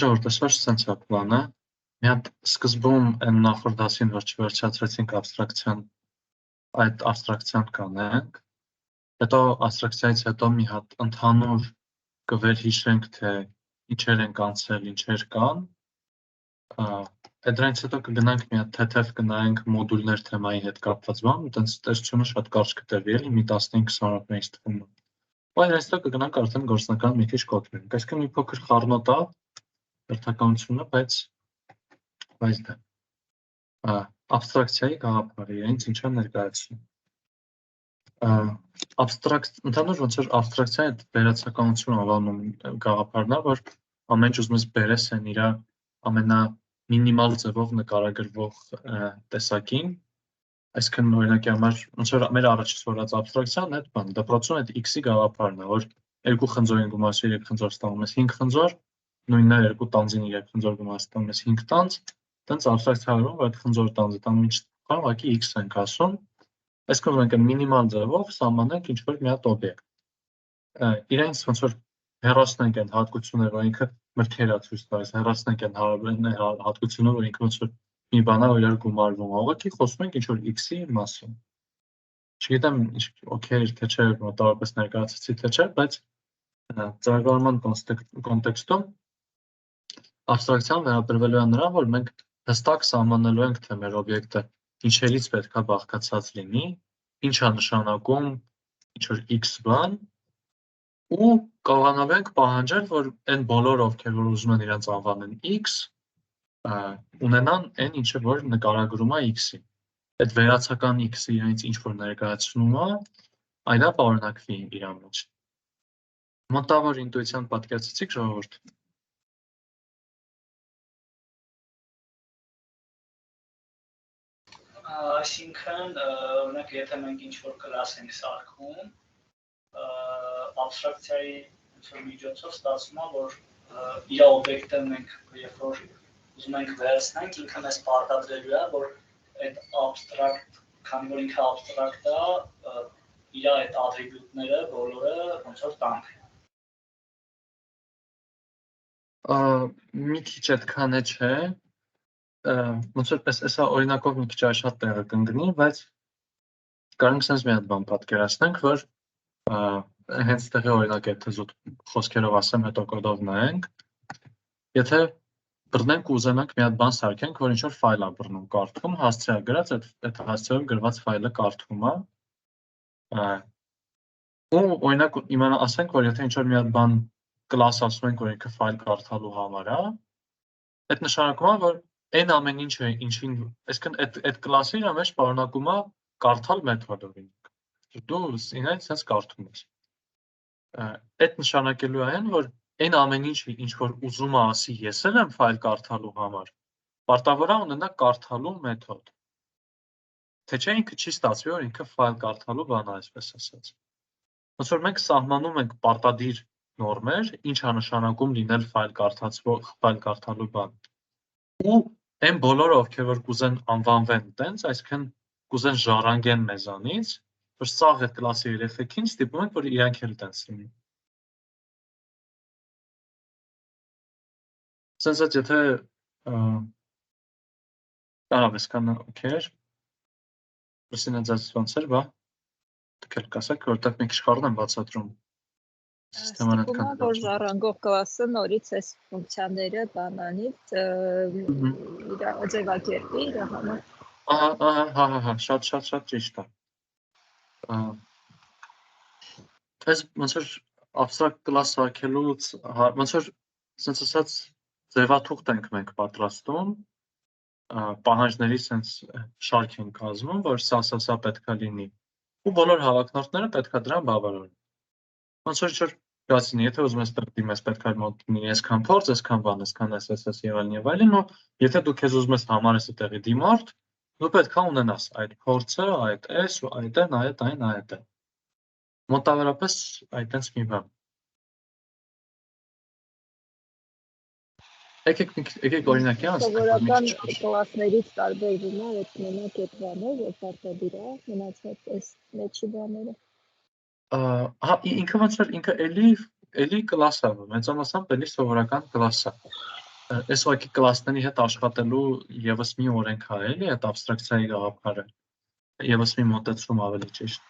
Ժողովուրդ, այսօր սենց է պլանը։ Մի հատ սկզբում այն նախորդ դասին, որ չվերջացրեցինք այդ աբստրակցիան կանենք, հետո աբստրակցիայից հետո մի հատ ընդհանուր կվերհիշենք, թե ինչեր ենք անցել, ինչեր կան, դրանից հետո կգնանք մի հատ թեթև կնայենք մոդուլներ թեմայի հետ կապված բան, այտենց տեսությունը շատ կարճ կտևի, էլի մի 15-20 րոպե ինձ թվում է։ Բայց այստեղ կգնանք արդեն գործնական մի քիչ կոտրենք։ Այսինքն մի փոքր խառնոտ է հերթականությունը, բայց դա աբստրակցիայի գաղափարը իրենց ինչ է ներկայացնում։ Ընդհանուր ոնց որ աբստրակցիայի վերացականություն անվանում գաղափարն է, որ ամեն ինչ ուզում ես բերես են իր ամենամինիմալ ձևով նկարագրվող տեսակին, այսինքն օրինակի համար ոնց որ մեր առաջ սորված աբստրակցիան այդ բան, դպրոցում այդ x-ի գաղափարն է, որ երկու խնձորին գումարս 3 խնձոր ստանում ես 5 խնձոր, նույնն է երկու տանձին 3 խնձոր գումարս ստանում ես 5 տանձ, այդպես աբստրակցիայում որ այդ խնձոր տանձը տան ինչ կան, ուղղակի x ենք ասում, այսինքն մենք մինիմալ ձևով սահմանենք ինչ-որ մի հատ օբյեկտ։ Իրենց ոնց որ հեռացնենք այն հատկությունները, որ ինքը մրգեր է ցույց տալիս, հեռացնենք այն հատկությունները, որ ինքը ոնց որ մի բան է, որ իրար գումարվում է, ուղղակի խոսում ենք ինչ-որ x-ի մասին։ Չգիտեմ օքեյ թե չէ, մոտավորապես ներկայացրեցի թե չէ, բայց ծրագրավորման կոնտեքստում աբստրակցիան վերաբերվելու է նրան, որ մենք հստակ սահմանելու ենք, թե մեր օբյեկտը ինչերից պետք է բաղկացած լինի, ինչ է նշանակում ինչ-որ x բան, ու կարողանալու ենք պահանջել, որ այն բոլորը, ովքեր որ ուզում են իրենց անվանեն x, ունենան այն ինչը, որ նկարագրում է x-ի։ Այդ վերացական x-ը իրենց ինչ-որ ներկայացնում է, այլա պարունակվի իր մեջ։ Մոտավոր ինտուիցիան պատկերացրեցիք ժողովուրդ։ Այսինքն, օրինակ, եթե մենք ինչ-որ կլաս ենք սարքում, աբստրակցիայի միջոցով ստացվում է, որ իր օբյեկտը մենք երբ որ ուզում ենք վերցնենք, ինքը մեզ պարտադրելու է, որ այդ աբստրակտ, քանի որ ինքը աբստրակտ է, իր այդ ատրիբյուտները բոլորը ոնց որ տանք։ Մի քիչ այդքան է չէ, ոնց որ այսա օրինակով մի քիչ շատ տեղը կընկնի, բայց կարող ենք մի հատ բան պատկերացնենք, որ հենց տեղի օրինակ եթե զուտ խոսքերով ասեմ, հետո կոդով նայենք, եթե բռնենք ու ուզենանք մի հատ բան սարքենք, որ ինչ-որ ֆայլ է բռնում, կարդում, հասցե է գրած, այդ հասցեով գրված ֆայլը կարդում է, ու օրինակ ասենք, որ եթե ինչ-որ մի հատ բան կլաս ասում ենք, որ ինքը ֆայլ կարդալու համար է, այդ նշանակում է, որ այն ամեն ինչը, այսինքն այդ կլասը իր մեջ պարունակում է կարդալ մեթոդը, դու ինքնին sense կարդում ես։ Այդ նշանակելու է այն, որ այն ամեն ինչը, ինչ որ ուզում է ասի, ես էլ եմ ֆայլ կարդալու համար, պարտավոր է ունենա կարդալու մեթոդ։ Թե չէ ինքը չի ստացվի, որ ինքը ֆայլ կարդալու բան է, այսպես ասած։ Ոնց որ մենք սահմանում ենք պարտադիր նորմեր, ինչ է նշանակում լինել ֆայլ կարդալու բան։ Ու այն բոլորը, ովքեր որ կուզեն անվանվեն տենց, այսինքն կուզեն ժառանգեն մեզանից, որ սաղ այդ կլասի երեխեքին ստիպում ենք, որ իրանք էլ տենց լինի։ Սենց այդ եթե կարավ այսքան օքեյ, Ռուսինը ձեզ ոնց էր, բա, դուք էլ կասեք, որտեղ մի քիչ խառն եմ բացատրում։ Ստիպում է, որ ժառանգող կլասը նորից այս ֆունկցիաները բանանից ձևակերպի իր համար։ Ահա, շատ ճիշտ է։ Այս ոնց որ աբստրակտ կլաս սարքելուց, ոնց որ սենց ասած ձևաթուղթ ենք մենք պատրաստում, պահանջների սենց շարք ենք կազմում, որ սա պետք է լինի, ու բոլոր հավակնորդները պետք է դրան բավարարեն։ Ոնց որ ինչ-որ գացինի, եթե ուզում ես դիմես պետք է մոտնի այսքան փորձ, այսքան բան, այսքան այս եւ այլն, ու եթե դու քեզ ուզում ես համարես այդտեղի դիմորդ, դու պետք է ունենաս այդ փորձը, այդ այս ու այդ այն։ Մոտավորապես այդպես մի բան։ Եկեք օրինակի անցնենք։ Սովորական կլասներից տարբերվում է այդ մենակ այդ բանը, որ պարտադիր է, մնացած այս մեջի բաները։ Ինքը ոնց որ ինքը էլի կլաս է, մեծամասամբ էլի սովորական կլաս է։ Այս ուղղակի կլասների հետ աշխատելու եւս մի օրենք է, էլի այդ abstraction-ի գաղափարը։ Եվս մի մոտեցում ավելի ճիշտ։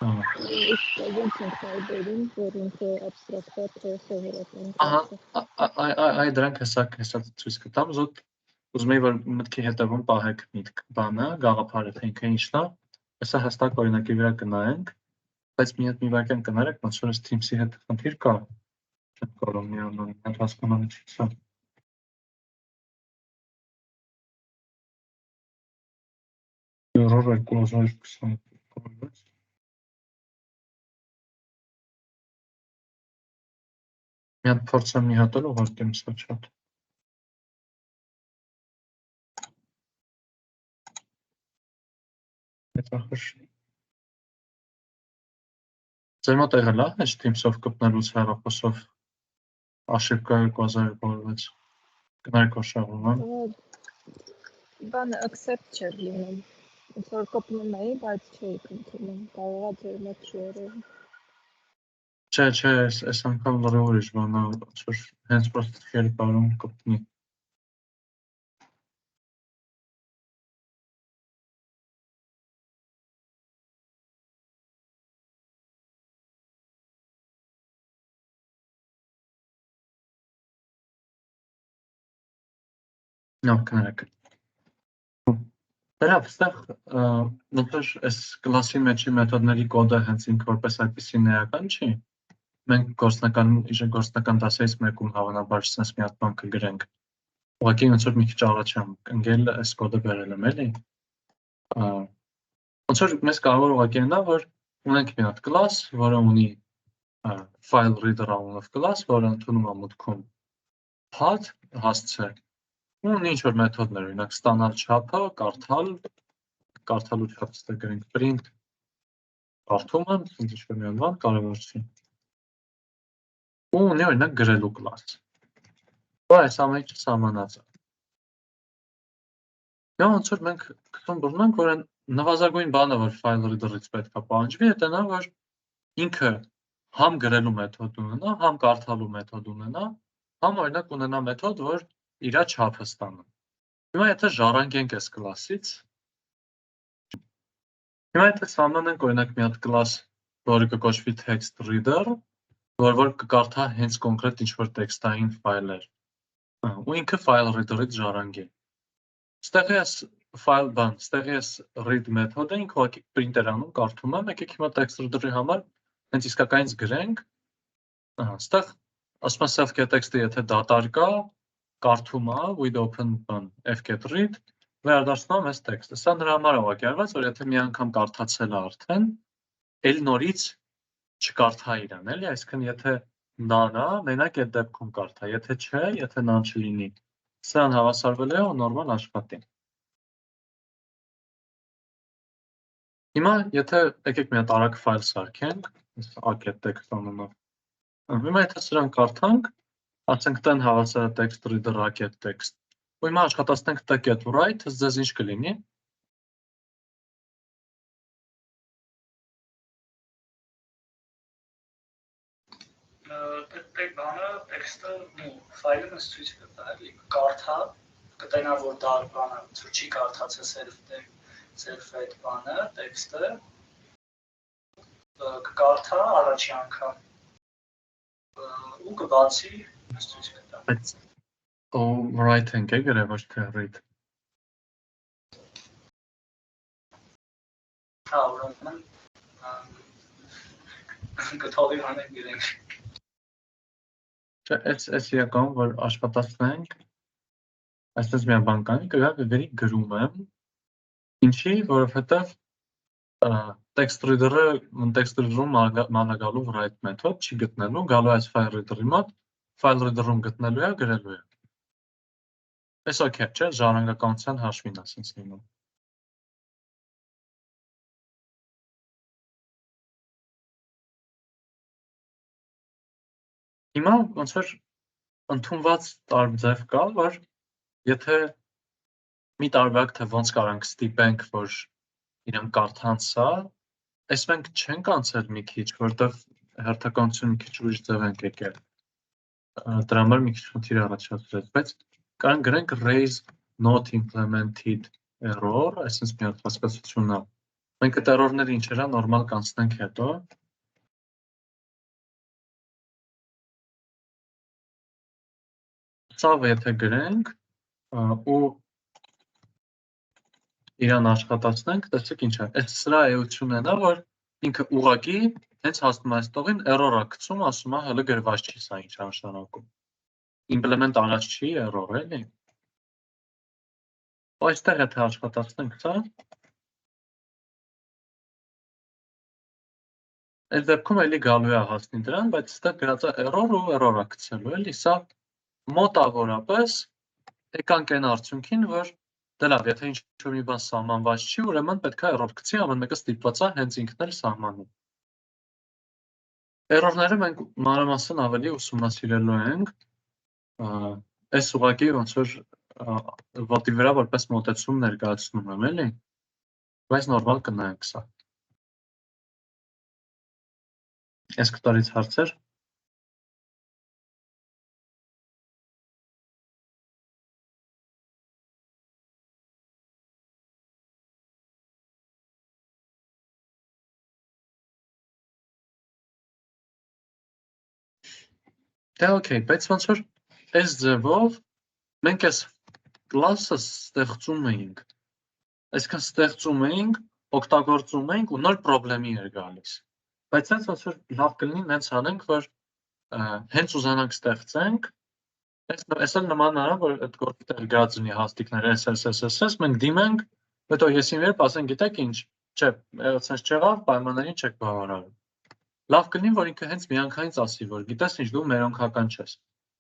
Իսկ ոնց ենք տարբերում, որ ինքը abstract-ա թե սովորական Ահա, կարգը։ այ դրանք հեսա ցույց կտամ, զուտ ուզում եի որ մտքի հետևում պահեք միտք բանը, գաղափարը թե ինքը ինչն է, հեսա հստակ օրինակի վրա կնայենք, բայց մի վարքյան կներեք, ոնց որ Teams-ի հետ խնդիր կա, չեմ կարող միանալ հասկանալ ինչի՞ց է։ Error 2020 Մի հատ փորձեմ մի հատ էլ ուղարկեմ սա չատ։ Հետաքրքիր։ Ձեր մոտ եղել է այս Teams-ով կպնելուց հեռախոսով աշիվկա 2006 կներեք որ շահում, հա։ Բանը accept չէր լինում։ Ոնց որ կպնում էի, բայց չէի ընդունում։ Կարողա ձեր մոտ շուռով։ Չէ, այս անգամ լրիվ ուրիշ բան է, ոնց որ հենց պրոստը քերի բարում կպնի։ Նավ կներեք։ Դրա վստահ ոնց որ այս կլասի մեջի մեթոդների կոդը հենց ինքը որպես այդպեսի ներական չի։ Մենք գործնական դասերից մեկում հավանաբար sense մի հատ բան կգրենք։ Ուղղակի ոնց որ մի քիչ առաջ եմ ընկել այս կոդը բերել եմ, էլի։ Ոնց որ մեզ կարող ուղղակի նա որ ունենք մի հատ կլաս, որը ունի file reader անունով կլաս, որը ընդունում է մուտքում path հասցե։ Ու ինչ որ մեթոդներ, օրինակ ստանալ չափը, կարդալու չափը գրենք print կարդումը, ինչ որ մի բան կարևոր չի։ Ու ունի օրինակ գրելու կլաս։ Բայց այս ամենը սահմանած է։ Դա ոնց որ մենք գտնում բռնանք, որ այն նվազագույն բանը, որ file reader-ից պետք է պահանջվի, դա նա որ ինքը համ գրելու մեթոդ ունենա, համ կարդալու մեթոդ ունենա, համ օրինակ ունենա մեթոդ, որ իր չափը ստանա։ Հիմա եթե ժառանգենք այս կլասից, հիմա եթե սահմանենք օրինակ մի հատ կլաս, որը կկոչվի text reader, որ կկարդա հենց կոնկրետ ինչ-որ տեքստային ֆայլեր, ու ինքը file reader-ից ժառանգի։ Ստեղի այս read մեթոդը ինքը ուղղակի print-էր անում, կարդում է, եկեք հիմա text reader-ի համար հենց իսկականից գրենք, ստեղ ասում է self-get text-ը եթե դատար կա, կարդում է with open fget read վերադարձնում է այս տեքստը։ Սա նրա համար ուղղակի արված, որ եթե մի անգամ կարդացել է արդեն, էլ նորից չկարդա իրան, էլի, այսինքն եթե նան է, մենակ այդ դեպքում կարդա, եթե չէ, եթե նան չլինի, սրան հավասարվել է ու նորմալ աշխատի։ Հիմա եթե եկեք մի հատ արագ ֆայլ սարքենք, ակետ տեքստ անունով։ Հիմա եթե սրան կարդանք, ասենք տեն հավասար է text reader ակետ տեքստ։ Ու հիմա աշխատացնենք get write, ձեզ ինչ կլինի։ Այդ բանը տեքստը ֆայլը մեզ ցույց կտա, էլի կարդա, կտենա որ դա բանը չի կարդացել self այդ բանը, տեքստը կկարդա առաջի անգամ ու կբացի մեզ ցույց կտա։ Բայց write ենք է գրել, ոչ թե read։ Հա, ուրեմն կթողի հանենք գրենք։ Չէ, այս իրական, որ աշխատացնենք, այսպես մի բան կանի, կգրի գրում եմ, ինչի, որովհետև text reader-ում մանրագալու write մեթոդ չի գտնելու, գալու այս file reader-ի մոտ, file reader-ում գտնելու է, գրելու է։ Այս օքեյ չէ, ժառանգականության հաշվին ասենց լինում։ Հիմա ոնց որ ընդունված ձև կա, որ եթե մի տարբերակ թե ոնց կարանք ստիպենք, որ իրենք կարդան սա, այս մենք չենք անցել մի քիչ, որտեղ հերթականություն մի քիչ ուրիշ ձև ենք եկել։ դրա համար մի քիչ խնդիր առաջացրեց, բայց կարան գրենք raise not implemented error, այսինքն մի հատ հասկացությունն է։ Մենք այդ error-ները ինչերա նորմալ կանցնենք հետո։ Սա եթե գրենք ու իրան աշխատացնենք, տեսեք ինչ է։ Այս սրա էությունն է, որ ինքը ուղղակի հենց հասնում է այստողին error-ը գցում, ասում է հələ գրված չի սա ինչ նշանակում։ Implement արած չի error էլի։ Այստեղ եթե աշխատացնենք սա, այդ դեպքում էլի գալու է հասնի դրան, բայց այստեղ գրած է error ու error-ը գցելու էլի, սա մոտավորապես եկանք այն արդյունքին, որ դե լավ, եթե ինչ-որ մի բան սահմանված չի, ուրեմն պետք է error գցի, ամեն մեկը ստիպված է հենց ինքն էլ սահմանում։ Error-ները մենք մանրամասն ավելի ուսումնասիրելու ենք, այս ուղղակի ոնց որ ոտի վրա որպես մոտեցում ներկայացնում եմ, էլի, բայց նորմալ կնայենք սա։ Այս կտորից հարցեր։ Դե օքեյ, բայց ոնց որ այս ձևով մենք այս կլասը ստեղծում էինք, այսքան ստեղծում էինք, օգտագործում էինք ու նոր պրոբլեմի էր գալիս։ Բայց այս ոնց որ լավ կլինի նենց անենք, որ հենց ուզանանք ստեղծենք, այս էլ նման արա, որ այդ գործի տեղ գրած լինի հաստիկներ SSSS, մենք դիմենք, հետո եսին վերբ ասենք, գիտեք ինչ, չէ, սենց չեղավ, պայմաններին չեք բավարարում։ Լավ կլինի, որ ինքը հենց միանգամից ասի, որ գիտես ինչ դու մերոնքական չես։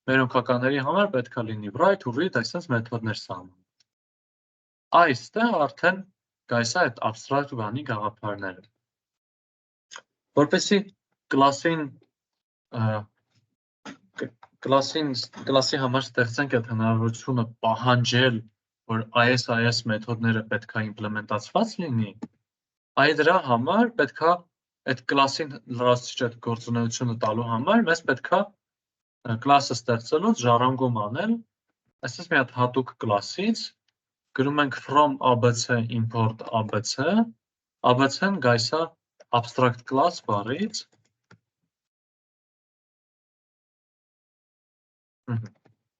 Մերոնքականների համար պետք է լինի write ու read, այսպես մեթոդներ սահմանում։ Այստեղ արդեն գայս է այդ abstract բանի գաղափարները։ Որպեսզի կլասի համար ստեղծենք այդ հնարավորությունը պահանջել, որ այս մեթոդները պետք է իմպլեմենտացված լինի, այ դրա համար պետք է այդ կլասին լրացուցիչ այդ գործունեությունը տալու համար մեզ պետք է կլասը ստեղծելուց ժառանգում անել, այսպես մի հատ հատուկ կլասից գրում ենք from abc import abc, abc-ն գայս է abstract class բառից,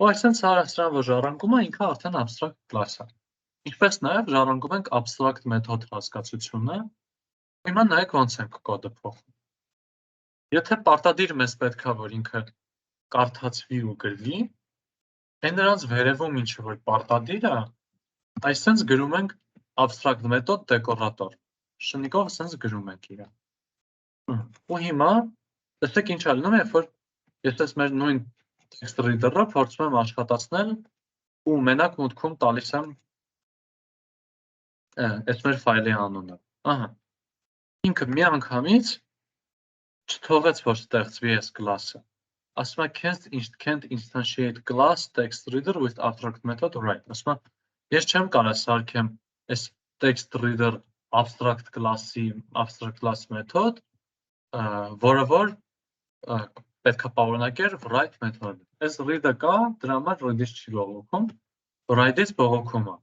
ու այսպես սրան որ ժառանգում է ինքը արդեն abstract class է։ Ինչպես նաև ժառանգում ենք abstract մեթոդ հասկացությունը, հիմա նայեք ոնց ենք կոդը փոխում։ Եթե պարտադիր մեզ պետք է, որ ինքը կարդացվի ու գրվի, այն նրանց վերևում ինչը որ պարտադիր է, այսպես գրում ենք abstract մեթոդ դեկորատոր։ Շնիկով այսպես գրում ենք իրան։ Ու հիմա տեսեք ինչ է լինում, երբ որ ես այս մեր նույն text reader-ը փորձում եմ աշխատացնել ու մենակ մուտքում տալիս եմ այս մեր ֆայլի անունը։ Ահա։ Ինքը միանգամից չթողեց, որ ստեղծվի այս կլասը։ Ասում է can't instantiate class text reader with abstract method write։ Ասում է ես չեմ կարող սարքեմ այս text reader abstract class մեթոդ, որը որ պետք է պարունակեր write մեթոդը։ Այս read-ը կա, դրա համար read-ից չի բողոքում, write-ից բողոքում է։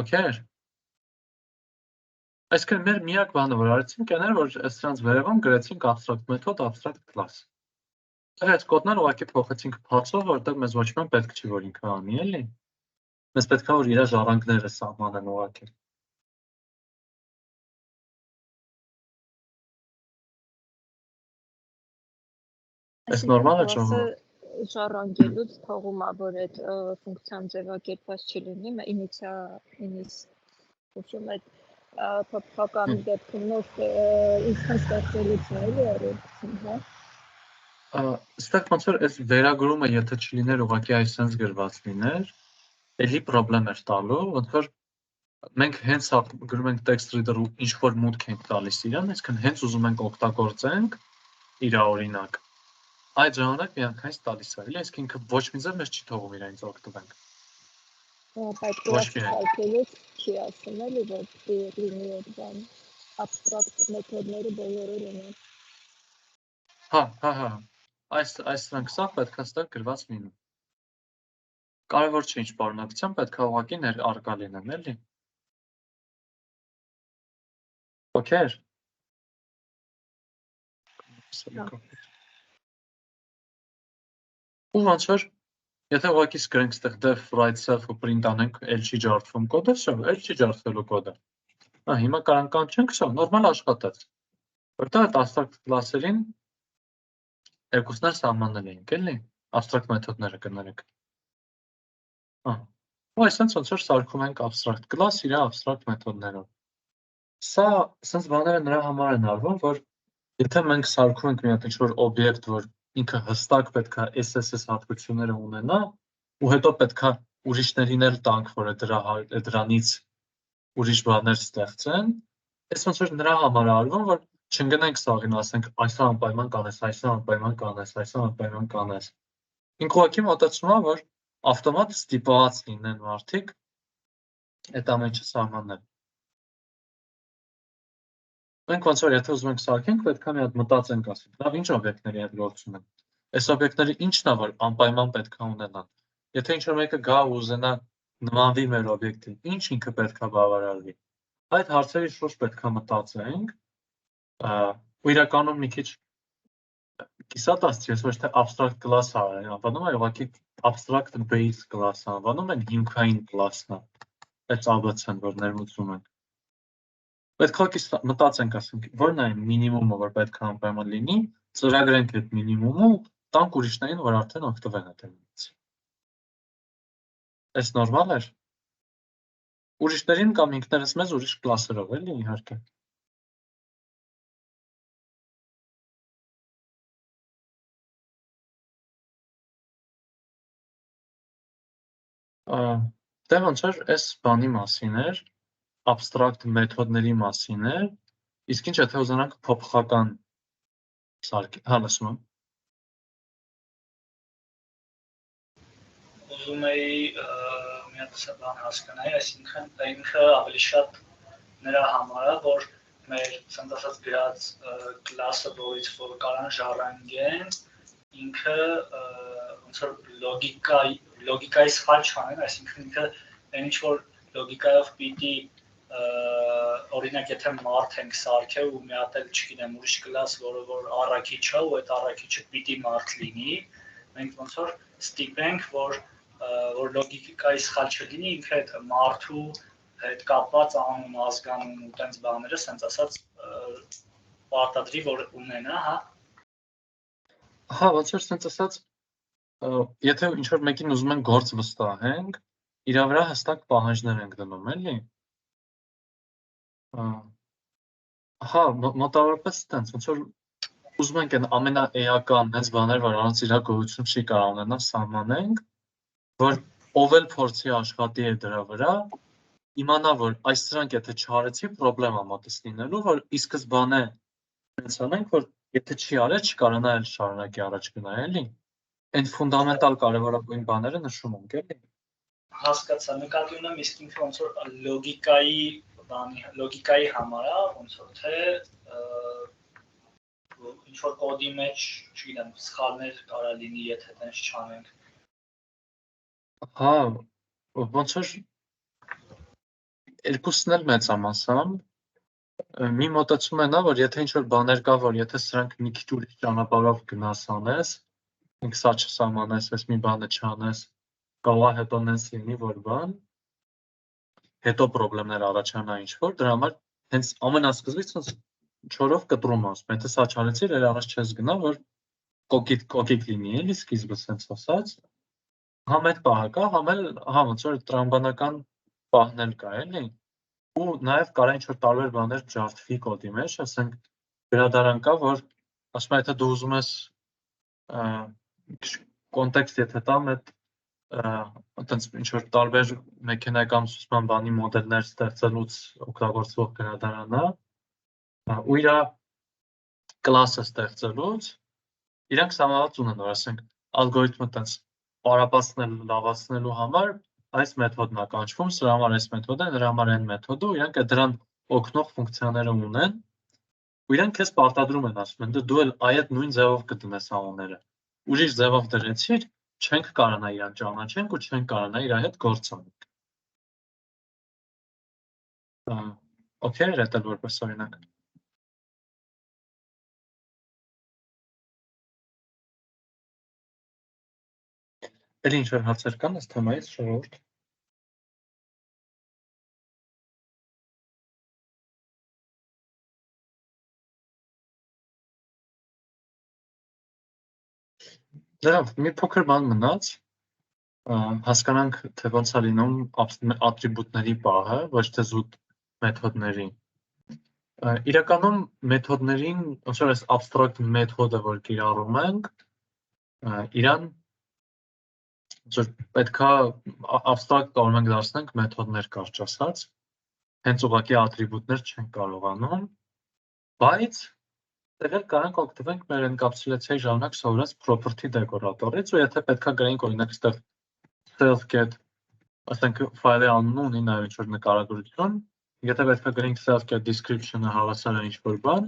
Okay։ Այսինքն մեր միակ բանը որ արեցինք այն էր, որ սրանց վերևում գրեցինք abstract մեթոդ, abstract class։ Այս կոդները ուղղակի փոխեցինք փածով, որտեղ մեզ ոչ մի պետք չի, որ ինքը անի, էլի։ Մեզ պետք է որ իր ժառանգները սահմանեն ուղղակի։ Այս նորմալ է ճողը։ Ժառանգելուց թողում է, որ այդ ֆունկցիան ձևակերպված չլինի, ինիցիալում այդ փոփոխական դեպքում ինստանս ստեղծելուց է էլի առողջություն, հա։ Ստեղ ոնց որ այս վերագրումը եթե չլիներ ուղղակի այսպես գրված լիներ, էլի պրոբլեմ էր տալու, ոնց որ մենք հենց գրում ենք text reader-ը ինչ որ մուտք ենք տալիս իրան, այսինքն հենց ուզում ենք օգտագործենք իր օրինակ։ Այդ ժամանակ միանգամից տալիս է, էլի, այսինքն ինքը ոչ մի ձև մեզ չի թողում իրանից օգտվենք։ Բայց կլասիկայից չի ասում էլի, որ լինի այդ բան abstract մեթոդները բոլորը լինեն։ Հա, այս սրանք սա պետք է ստեղ գրված լինում։ Կարևոր չէ ինչ պարունակության, պետք է ուղղակի արկա լինեն, էլի։ Okay։ Ու ոնց որ եթե ուղղակի սկրենք ստեղ def write self ու print անենք, էլ չի ջարդվում կոդը, всё, էլ չի ջարդվելու կոդը։ Հիմա կարանք կանչենք, всё, նորմալ աշխատեց։ Որտեղ այդ abstract class-երին երկուսներ սահմանել էինք, էլի, abstract մեթոդները կներեք։ Ու այսպես ոնց որ սարքում ենք abstract class իր abstract մեթոդներով։ Սա sense բաները նրա համար են արվում, որ եթե մենք սարքում ենք մի հատ ինչ-որ օբյեկտ, որ ինքը հստակ պետք է SSS հատկությունները ունենա, ու հետո պետք է ուրիշներին էլ տանք, որ դրանից ուրիշ բաներ ստեղծեն, այս ոնց որ նրա համար արվում, որ չընկնենք սաղին, ասենք այսա անպայման կանես, այսա անպայման կանես, այսա անպայման կանես։ Ինքը ուղղակի մոտեցնում է, որ ավտոմատ ստիպված լինեն մարդիկ այդ ամենը սահմանել։ Մենք ոնց որ եթե ուզում ենք սարքենք, պետք է մի հատ մտածենք, ասենք, լավ, ինչ օբյեկտների հետ գործում ենք։ Այս օբյեկտները ինչն է, որ անպայման պետք է ունենան։ Եթե ինչ-որ մեկը գա ու ուզենա նմանվի մեր օբյեկտին, ինչ ինքը պետք է բավարարվի։ Այդ հարցերի շուրջ պետք է մտածենք, ու իրականում մի քիչ կիսատ ասցի, ոչ թե abstract class է անվանում, այլ ուղղակի abstract base class է անվանում, են հիմքային class-ն է։ Այդ ABC-ն, որ ներմուծում ենք։ Պետք է մտածենք, ասենք, որն է մինիմումը, որ պետք է անպայման լինի, ծրագրենք այդ մինիմումը ու տանք ուրիշներին, որ արդեն օգտվեն այդտեղից։ Այս նորմալ էր։ Ուրիշներին կամ ինքներս մեզ ուրիշ կլասերով էլի իհարկե։ Դե ոնց էր, այս բանի մասին էր, abstract մեթոդների մասին էր, իսկ ինչ եթե ուզենանք փոփոխական սարքել, հա լսում եմ։ Ուզում էի մի հատ բան հասկանալ, այսինքն ինքը ավելի շատ նրա համար է, որ մեր ցանց ասած գրած կլասը, որից որ կարան ժառանգեն, ինքը ոնց որ լոգիկայի սխալ չանեն, այսինքն ինքը այն ինչ որ լոգիկայով պիտի օրինակ եթե մարդ ենք սարքել ու մի հատ էլ չգիտեմ ուրիշ կլաս, որը որ առաքիչ է ու այդ առաքիչը պիտի մարդ լինի, մենք ոնց որ ստիպենք, որ լոգիկայի սխալ չլինի, ինքը այդ մարդու հետ կապված անուն, ազգանուն ու տենց բաները, սենց ասած պարտադրի, որ ունենա, հա։ Հա, ոնց որ սենց ասած, եթե ինչ-որ մեկին ուզում ենք գործ վստահենք, իրա վրա հստակ պահանջներ ենք դնում, էլի։ Հա, մոտավորապես տենց, ոնց որ ուզում ենք այն ամենաէական հենց բաներ, որ առանց իրա գոյություն չի կարող ունենա, սահմանենք, որ ով էլ փորձի աշխատի է դրա վրա, իմանա, որ այս սրանք եթե չարեցի, պրոբլեմա մոտս լինելու, որ ի սկզբանե հենց անենք, որ եթե չի արել, չկարանա էլ շարունակի առաջ գնա, էլի։ Այն ֆունդամենտալ կարևորագույն բաները նշում ենք, էլի։ Հասկացա, նկատի ունեմ, իսկ ինքը ոնց որ լոգիկայի համար է, ոնց որ թե ինչ որ կոդի մեջ, չգիտեմ, սխալներ կարա լինի, եթե տենց չանենք։ Հա, ոնց որ երկուսն էլ մեծամասամբ մի մոտեցում են, որ եթե ինչ-որ բաներ կա, որ եթե սրանք մի քիչ ուրիշ ճանապարհով գնաս անես, ինք սա չսահմանես, այս մի բանը չանես, կարող է հետո նենց լինի, որ բան, հետո պրոբլեմներ առաջանա ինչ-որ, դրա համար հենց ամենասկզբից չորով կտրում ասում, եթե սա չարեցիր, էլ առաջ չես գնա, որ կոկիկ լինի, էլի սկիզբը սենց ասած, համ այդ պահը կա, համ էլ, հա, ոնց որ տրամբանական պահն էլ կա, էլի, ու նաև կարա ինչ-որ տարբեր բաներ ջարդվի կոդի մեջ, ասենք գրադարան կա, որ ասում է, եթե դու ուզում ես կոնտեքստ եթե տամ, այտենց ինչ-որ տարբեր մեքենայական ուսուցման բանի մոդելներ ստեղծելուց օգտագործվող գրադարանա, ու իրա կլասը ստեղծելուց, իրանք սահմանված ունեն, որ ասենք ալգորիթմը տենց պարապացնելու, լավացնելու համար այս մեթոդն է կանչվում, սրա համար այս մեթոդը, նրա համար այն մեթոդը, ու իրանք դրան օգնող ֆունկցիաները ունեն, ու իրանք քեզ պարտադրում են ասում են, դու էլ այդ նույն ձևով կդնես անունները։ Ուրիշ ձևով դրեցիր, չենք կարողանա իրան ճանաչենք ու չենք կարողանա իր հետ գործ անենք։ Okay, ռետել որպես օրինակ։ Էլ ինչ-որ հարցեր կան այս թեմայից, ժողովուրդ։ Դրանով մի փոքր բան մնաց, հասկանանք, թե ոնց է լինում ատրիբուտների պահը, ոչ թե զուտ մեթոդների։ Իրականում մեթոդներին, ոնց որ այս abstract մեթոդը, որ կիրառում ենք, իրան պետքա abstract կարող ենք դարձնենք մեթոդներ կարճ ասած, հենց ուղղակի ատրիբուտներ չենք կարողանում, բայց տեղել կարանք օգտվենք մեր encapsulation-ի ժամանակ սովորած property դեկորատորից, ու եթե պետքա գրենք օրինակ այստեղ self-get, ասենք ֆայլի անունը ունի նաև ինչ-որ նկարագրություն, եթե պետքա գրենք self-get description-ը հավասար է ինչ-որ բան,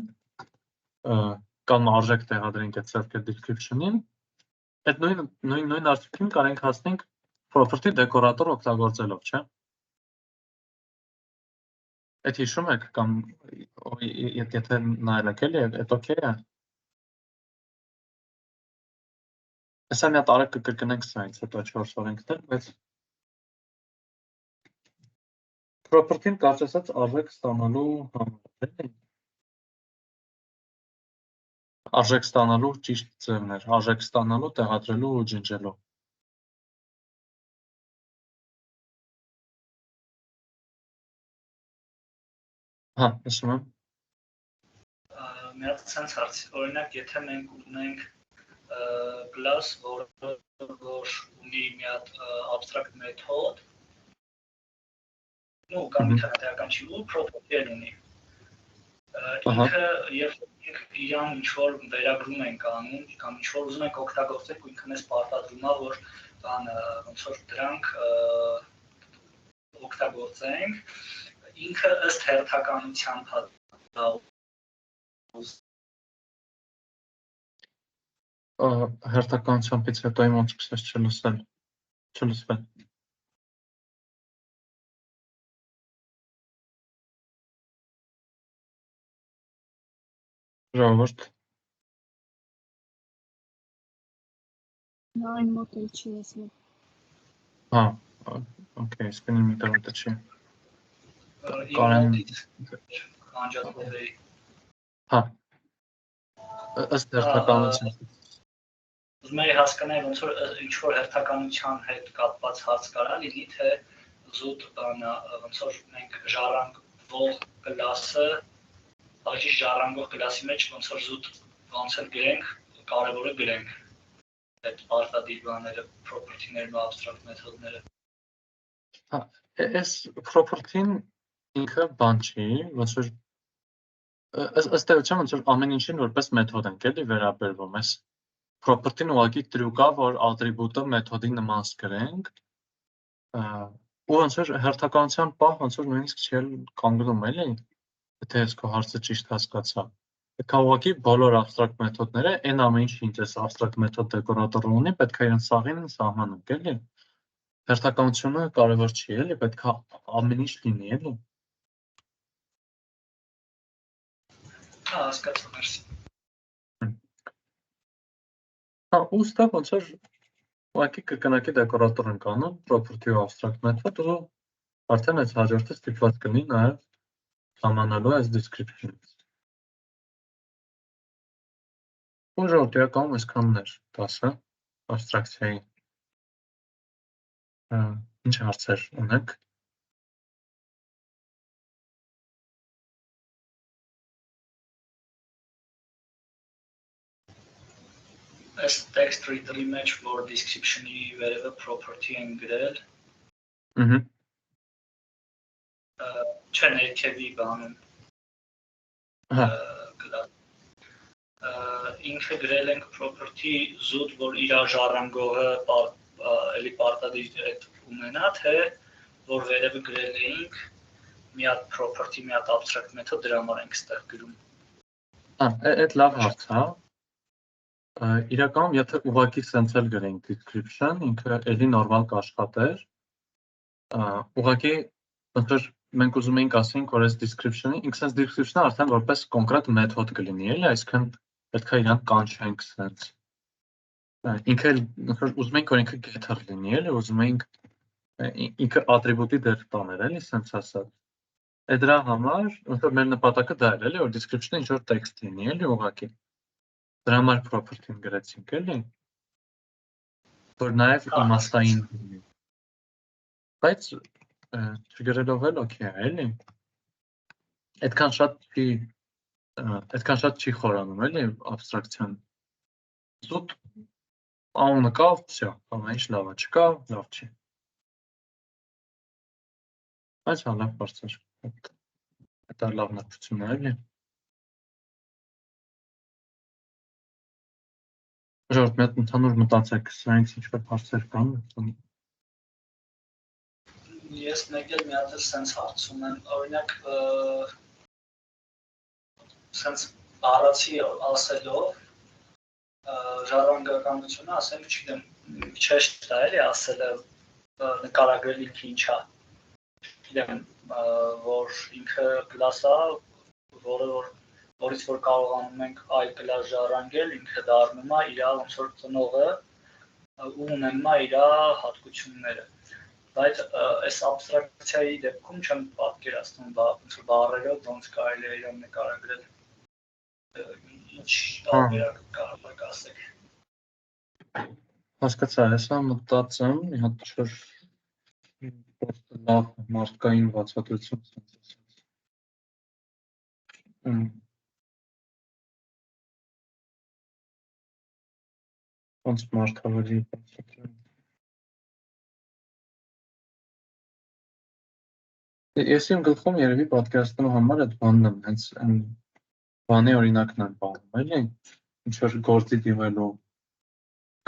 կամ արժեք տեղադրենք այդ self-get description-ին, այդ նույն արդյունքին կարենք հասնենք property դեկորատոր օգտագործելով, չէ՞։ Այդ հիշում եք կամ եթե նայել եք էլի, այդ օքեյ է։ Հեսա մի հատ արագ կկրկնենք սրանից հետո 4 օրենքներ, բայց property-ն կարճ ասած արժեք ստանալու համար է։ Արժեք ստանալու ճիշտ ձևներ, արժեք ստանալու, տեղադրելու ու ջնջելու։ Հա, ասում եմ։ Մի հատ sense հարց, օրինակ, եթե մենք ունենք class, որ ունի մի հատ abstract method, նո, կամ միթական չի ու property ունի։ Ինքը երբ իրան ինչ-որ վերագրում ենք անում, կամ ինչ-որ ուզում ենք օգտագործենք ու ինքն էս պարտադրում է, որ բան ոնց որ դրանք օգտագործենք, ինքը ըստ հերթականության հերթականությունից հետո իմ ոնց սկսես չլսվել։ Ժողովուրդ։ Նայն մոտ էլ չի ասում։ Հա, օքեյ, իսկն իմ ինտերնետը չի։ Հա, ըստ հերթականության։ Ուզում եի հասկանալ, ոնց որ ինչ-որ հերթականության հետ կապված հարց կարա լինի, թե զուտ ոնց որ մենք ժառանգող կլասը, առաջի ժառանգող կլասի մեջ ոնց որ զուտ ոնց էլ գրենք, կարևորը գրենք այդ արտադիր բաները, property-ներն ու abstract մեթոդները։ Հա, այս property-ն ինքը բան չի, ոնց որ ըստ էության ոնց որ ամեն ինչին որպես մեթոդ ենք էլի վերաբերվում, այս property-ն ուղղակի տրյուկա, որ ատրիբուտը մեթոդի նման սկրենք, ու ոնց որ հերթականության պահ ոնց որ նույնիսկ չի կանգնում էլի, եթե ես քո հարցը ճիշտ հասկացա։ Պետք է ուղղակի բոլոր abstract մեթոդները, այն ամեն ինչ ինչ էս abstract մեթոդ դեկորատորը ունի, պետք է իրեն սաղին սահմանենք, էլի։ Հերթականությունը կարևոր չի, էլի, պետք է ամեն ինչ լինի, էլի։ Հա, հասկացա, մերսի։ Հա, ուստա ոնց որ ուղղակի կրկնակի դեկորատոր ենք անում, property ու abstract method, ու արդեն այս հաջորդը ստիպված կլինի նաև սահմանելու այս description-ից։ Ու ժողովուրդ իրականում այսքանն էր դասը, abstract-ի։ Ինչ հարցեր ունեք։ Այս text reader-ի մեջ, որ description-ի վերևը property են գրել, չէ ներքևի բանում, ինքը գրել ենք property զուտ, որ իր ժառանգողը էլի պարտադիր ունենա, թե որ վերևը գրել էինք մի հատ property, մի հատ abstract մեթոդ, դրա համար ենք ստեղ գրում։ Այդ լավ հարց է։ Իրականում եթե ուղղակի սենց էլ գրենք description, ինքը էլի նորմալ կաշխատեր։ Ուղղակի ոնց որ մենք ուզում էինք ասենք, որ այս description-ը, ինքը sense description-ը արդեն որպես կոնկրետ մեթոդ կլինի, էլի, այսինքն պետք է իրան կանչենք sense։ Ինքը ոնց որ ուզում ենք, որ ինքը getter լինի, էլի, ուզում ենք ինքը ատրիբուտի դեր տաներ, էլի, sense ասած։ Այդ դրա համար ոնց որ մեր նպատակը դա էր, էլի, որ description-ը ինչ որ text լինի, էլի, ուղղակի։ Դրա համար property-ն գրեցինք, էլի։ Որ նաև իմաստային լինի։ Բայց չգրելով էլ օքեյ է, էլի։ Այդքան շատ չի խորանում, էլի, abstraction։ Զուտ անունը կա, всё, ամեն ինչ լավ է, չկա, լավ չի։ Այս լավ բարձր։ Դա լավ նշություն է, էլի։ Ժողովուրդ, մի հատ ընդհանուր մտածեք, սրանից ինչ-որ հարցեր կան։ Ես մեկ էլ մի հատ sense հարցում եմ, օրինակ sense առացի ասելով ժառանգականությունը, ասենք, չգիտեմ, չեշտ է, էլի, ասելը նկարագրել ինքը ինչ է։ Գիտեմ, որ ինքը կլաս է, որից որ կարողանում ենք այլ կլաս ժառանգել, ինքը դառնում է իր ոնց որ ծնողը ու ունենում է իր հատկությունները։ Բայց այս abstraction-ի դեպքում չեմ պատկերացնում ոնց որ բառերով ոնց կարելի է իրան նկարագրել։ Ինչ տարբերակ կարող եք ասեք։ Հասկացա, հեսա մտածեմ, մի հատ ինչ-որ լավ մարդկային բացատրություն sense ասած։ Ոնց մարդավերի բացատրում։ Ես իմ գլխում երևի պատկերացնելու համար այդ բանն եմ, հենց բանի օրինակն եմ բանում, էլի, ինչ-որ գործի դիմելու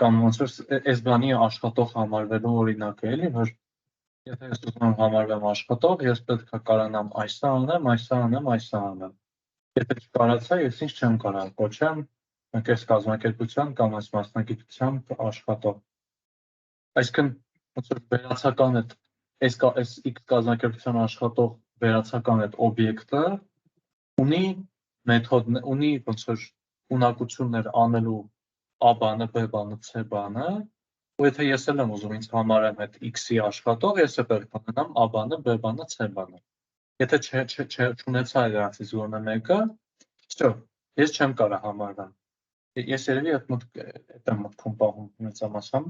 կամ ոնց որ այս բանի աշխատող համարվելու օրինակը, էլի, որ եթե ես ուզում եմ համարվեմ աշխատող, ես պետք է կարողանամ այսը անեմ, այսը անեմ, այսը անեմ։ Եթե չկարողացա, ես ինչ չեմ կարող կոչեմ այս կազմակերպության կամ այս մասնագիտությամբ աշխատող։ Այսինքն ոնց որ վերացական այդ այս X կազմակերպության աշխատող վերացական այդ օբյեկտը ունի մեթոդ, ունի ոնց որ ունակություններ անելու A բանը, B բանը, C բանը, ու եթե ես էլ եմ ուզում ինձ համարեմ այդ X-ի աշխատող, ես է պետք է ունենամ A բանը, B բանը, C բանը։ Եթե չունեցա դրանցից որևէ մեկը, всё, ես չեմ կարող համարվեմ։ Ես երևի այդ եմ մտքում պահում մեծամասամբ։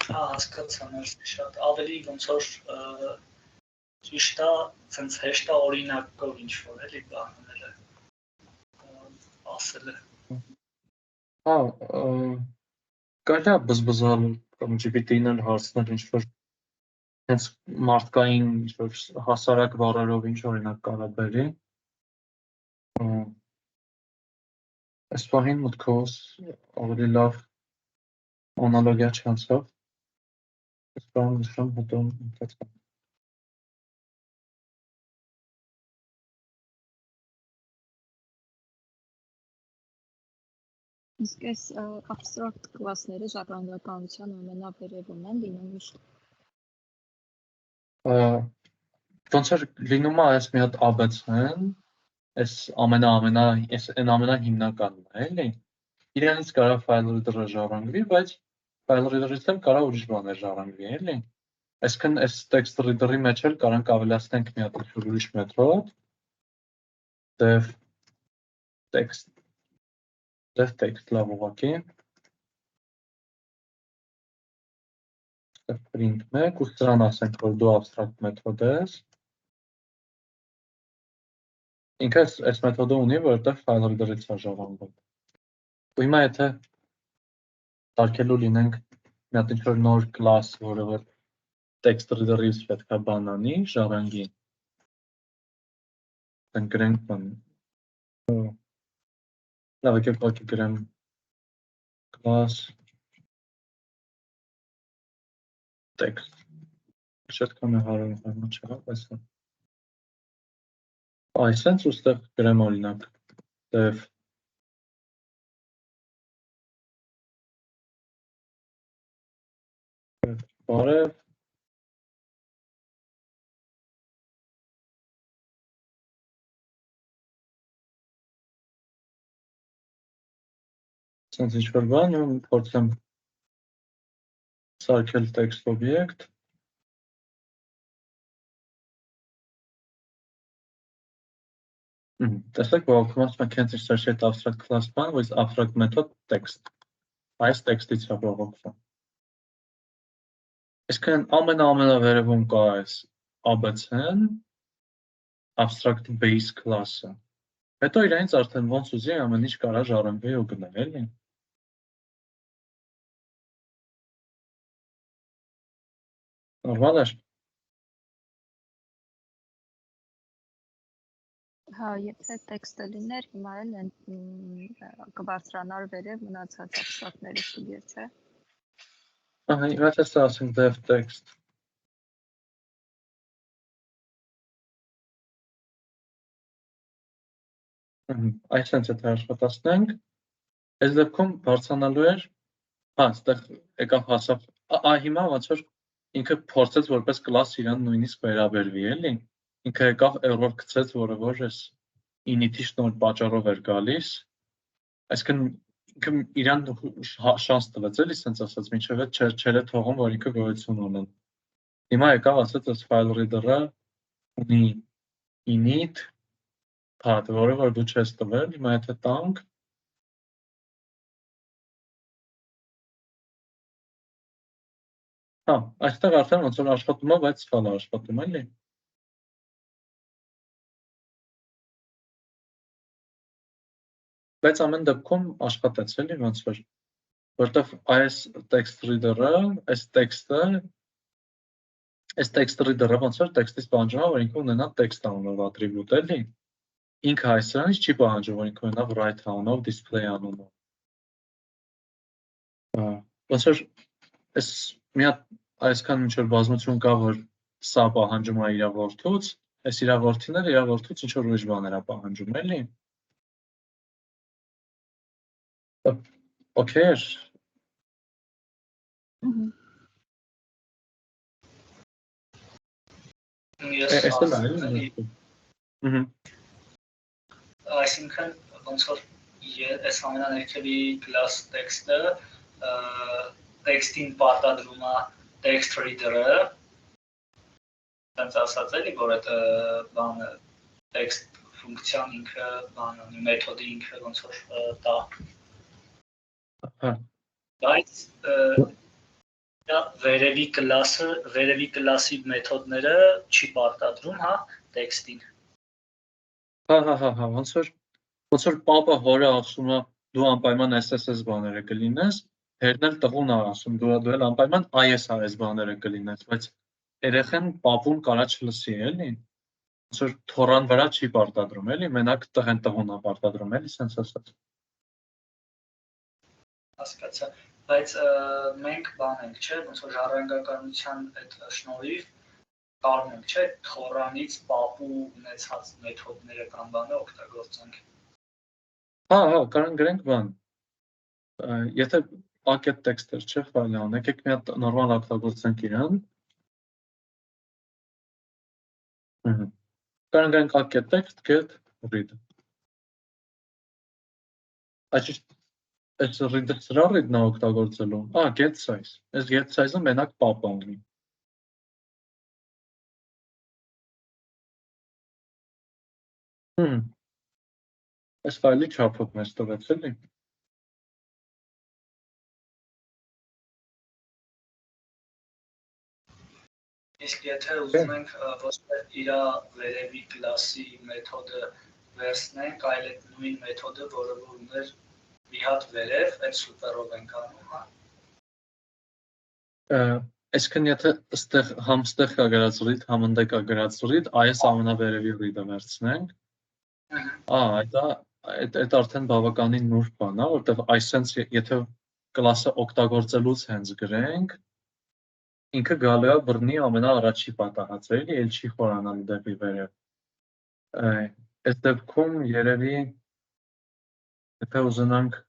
Հասկացա, մերսի շատ։ Ավելի ոնց որ ճիշտ է, sense հեշտ է օրինակով ինչ որ էլի բանները ասելը։ Կարելի է բզբզալ կամ GPT-ին էլ հարցնել ինչ որ հենց մարդկային ինչ որ հասարակ բառերով ինչ օրինակ կարա բերի։ Այս պահին մտքովս ավելի լավ անալոգիա չանցավ։ Այս բանը նշում հետո մտածեմ։ Իսկ այս abstract կլասները ժառանգականության ամենավերևում են լինում միշտ։ Ոնց որ լինում է այս մի հատ ABC-ն, այս ամենահիմնականն է, էլի։ Իրանից կարող file reader-ը ժառանգվի, բայց file reader-ից էլ կարող ուրիշ բաներ ժառանգվի, էլի։ Այսինքն այս text reader-ի մեջ էլ կարանք ավելացնենք մի հատ ուրիշ մեթոդ, dev text լավ ուղղակի, print 1 ու սրան ասենք, որ դու abstract մեթոդ ես։ Ինքը այս մեթոդը ունի, որովհետև file reader-ից է ժառանգվում։ Ու հիմա եթե տարգելու լինենք մի հատ ինչ-որ նոր class, որը որ text reader-ից պետք է բան անի, ժառանգի։ Գրենք բան։ Լավ, եկեք ուղղակի գրեմ class text։ Շատ կան հարմար չեղավ, այս է։ Այսենց ուստեղ գրեմ օրինակ Դև բարև Սենց ինչ-որ բան ու փորձեմ սարքել text object տեսեք բողոքում ասում can't associate abstract class band with abstract method text այս text-ից է բողոքում Այսքան ամենավերևում կա այս ABC-ն abstract base class-ը հետո իրանից արդեն ոնց ուզի ամեն ինչ կարա ժառանգվի ու գնա էլի Նորմալ է Հա, եթե տեքստը լիներ, հիմա էլ կբարձրանար վերև մնացած abstract-ների շուգեր, չէ։ Ահա, հիմա տեսա ասենք dev text Այսենց եթե աշխատացնենք, այս դեպքում բարձրանալու էր, այստեղ եկավ հասավ, հիմա ոնց որ ինքը փորձեց որպես կլաս իրան նույնիսկ վերաբերվի, էլի, ինքը եկավ error գցեց, որը որ այս init-ի շնորհ պատճառով էր գալիս, այսինքն ինքը իրան շանս տվեց, էլի, սենց ասած, մինչև այդ չէր է թողում, որ ինքը գոյություն ունեն։ Հիմա եկավ ասած, այս file reader-ը ունի init path, որը որ դու չես տվել, հիմա եթե տանք Հա, այստեղ արդեն ոնց որ աշխատում է, բայց սխալ է աշխատում, էլի։ Բայց ամեն դեպքում աշխատեց, էլի, ոնց որ, որտեվ այս text reader-ը, այս text reader-ը ոնց որ text-ից պահանջում է, որ ինքը ունենա text անունով atribute, էլի։ Ինքը այսրանից չի պահանջում, որ ինքը ունենա write անունով, display անունով։ Ոնց որ այս մի հատ այսքան ինչ որ բազմություն կա, որ սա պահանջում է իր որդուց, այս իր որդիները իր որդուց ինչ որ ուրիշ բաներ է պահանջում, էլի։ Okay էր։ Այսինքն ոնց որ այս ամենաներքևի class text-ը text-ին պարտադրում է text reader-ը տենց ասած էլի որ այդ բանը text ֆունկցիան ինքը բանը մեթոդի ինքը ոնց որ տա բայց դա վերևի կլասի մեթոդները չի պարտադրում, հա, text-ին Հա, ոնց որ պապը հորը ասում է դու անպայման SSS բաները կլինես, հերն էլ տղուն է ասում դու էլ անպայման ISRS բաները կլինես, բայց երեխան պապուն կարա չլսի, էլի։ Ոնց որ թորան վրա չի պարտադրում, էլի, մենակ տղեն տղուն է պարտադրում, էլի, սենց ասած։ Հասկացա, բայց մենք բան ենք, չէ, ոնց որ ժառանգականության այդ շնորհիվ կարող ենք, չէ, թորանից պապու ունեցած մեթոդները կամ բանը օգտագործենք։ Հա, կարող գրենք բան։ Եթե packet text-եր չէ, ֆայլը անեք, եք մի հատ նորմալ օգտագործենք իրան։ Կարող գրենք packet text get read։ Այս read-ը սրա read-ն է օգտագործելու։ Get size։ Այս get size-ը մենակ pap-ը ունի։ Այս ֆայլի չափով մեզ տվեց, էլի։ Իսկ եթե ուզում ենք ոչ թե իր վերևի կլասի մեթոդը վերցնենք, այլ այդ նույն մեթոդը, որը որ ուներ մի հատ վերև, այդ սուպերով ենք անում, հա։ Այսինքն եթե ստեղ համ ստեղ կա գրած read, համ ընդե կա գրած read, այս ամենավերևի read-ը վերցնենք։ Այդ արդեն բավականին նուրբ բան է, որտեղ այսենց եթե կլասը օգտագործելուց հենց գրենք, ինքը գալու է բռնի ամենաառաջի պատահածը, էլի, էլ չի խորանալու դեպի վերև։ Այս դեպքում երևի Եթե ուզենանք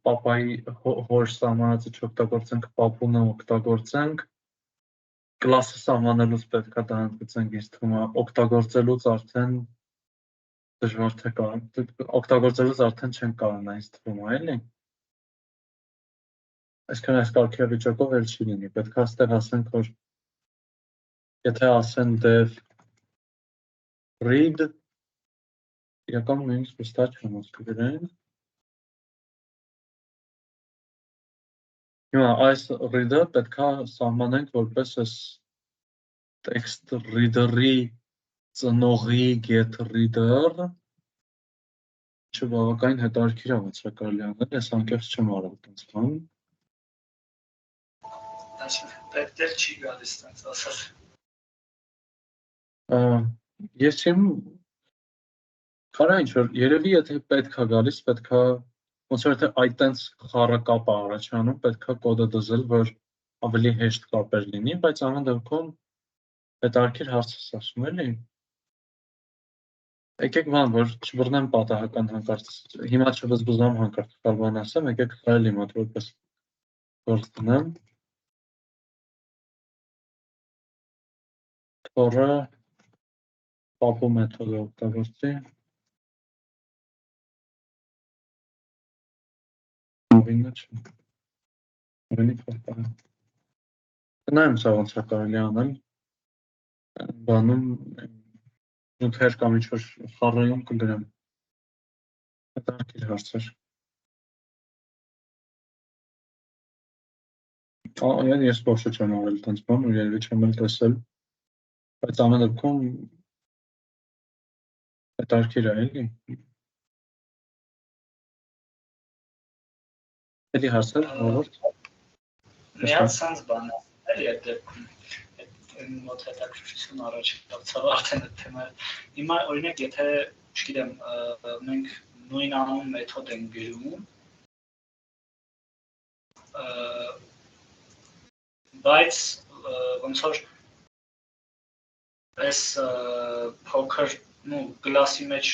պապայի հոր սահմանածը չօգտագործենք, պապունը օգտագործենք, կլասը սահմանելուց պետք է դա ընդգծենք, ինձ թվում է, օգտագործելուց արդեն դժվար թե օգտագործելուց արդեն չեն կարողանա, ինձ թվում է, էլի։ Այսքան այս կարգավիճակով էլ չի լինի, պետք է այստեղ ասենք, որ եթե ասեն dev read, իրականում նույնիսկ վստահ չեմ ոսկի գրեն։ Հիմա այս read-ը պետք է սահմանենք որպես այս text reader-ի ծնողի get reader, չբավականին հետաքրքիր է ոնց է կարելի անել, ես անկեղծ չեմ արել այդպես բան։ Պետք չի գալիս տենց ասած։ Ես չեմ քարա ինչ որ երևի եթե պետք է գալիս, պետք է ոնց որ թե այդ տենց խառը կապ է առաջանում, պետք է կոդը դզել, որ ավելի հեշտ կապեր լինի, բայց ամեն դեպքում հետաքրքիր հարց է ասում էլի։ Եկեք բան, որ չբռնեմ պատահական հանկարծ, հիմա չվզբզամ հանկարծ բան ասեմ, եկեք ֆայլի մոտ որպես գործ դնեմ։ Թորը պապու մեթոդը օգտագործի։ Նույնը չէ։ Նույնի փոխարեն։ Նայեմ սա ոնց է կարելի անել։ Բանում նյութեր կամ ինչ-որ խառնում կգրեմ։ Հետաքրքիր հարց էր։ Ես ոչ չեմ արել տենց բան, ու երևի չեմ էլ տեսել։ Բայց ամեն դեպքում հետաքրքիր է, էլի։ Էլի հարցեր, ողորդ։ Մի հատ սենց բան է, էլի այդ դեպքում մոտ հետաքրքրություն առաջ դարձավ արդեն այդ թեմայը։ Հիմա օրինակ եթե, չգիտեմ, մենք նույն անուն մեթոդ ենք գրում, բայց ոնց որ այս փոքր կլասի մեջ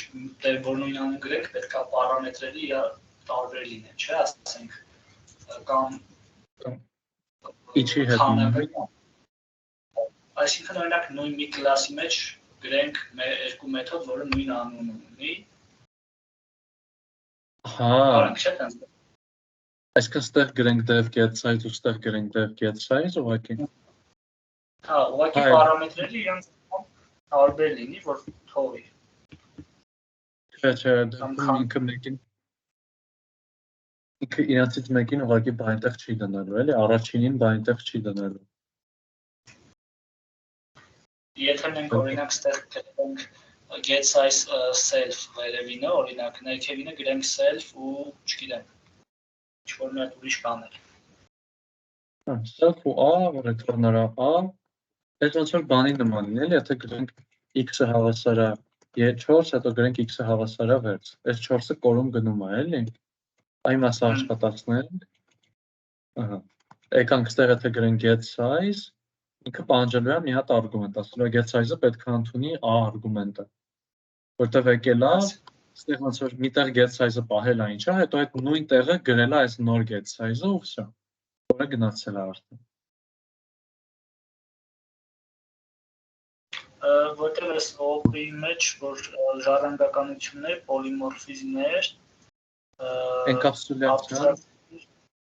որ նույն անուն գրենք, պետք է պարամետրերի իրար տարբեր լինեն, չէ՞, ասենք կամ Իչի հետ Այսինքն օրինակ նույն մի կլասի մեջ գրենք երկու մեթոդ, որը նույն անուն ունի։ Արենք չէ՞ տենց։ Այսինքն ստեղ գրենք dev get size ու ստեղ գրենք dev get size ուղղակի։ Հա, ուղղակի պարամետրերը իրանց տարբեր լինի, որ թողի։ Չէ, ինքը իրանցից մեկին ուղղակի բանտեղ չի դնելու, էլի, առաջինին բանտեղ չի դնելու։ Եթե մենք օրինակ ստեղ գրենք get size self վերևինը, օրինակ ներքևինը գրենք self ու չգիտեմ, ինչ-որ մի հատ ուրիշ բաներ։ Self ու a, return-ը a, այդ ոնց որ բանի նման լինի, էլի, եթե գրենք x-ը հավասար է 4, հետո գրենք x-ը հավասար է 6, այս 4-ը կորում գնում է, էլի։ Այն մասը աշխատացնել։ Ահա։ Եկանք ստեղ եթե գրենք get size, ինքը պահանջելու է մի հատ արգումենտ, ասելու է get size-ը պետք է ընդունի a արգումենտը։ Որտեղ եկել է, ստեղ ոնց որ միտեղ get size-ը պահել է ինչա, հետո այդ նույն տեղը գրել է այս նոր get size-ը ու վсё։ Որը գնացել է արդեն։ Որտեղ այս OOP-ի մեջ, որ ժառանգականություններ, պոլիմորֆիզմներ, Էնկապսուլյացիա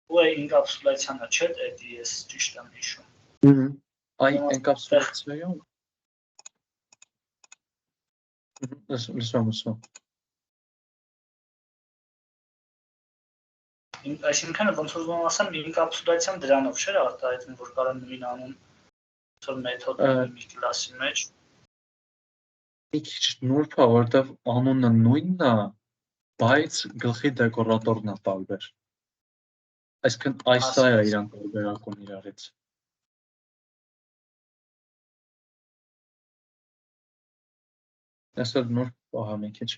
ու ինկապսուլյացիան է, չէ՞, դա ես ճիշտ եմ հիշում։ Այ էնկապսուլյացիայում լսում։ Այսինքն ոնց որ ուզում ասեմ, ինկապսուլյացիան դրանով չէ՞ արտահայտվում, որ կարող նույն անուն որ մեթոդ մի կլասի մեջ։ Մի քիչ նուրբ է, որտեղ անունը նույնն է, բայց գլխի դեկորատորն է տարբեր։ Այսինքն այս է իրանք տարբերակում իրարից։ Այսօր նոր պահա մի քիչ։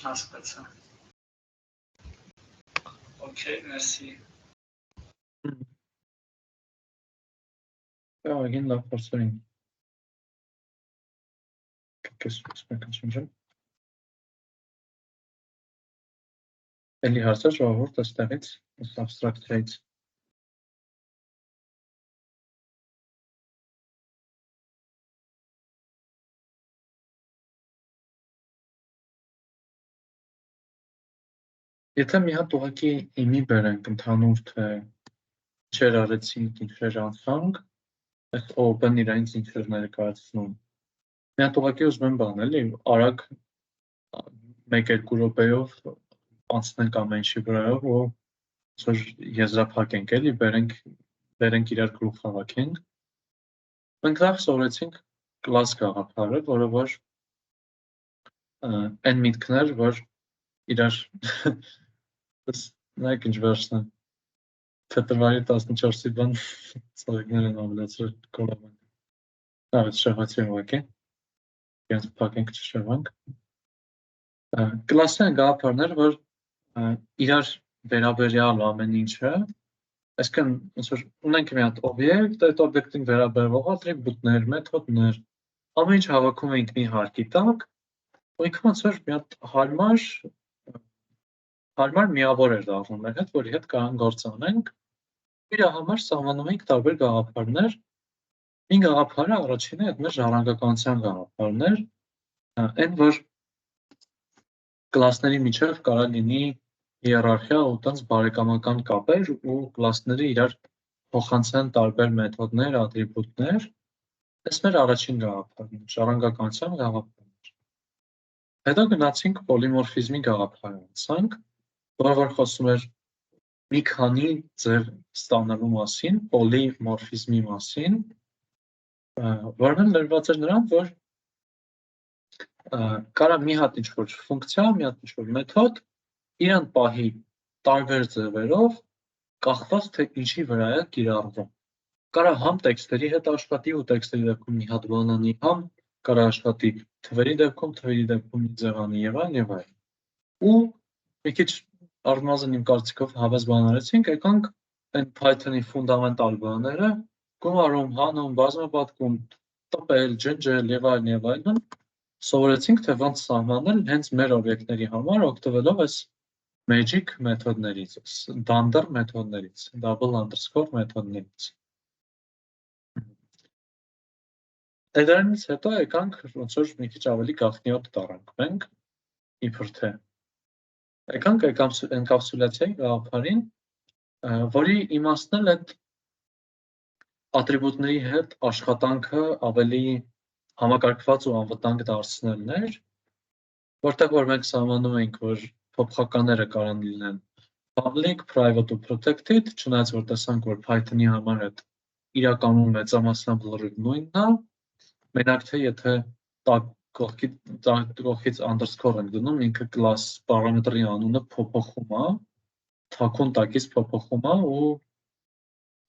Հասկացա։ Okay, merci։ Այգին լավ փորձերին։ Էլի հարցը ժողովուրդ այստեղից abstract-ից Եթե մի հատ ուղղակի իմի բերենք ընդհանուր թե չեր արեցինք ինչեր անցանք, այս open իրանից ինչեր ներկայացնում։ Մի հատ ուղղակի ուզում եմ բան էլի, արագ 1-2 րոպեով անցնենք ամեն ինչի վրայով ու որ եզրափակենք էլի, բերենք իրար գլուխ հավաքենք։ Մենք նախ սովորեցինք class գաղափարը, որը որ այն միտքներ, որ իրար նայեք ինչ վերջն է, փետրվարի 14-ի բան ծաղիկներ են ավելացրել կոլաբանք։ Այդ շեղացի ուղղակի, իրենց փակենք չշեղանք։ Կլասային գաղափարներ, որ իրար վերաբերյալ ամեն ինչը, այսինքն ոնց որ ունենք մի հատ օբյեկտ, այդ օբյեկտին վերաբերող ատրիբուտներ, մեթոդներ, ամեն ինչ հավաքում ենք մի հարկի տակ, ու ինքը ոնց որ մի հատ հարմար միավոր էր դառնում մեր հետ, որի հետ կարող գործ անենք։ Իր համար սահմանում ենք տարբեր գաղափարներ։ Մի գաղափարը առաջինը այդ մեր ժառանգականության գաղափարն էր, այն որ կլասների միջև կարող լինի հիերարխիա ու տենց բարեկամական կապեր ու կլասները իրար փոխանցեն տարբեր մեթոդներ, ատրիբուտներ։ Այս մեր առաջին գաղափարն է, ժառանգականության գաղափարն էր։ Հետո գնացինք պոլիմորֆիզմի գաղափարը անցանք, որը որ խոսում էր մի քանի ձև ստանալու մասին, պոլիմորֆիզմի մասին, որն ներված էր նրան, որ կարա մի հատ ինչ-որ ֆունկցիա, մի հատ ինչ-որ մեթոդ իրան պահի տարբեր ձևերով, կախված թե ինչի վրա է կիրառվում։ Կարա համ տեքստերի հետ աշխատի ու տեքստերի դեպքում մի հատ բան անի, համ կարա աշխատի թվերի դեպքում մի ձև անի եւ այլն։ Ու մի քիչ առնվազն իմ կարծիքով հավես բան արեցինք, եկանք այն Python-ի ֆունդամենտալ բաները, գումարում, հանում, բազմապատկում, տպել, ջնջել եւ այլն, սովորեցինք թե ոնց սահմանել հենց մեր օբյեկտների համար օգտվելով այս magic մեթոդներից, դանդաղ մեթոդներից, double underscore մեթոդներից։ Դրանից հետո եկանք ոնց որ մի քիչ ավելի գաղտնիոտ դառանք մենք, իբր թե եկանք էնկապսուլյացիայի գաղափարին, որի իմաստն էլ այդ ատրիբուտների հետ աշխատանքը ավելի համակարգված ու անվտանգ դարձնելն էր, որտեղ որ մենք սահմանում ենք, որ փոփոխականները կարող լինեն public, private ու protected, չնայած որ տեսանք, որ Python-ի համար այդ իրականում մեծամասնամբ լրիվ նույնն է, մենակ թե եթե կողքից underscore են գնում, ինքը class պարամետրի անունը փոփոխում է, թաքուն տակից փոփոխում է ու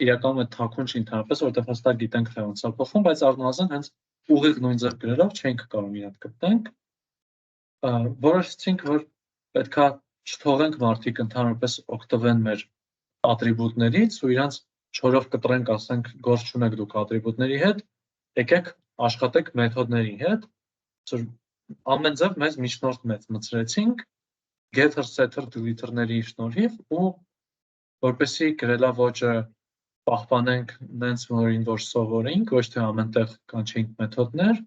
իրականում այդ թաքուն չի ընդհանրապես, որտեղ հստակ գիտենք թե ոնց է փոխվում, բայց առնվազն հենց ուղիղ նույն ձև գրելով չենք կարող իրար գտնենք։ Որոշեցինք, որ պետքա չթողենք մարդիկ ընդհանրապես օգտվեն մեր ատրիբուտներից ու իրանց չորով կտրենք, ասենք, գործ չունեք դուք ատրիբուտների հետ, եկեք աշխատեք մեթոդների հետ, ամեն ձև մեզ միջնորդ մտցրեցինք getter, setter, deleter-ների շնորհիվ ու որպեսզի գրելաոճը պահպանենք նենց որին որ սովորենք, ոչ թե ամենտեղ կանչենք մեթոդներ,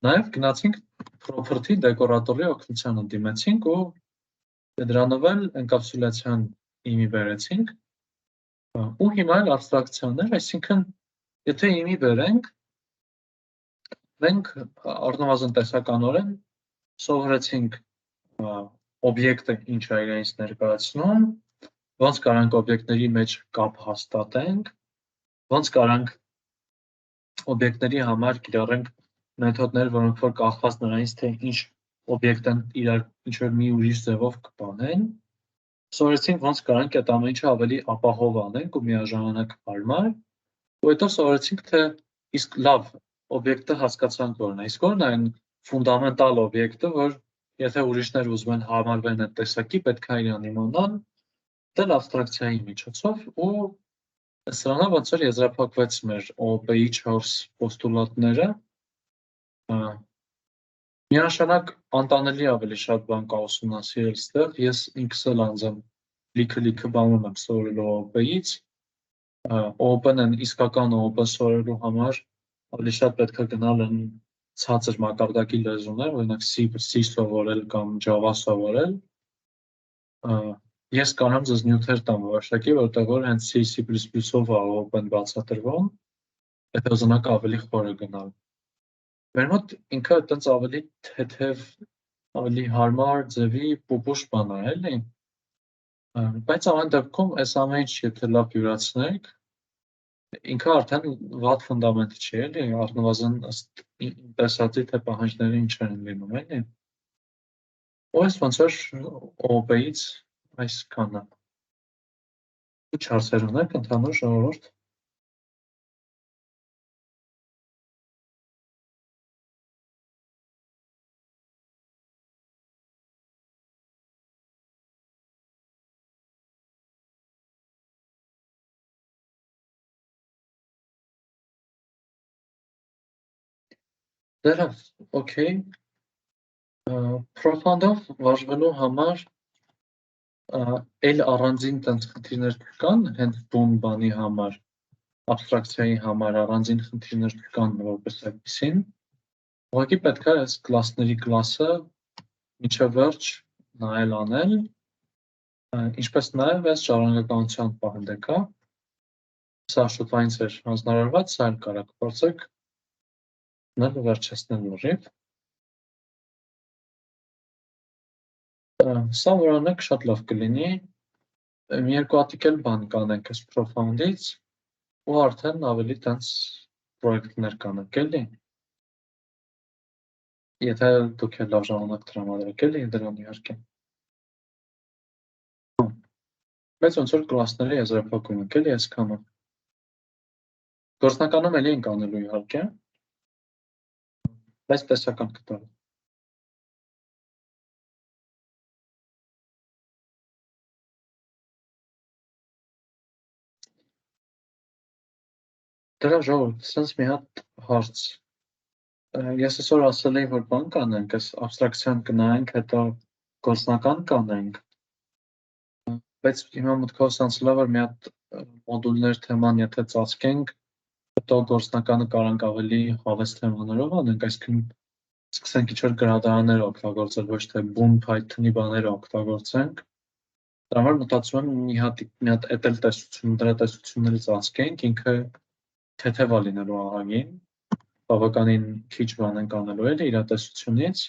նաև գնացինք property դեկորատորի օգնությանը դիմեցինք ու դրանով էլ էնկապսուլյացիան իմի բերեցինք ու հիմա էլ abstraction-ներ, այսինքն եթե իմի բերենք, մենք առնվազն տեսականորեն սովորեցինք օբյեկտը ինչ է իրենից ներկայացնում, ոնց կարանք օբյեկտների մեջ կապ հաստատենք, ոնց կարանք օբյեկտների համար կիրառենք մեթոդներ, որոնք որ կախված նրանից, թե ինչ օբյեկտն իրար ինչ-որ մի ուրիշ ձևով կպահեն, սովորեցինք ոնց կարանք այդ ամեն ինչը ավելի ապահով անենք ու միաժամանակ հարմար, ու հետո սովորեցինք, թե իսկ լավ օբյեկտը հասկացանք որն է, իսկ որն է այն ֆունդամենտալ օբյեկտը, որ եթե ուրիշներ ուզում են համարվեն այդ տեսակի, պետք է իրան իմանան, դել abstraction-ի միջոցով ու սրանով ոնց որ եզրափակվեց մեր OOP-ի 4 պոստուլատները, Միանշանակ անտանելի ավելի շատ բան կա ուսումնասիրել ստեղ, ես ինքս էլ անձամբ լիքը բանում եմ սովորելու OOP-ից, OOP-ն են իսկական OOP սովորելու համար ավելի շատ պետք է գնալ են ցածր մակարդակի լեզուներ, օրինակ C սովորել կամ Java սովորել, ես կարամ ձեզ նյութեր տամ որոշակի, որտեղ որ հենց C++-ով է OOP-ն բացատրվում, եթե ուզենաք ավելի խորը գնալ։ Մեր մոտ ինքը այդպես ավելի թեթև, ավելի հարմար ձևի պուպուշ բան է, էլի։ Բայց ամեն դեպքում այս ամեն ինչ եթե լավ յուրացնեք, ինքը արդեն վատ ֆունդամենտ չի, էլի, առնվազն ըստ տեսածի թե պահանջները ինչ են լինում, էլի։ Ու այս ոնց որ OOP-ից այսքանը։ Ինչ հարցեր ունեք ընդհանուր ժողովուրդ։ Դեռ, օքեյ, Profound-ով վարժվելու համար էլ առանձին տենց խնդիրներ կան, հենց բուն բանի համար, աբստրակցիայի համար առանձին խնդիրներ կան որպես այդպիսին, ուղղակի պետք է այս կլասների կլասը մինչև վերջ նայել անել, ինչպես նաև այս ժառանգականության պահանջը, սա շուտվային ծեր հանձնարարված, սա էլ կարաք փորձեք նոր վերջացնել լրիվ։ Սա որ անեք շատ լավ կլինի, մի երկու հատիկ էլ բան կանենք այս Profound-ից ու արդեն ավելի տենց պրոյեկտներ կանենք, էլի։ Եթե դուք էլ լավ ժամանակ տրամադրեք, էլի դրան իհարկե։ Բայց ոնց որ կլասների եզրափակում ենք, էլի այսքանը։ Գործնականում էլի ենք անելու իհարկե, բայց տեսական կտալ։ Դրա ժողովուրդ, սենց մի հատ հարց։ Ես այսօր ասել էի, որ բան կանենք, այս աբստրակցիան կնայենք, հետո գործնական կանենք, բայց հիմա մտքով սանցել է, որ մի հատ մոդուլներ թեման եթե ծածկենք, հետո գործնականը կարանք ավելի հավես թեմաներով անենք, այսինքն սկսենք ինչ-որ գրադարաններ օգտագործել, ոչ թե բուն Python-ի բաները օգտագործենք։ Դրա համար մտածում եմ մի հատ էդ էլ դրա տեսությունները ծածկենք, ինքը թեթև է լինելու ահագին, բավականին քիչ բան ենք անելու էլի իր տեսությունից,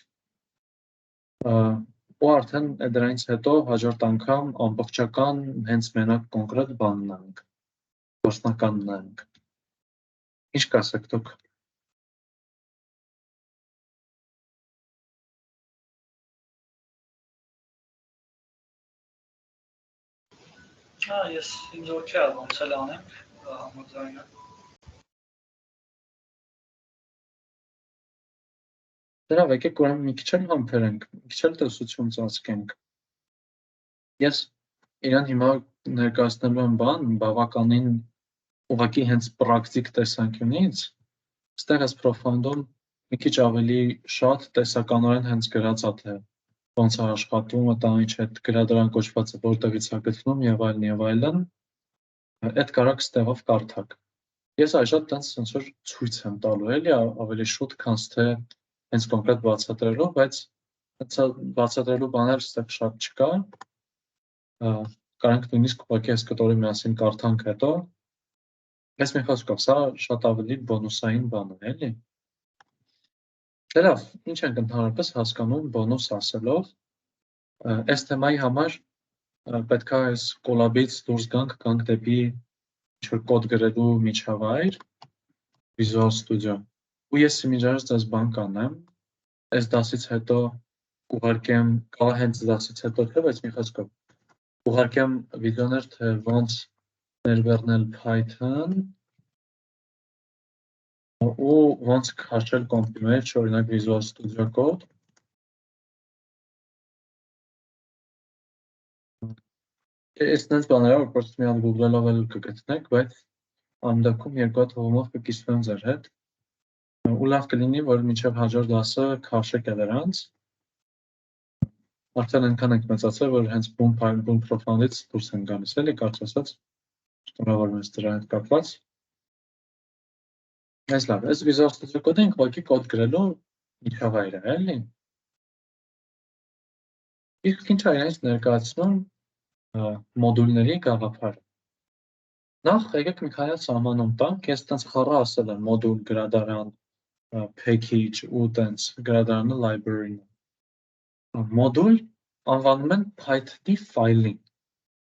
ու արդեն դրանից հետո հաջորդ անգամ ամբողջական հենց մենակ կոնկրետ բան նայենք, գործնական նայենք։ Ինչ կասեք դուք։ Ես ինձ օքեյ է, ոնց էլ անենք, համաձայն եմ։ Դրավ եկեք ուրեմն մի քիչ էլ համբերենք, մի քիչ էլ տեսություն ծածկենք։ Ես իրան հիմա ներկայացնելու եմ բան, բավականին ուղղակի հենց պրակտիկ տեսանկյունից, ստեղ այս Profound-ում մի քիչ ավելի շատ տեսականորեն հենց գրած է թե ոնց է աշխատում, դա ինչ է գրադարան կոչվածը որտեղից է գտնում եւ այլն, այդ կարաք ստեղով կարդաք։ Ես այժմ տենց ոնց որ ցույց եմ տալու էլի ավելի շուտ, քան թե հենց կոնկրետ բացատրելով, բայց հենց բացատրելու բաներ ստեղ շատ չկա։ Կարանք նույնիսկ ուղղակի այս կտորի միասին կարդանք հետո։ Ես մի խոսքով, սա շատ ավելի բոնուսային բան է, էլի։ Դեռ ինչ ենք ընդհանրապես հասկանում բոնուս ասելով, այս թեմայի համար պետք է այս կոլաբից դուրս գանք դեպի ինչ-որ կոդ գրելու միջավայր, Visual Studio, ու ես իմիջիայլոց ձեզ բան կանեմ, այս դասից հետո ուղարկեմ, կարող հենց դասից հետո թե, բայց մի խոսքով, ուղարկեմ վիդեոներ, թե ոնց ներբեռնել Python, ու ոնց քաշել կոմպի մեջ, օրինակ Visual Studio Code։ Այս նենց բաներով, որ պրոստը մի հատ Google-ով էլ կգտնեք, բայց անդակում երկու հատ հողումով կկիսվեմ ձեր հետ, ու լավ կլինի, որ մինչև հաջորդ դասը քաշեք դրանց։ Արդեն այնքան ենք մեծացել, որ հենց բում պրոֆայլից դուրս են գալիս, էլի կարճ ասած։ Շնորհավորում եմ դրա հետ կապված։ Այս լավ, այս Visual Studio Code-ը ինք ուղղակի կոդ գրելու միջավայր է, էլի։ Իսկ ինչ է այս ներկայացնում մոդուլների գաղափարը։ Նախ եկեք մի քանի սահմանում տանք, ես տենց խառը ասել եմ մոդուլ, գրադարան, package ու տենց գրադարանը library-ն։ Մոդուլ անվանում են Python-ի ֆայլին։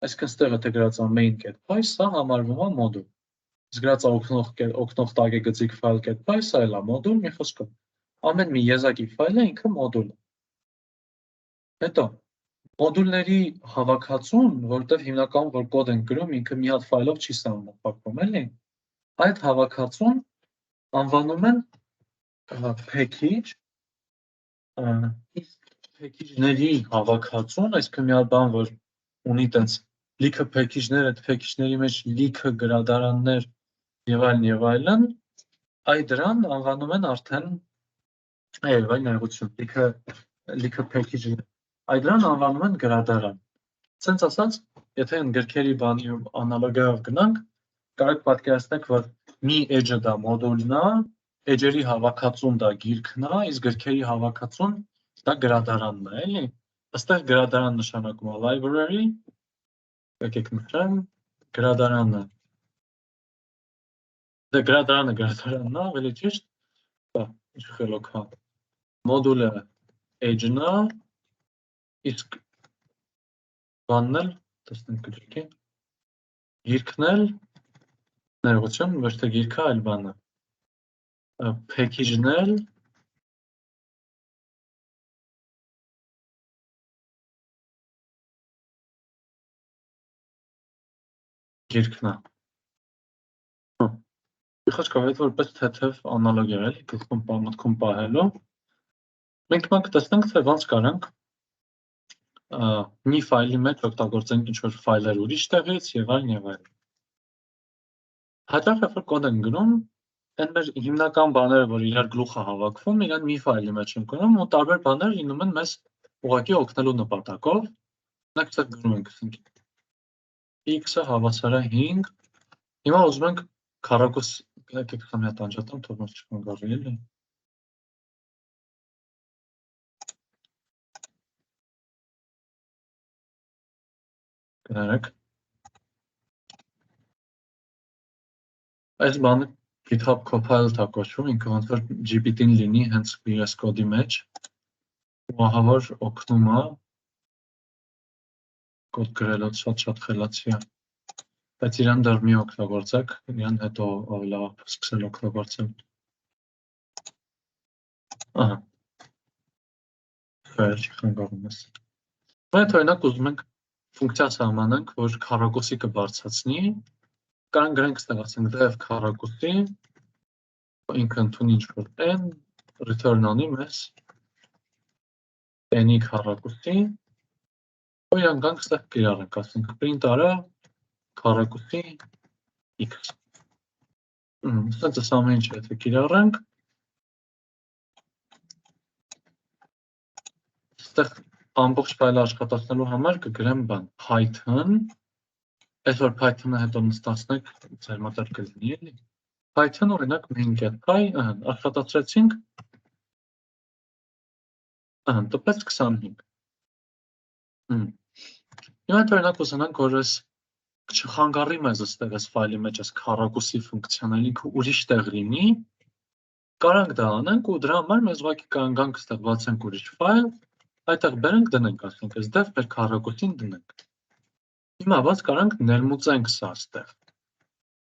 Այսինքն ստեղ եթե գրած է main.py, սա համարվում է մոդուլ։ Իսկ գրած է օգնող տագի գծիկ file.py, սա էլ է մոդուլ, մի խոսքով։ Ամեն մի եզակի ֆայլը ինքը մոդուլ է։ Հետո մոդուլների հավաքածուն, որտեղ հիմնականում որ կոդ են գրում, ինքը մի հատ ֆայլով չի սահմանափակվում, էլի։ Այդ հավաքածուն անվանում են package, իսկ package-ների հավաքածուն, այսինքն մի հատ բան, որ ունի տենց լիքը package-ներ, այդ package-ների մեջ լիքը գրադարաններ եւ այլն, այդ դրան անվանում են արդեն այլ ներողություն, լիքը package-ներ։ Այդ դրան անվանում են գրադարան։ Սենց ասած, եթե են գրքերի բանի անալոգիայով գնանք, կարող պատկերացնեք, որ մի edge-ը դա մոդուլն է, edge-երի հավաքածուն դա գիրքն է, իսկ գրքերի հավաքածուն դա գրադարանն է, էլի։ Այստեղ գրադարան նշանակում է library, եկեք նշեմ, գրադարանը։ Դե գրադարանն է, ավելի ճիշտ, ինչ խելոք է։ Մոդուլը edge-ն է, իսկ բանն էլ, տեսնենք գրքի, գիրքն էլ, ներողություն, ոչ թե գիրքը, այլ բանը, package-ն էլ, գիրքն է։ Իխոչքով հետ որպես թեթև անալոգիա էլի, գլխում մտքում պահելու։ Մենք տեսնենք, թե ոնց կարանք մի ֆայլի մեջ օգտագործենք ինչ-որ ֆայլեր ուրիշ տեղից եւ այլն։ Հաճախ երբ որ կոդ են գրում, այն մեր հիմնական բաները, որ իրար գլուխը հավաքվում, իրան մի ֆայլի մեջ են գրում ու տարբեր բաներ լինում են մեզ ուղղակի օգնելու նպատակով։ Մենք ցած գրում ենք x-ը հավասար է 5։ Հիմա ուզում ենք քառակուս եկեք մի հատ անջատեմ, թող որ չկանգառի էլի։ Գնարեք։ Այս բանը GitHub Copilot-ը կոչվում, ինքը ոնց որ GPT-ն լինի հենց VS Code-ի մեջ։ Ու ահա որ օգնում է կոդ գրելուց շատ խելացի է։ Բայց իրան դեռ մի օգտագործեք, իրան հետո լավ սկսել օգտագործել։ Ահա։ Չի խանգարում ես։ Այդ օրինակ ուզում ենք ֆունկցիա սահմանենք, որ քառակուսի կբարձրացնի, կարող գրենք ստեղ ասենք def քառակուսի, ինքը ընդունի ինչ-որ n, return անի մեզ n-ի քառակուսի, ու իրան գանք ստեղ կիրառենք, ասենք print արա քառակուսի x։ Սենց այս ամեն ինչ եթե կիրառենք, ստեղ ամբողջ ֆայլը աշխատացնելու համար կգրեմ բան Python, այսօր Python-ը հետո նստացնեք, ձեր մոտ կլինի էլի։ Python օրինակ main.py, աշխատացրեցինք, տպեց 25։ Հիմա օրինակ ուզենանք, որ այս չխանգարի մեզ այստեղ այս ֆայլի մեջ այս քառակուսի ֆունկցիան ինքը ուրիշ տեղ լինի, կարանք դա անենք ու դրա համար մեզ ուղղակի կանգանք այստեղ բացենք ուրիշ ֆայլ, այդտեղ բերենք դնենք, ասենք, այս def մեր քառակուսին դնենք։ Հիմա բաց կարանք ներմուծենք սա այստեղ։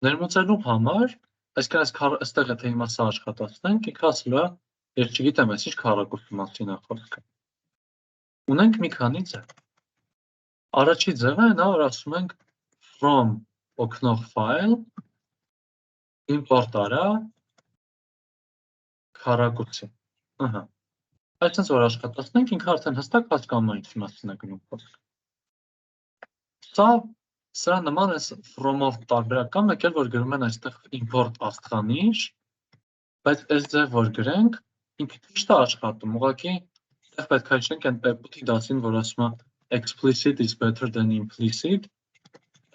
Ներմուծելու համար, այսինքն այստեղ եթե հիմա սա աշխատացնենք, ինքը ասելու է, ես չգիտեմ, այս ինչ քառակուսի մասին է խոսքը։ Ունենք մի քանի ձև։ Առաջի ձևը նա որ ասում ենք from օգնող file import արա քառակուսի։ Այսինքն որ աշխատացնենք, ինքը արդեն հստակ հասկանում է ինչ մասին է գնում խոսքը։ Սա նման է from-ով տարբերական, մեկ էլ որ գրում են այստեղ import աստղանիշ, բայց այս ձև որ գրենք, ինքը ճիշտ է աշխատում, ուղղակի այդտեղ պետք է հիշենք այն պեպուտի դասին, որ ասում է explicit is better than implicit,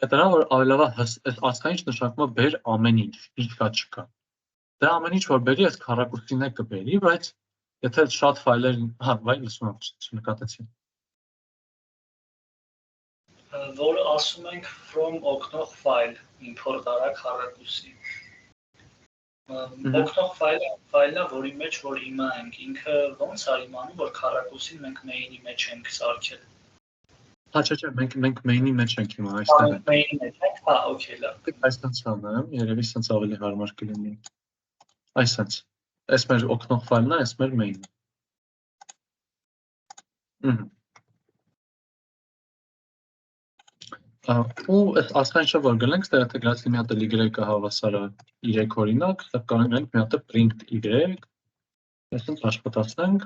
այդ դրա որ ավելի լավ է ասխային նշանակում է բեր ամեն ինչ, ինչ կա չկա։ Դա ամեն ինչ որ բերի, այս քառակուսին է կբերի, բայց եթե շատ ֆայլեր, վայ, լսում եմ, չնկատեցի։ Որ ասում ենք from օգնող ֆայլ import արա քառակուսի։ Օգնող ֆայլը, որի մեջ որ հիմա ենք, ինքը ոնց է իմանում, որ քառակուսին մենք main-ի մեջ ենք սարքել։ Չէ, մենք main-ի մեջ ենք հիմա, այստեղ ենք։ Main-ի մեջ ենք, օքեյ, լավ։ Այսպես անեմ, երևի սենց ավելի հարմար կլինի։ Այսպես, այս մեր օգնող ֆայլն է, այս մեր main-ը։ Ու այս ասխանչը որ գլենք, ստեղ եթե գրած մի հատ y-ը հավասար է 3 օրինակ, ստեղ կարող ենք մի հատ print y, այսինքն աշխատացնենք,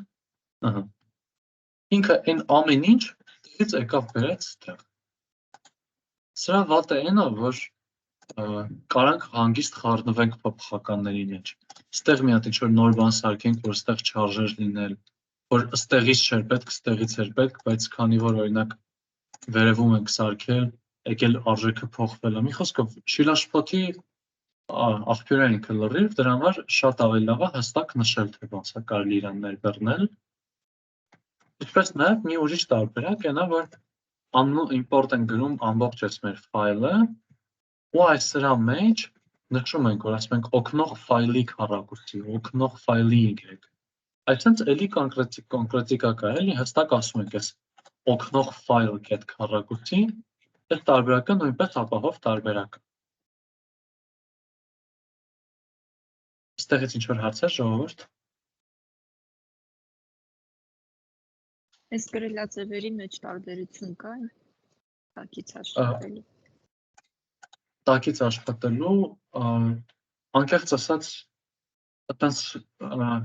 ինքը այն ամեն ինչ ստեղից եկավ բերեց ստեղ։ Սրա վատը այն է, որ կարանք հանգիստ խառնվենք փոփոխականների մեջ։ Ստեղ մի հատ ինչ-որ նոր բան սարքենք, որ ստեղ չարժեր լինել, որ ստեղից չէր պետք, ստեղից էր պետք, բայց քանի որ օրինակ վերևում ենք սարքել, եկել արժեքը փոխվել է։ Մի խոսքով շիլաշփոթի աղբյուրը ինքը լրիվ, դրա համար շատ ավելի լավ է հստակ նշել, թե ոնց է կարելի իրան ներբեռնել։ Ինչպես նաև մի ուրիշ տարբերակ այն է, որ import են գրում ամբողջ այս մեր ֆայլը, ու այս սրա մեջ նշում ենք, որ ասում ենք օգնող ֆայլի քառակուսի, օգնող ֆայլի y։ Այսինքն էլի կոնկրետիկա կա, էլի հստակ ասում ենք, այս օգնող ֆայլ կետ քառակուսի, այդ տարբերակը նույնպես ապահով տարբերակ է։ Ստեղից ինչ-որ հարցեր, ժողովուրդ։ Այս գրելաձևերի մեջ տարբերություն կա տակից աշխատելու։ Տակից աշխատելու, անկեղծ ասած, այտենց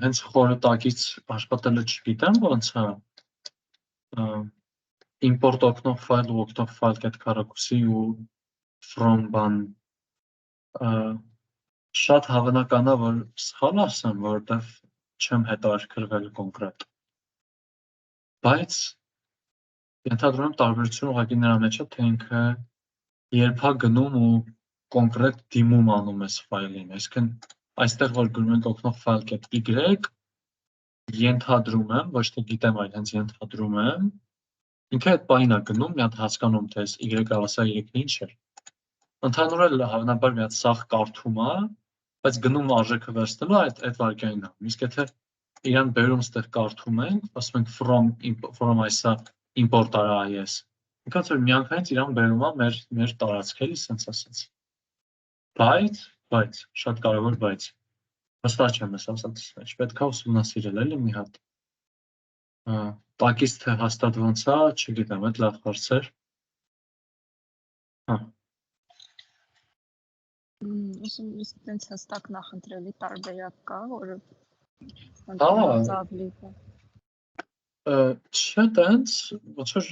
հենց խորը տակից աշխատելը չգիտեմ, ոնց է import օգնող ֆայլ ու օգնող ֆայլ կետ քառակուսի ու from բան շատ հավանական է, որ սխալ ասեմ, որովհետև չեմ հետաքրքրվել կոնկրետ։ Բայց ենթադրում եմ տարբերությունը ուղղակի նրա մեջ է, թե ինքը երբ է գնում ու կոնկրետ դիմում անում այս ֆայլին, այսինքն այստեղ որ գրում ենք օգնող ֆայլ կետ y, ենթադրում եմ, ոչ թե գիտեմ, այլ հենց ենթադրում եմ, ինքը այդ բանին է գնում, մի հատ հասկանում, թե այս y հավասար y-ն ինչ է։ Ընդհանուր հավանաբար մի հատ սաղ կարդում է, բայց գնում արժեքը վերցնելու այդ վարկյանին է։ Իսկ եթե իրան բերում ստեղ կարդում ենք, ասում ենք from այսա import արա այս, ինքնაც որ միանգամից իրան բերում է մեր տարածք, էլի սենց ասած։ Բայց, շատ կարևոր բայց, հստակ չեմ ասած, պետք է ուսումնասիրել էլի մի հատ։ Տակից թե հաստատ ոնց է, չգիտեմ, այդ լավ հարց էր։ Ուսում իսկ տենց հստակ նախընտրելի տարբերակ կա, որը ծավլի է։ Չէ տենց, ոնց որ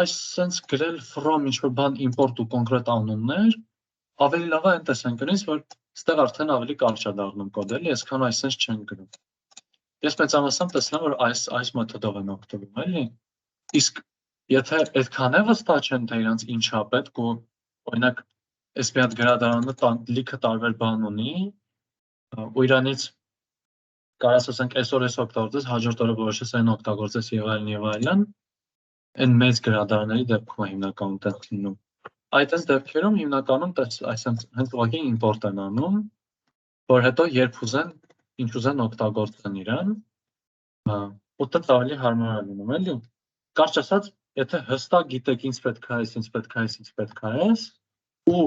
այս սենց գրել from ինչ-որ բան import ու կոնկրետ անուններ, ավելի լավ է այն տեսան գրես, որ ստեղ արդեն ավելի կարճ է դառնում կոդել, այսքան այս սենց չեն գրում։ Ես մեծամասամբ տեսնում որ այս մեթոդով են օգտվում, էլի։ Իսկ եթե այդքան է վստահ չեն, թե իրանց ինչ է պետք ու օրինակ այս մի հատ գրադարանը լիքը տարբեր բան ունի, ու իրանից կարաս ասենք այսօր այս օգտագործես, հաջորդ օրը որոշես այն օգտագործես եւ այլն, այն մեծ գրադարանների դեպքում է հիմնականում տեղ լինում։ Այդպես դեպքերում հիմնականում այսինքն հենց ուղղակի import են անում, որ հետո երբ ուզեն, ինչ ուզեն օգտագործեն իրան, ու դա ավելի հարմար է լինում, էլի։ Կարճ ասած, եթե հստակ գիտեք ինչ պետք է այս, ինչ պետք է այս, ինչ պետք է այս, ու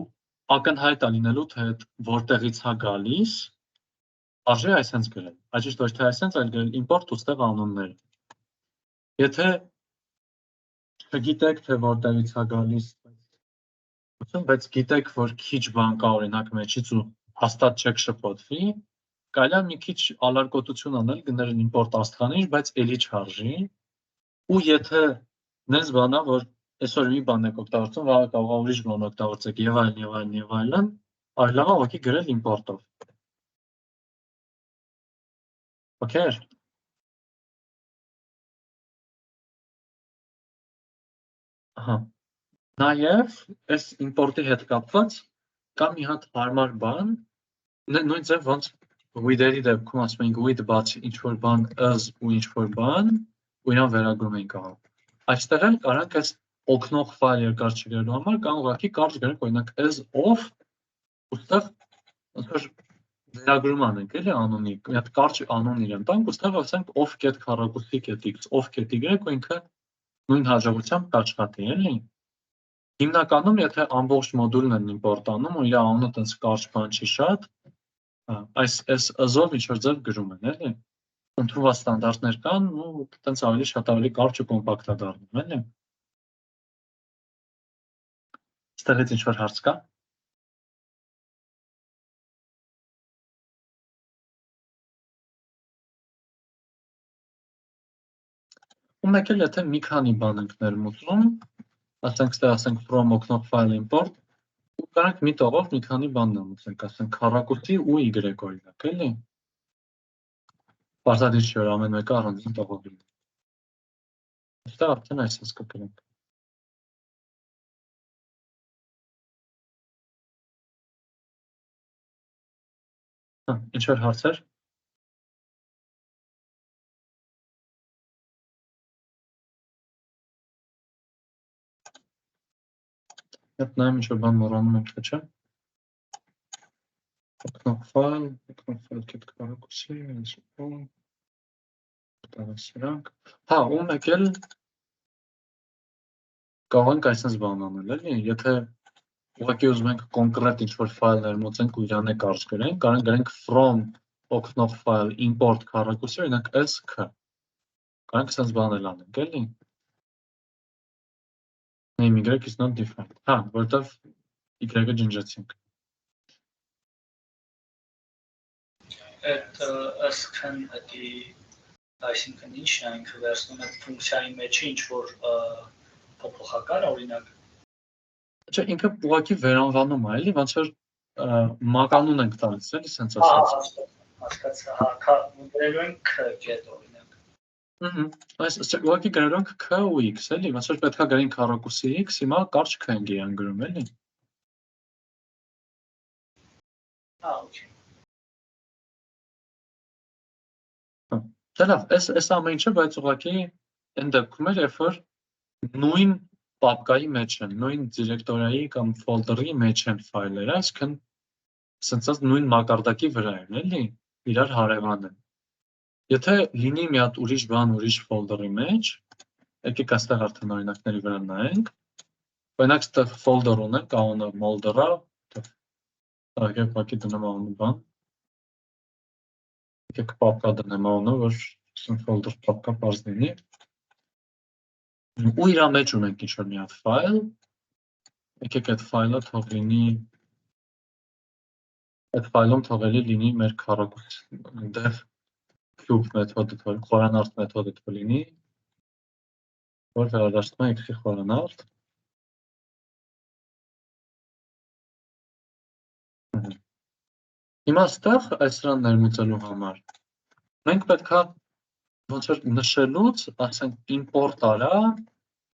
ակնհայտ է լինելու, թե որտեղից է գալիս, արժի այսենց գրել։ Այժմ ոչ թե այսենց, այլ գրել import ու ստեղ անունները։ Եթե չգիտեք, թե որտեղից է գալիս, բայց գիտեք, որ քիչ բան կա օրինակ մեջից ու հաստատ չեք շփոթվի, կարելի է մի քիչ ալարկոտություն անել, գնել import աստղանիշ, բայց էլի չարժի։ Ու եթե նենց բանա, որ այսօր մի բան եք օգտագործում, վաղը կարող է ուրիշ բան օգտագործեք եւ այլն, ավելի լավ է ուղղակի գրել import-ով։ Okay։ Ահա։ Նաև այս import-ի հետ կապված կա մի հատ հարմար բան, նույն ձև ոնց with-երի դեպքում ասում ենք with բացի ինչ-որ բան is ու ինչ-որ բան, ու իրան վերագրում ենք անում։ Այստեղ էլ կարանք այս օգնող ֆայլ երկար չգրելու համար կամ ուղղակի կարճ գրենք օրինակ is of, ուստեղ ոնց որ վերագրում անենք էլի անունի, մի հատ կարճ անուն իրեն տանք, ուստեղ ասենք of.քառակուսի.x, of.y ու ինքը նույն հաջողությամբ կաշխատի, էլի։ Հիմնականում եթե ամբողջ մոդուլն են import անում ու իր անունը տենց կարճ բան չի շատ, այս is-ով ինչ-որ ձև գրում են, էլի։ Ընդունված ստանդարտներ կան ու տենց ավելի շատ ավելի կարճ ու կոմպակտ է դառնում, էլի։ Ստեղից ինչ-որ հարց կա։ Ու մեկ էլ եթե մի քանի բան ենք ներմուծում, ասենք ստեղ ասենք from օգնող file import, ու կարանք մի տողով մի քանի բան ներմուծենք, ասենք քառակուսի ու y օրինակ, էլի։ Պարտադիր չի որ ամեն մեկը առանձին տողով լինի։ Այստեղ արդեն այսպես կգրենք։ Ինչ-որ հարցեր։ Հետ նայեմ ինչ-որ բան մոռանում ենք, թե չէ։ Օգնող file կետ քառակուսի, այսպես։ Սրանք։ Հա, ու մեկ էլ կարող ենք այսպես բան անել, էլի, եթե ուղղակի ուզում ենք կոնկրետ ինչ-որ ֆայլ ներմուծենք ու իրան է կարճ գրենք, կարող ենք գրենք from օգնող file import քառակուսի, օրինակ sk։ Կարող ենք այսպես բանել անենք, էլի։ Name y is not defined։ Հա, որտեվ y-ը ջնջեցինք։ Այդ sk-ն էդի այսինքն ինչն է ինքը վերցնում այդ ֆունկցիայի մեջ ինչ-որ փոփոխական օրինակ։ Չէ, ինքը ուղղակի վերանվանում է, էլի, ոնց որ մականուն ենք տալիս, էլի, սենց ասած։ Հասկացա, հա, գրելու ենք get օրինակ։ Այս ուղղակի գրելու ենք k ու x, էլի, ոնց որ պետքա գրենք քառակուսի x, հիմա կարճ k ենք իրան գրում, էլի։ Okay։ Դե լավ, այս ամեն ինչը, բայց ուղղակի այն դեպքում էր, երբ որ նույն պապկայի մեջ են, նույն դիրեկտորիայի կամ ֆոլդերի մեջ են ֆայլերը, այսինքն սենց նույն մակարդակի վրա են, էլի, իրար հարևան են։ Եթե լինի մի հատ ուրիշ բան ուրիշ ֆոլդերի մեջ, եկեք այստեղ արդեն օրինակների վրա նայենք, օրինակ այստեղ ֆոլդեր ունենք, անունը molder-ա, եկեք ուղղակի դնեմ անունը բան, եկեք պապկա դնեմ անունը, որ folder պապկա պարզ լինի, ու իրա մեջ ունենք ինչ-որ մի հատ ֆայլ, եկեք այդ ֆայլը թող լինի, այդ ֆայլում թողելի լինի մեր քառակուս dev cube մեթոդը, խորանարդ մեթոդը թող լինի, որ վերադարձնում է x-ի խորանարդ։ Հիմա ստեղ այս սրան ներմուծելու համար, մենք պետքա ոնց որ նշելուց, ասենք import արա,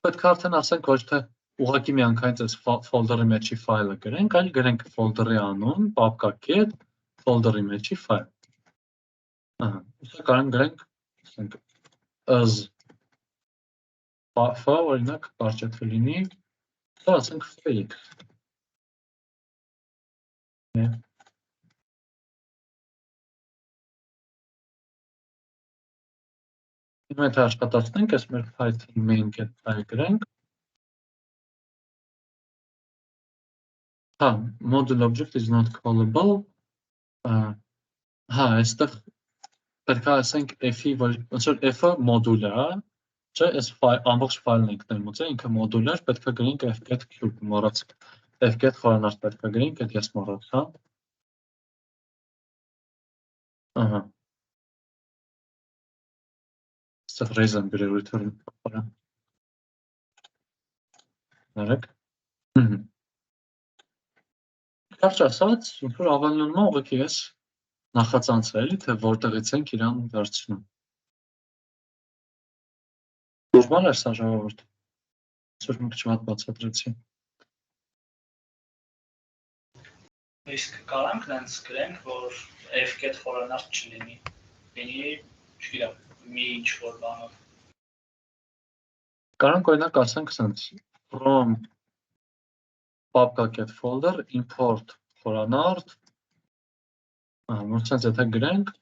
պետք է արդեն ասենք ոչ թե ուղղակի միանգամից այս ֆոլդերի մեջի ֆայլը գրենք, այլ գրենք ֆոլդերի անուն, պապկա կետ, ֆոլդերի մեջի ֆայլ։ Ահա, ուսա կարող գրենք, ասենք is f օրինակ կարճ լինի, սա ասենք fake։ Հիմա եթե աշխատացնենք, այս մեր Python main get file գրենք, հա, module object is not callable, հա, այստեղ պետք է ասենք f-ի, ոնց որ f-ը մոդուլ է, չէ, այս ամբողջ ֆայլն ենք ներմուծել, ինքը մոդուլ էր, պետք է գրենք f-get cube, մոռաց, f-get խորանարդ պետք է գրենք, այդ ես մոռացա։ Ահա։ Այստեղ raise եմ գրել return փոխարեն։ Ներեք։ Կարճ ասած, ոնց որ ավելանում է ուղղակի ես նախածանցը էլի, թե որտեղից ենք իրան վերցնում։ Նորմալ էր սա ժողովուրդ։ Սուր մի քիչ վատ բացատրեցի։ Իսկ կարանք նենց գրենք, որ f կետ խորանարդ չլինի, լինի, չգիտեմ, մի ինչ-որ բանով։ Կարանք օրինակ ասենք սենց from pubget folder import խորանարդ, որ սենց եթե գրենք,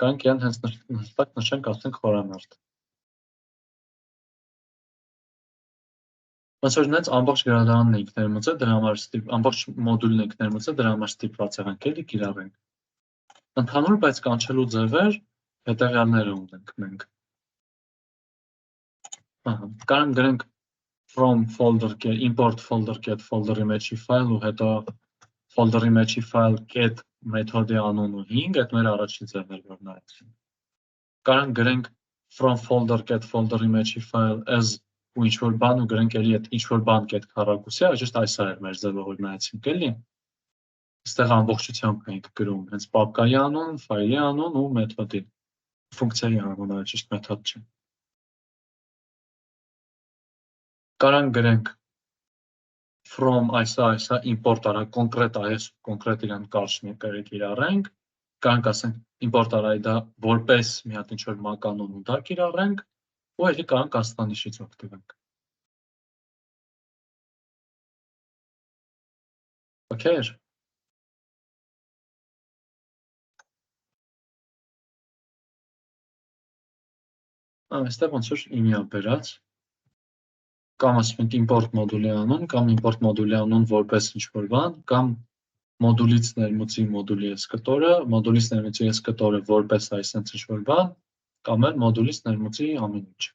կարանք իրան հենց նստակ նշենք ասենք խորանարդ։ Ոնց որ նենց ամբողջ գրադարանն ենք ներմուծել, դրա համար ամբողջ մոդուլն ենք ներմուծել, դրա համար ստիպված եղանք էլի կիրառենք։ Ընդհանուր, բայց կանչելու ձևեր հետևյալները ունենք մենք։ Կարանք գրենք from folder get import folder get folder-ի մեջի ֆայլ ու հետո folder-ի մեջի ֆայլ get մեթոդի անուն ու 5, այդ մեր առաջին ձևն էր, որ նայեցին։ Կարանք գրենք from folder get folder-ի մեջի ֆայլ as ու ինչ-որ բան ու գրենք էլի այդ ինչ-որ բան get քառակուսի, just այս էր մեր ձևը, որ նայեցինք էլի։ Այստեղ ամբողջությամբ ենք գրում հենց պապկայի անուն, ֆայլի անուն ու մեթոդի, ֆունկցիայի անունը, ճիշտ մեթոդ չէ։ Կարանք գրենք from այսա import արա կոնկրետ այս կոնկրետ իրան կարճ մի կիրառենք, կարանք ասենք import արա դա որպես մի հատ ինչ-որ մականուն ու դա կիրառենք, ու էլի կարանք աստանիշից օգտվենք։ Okay։ Այստեղ ոնց որ իմյա բերած, կամ ասում ենք import մոդուլի անուն, կամ import մոդուլի անուն որպես ինչ-որ բան, կամ մոդուլից ներմուծի մոդուլի S կտորը, մոդուլից ներմուծի S կտորը որպես այսպես ինչ-որ բան, կամ էլ մոդուլից ներմուծի ամեն ինչ։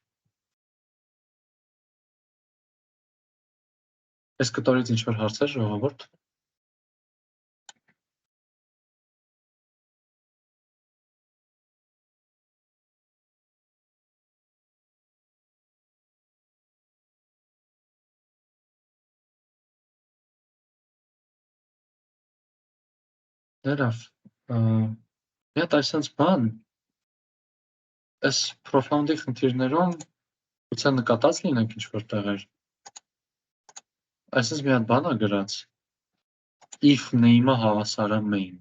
S կտորից ինչ-որ հարցեր ժողովուրդ։ Դերավ, մի հատ այսպես բան, այս profound-ի խնդիրներում գուցե նկատած լինենք ինչ-որ տեղեր։ Այսպես մի հատ բան է գրած, if name-ը հավասար է main։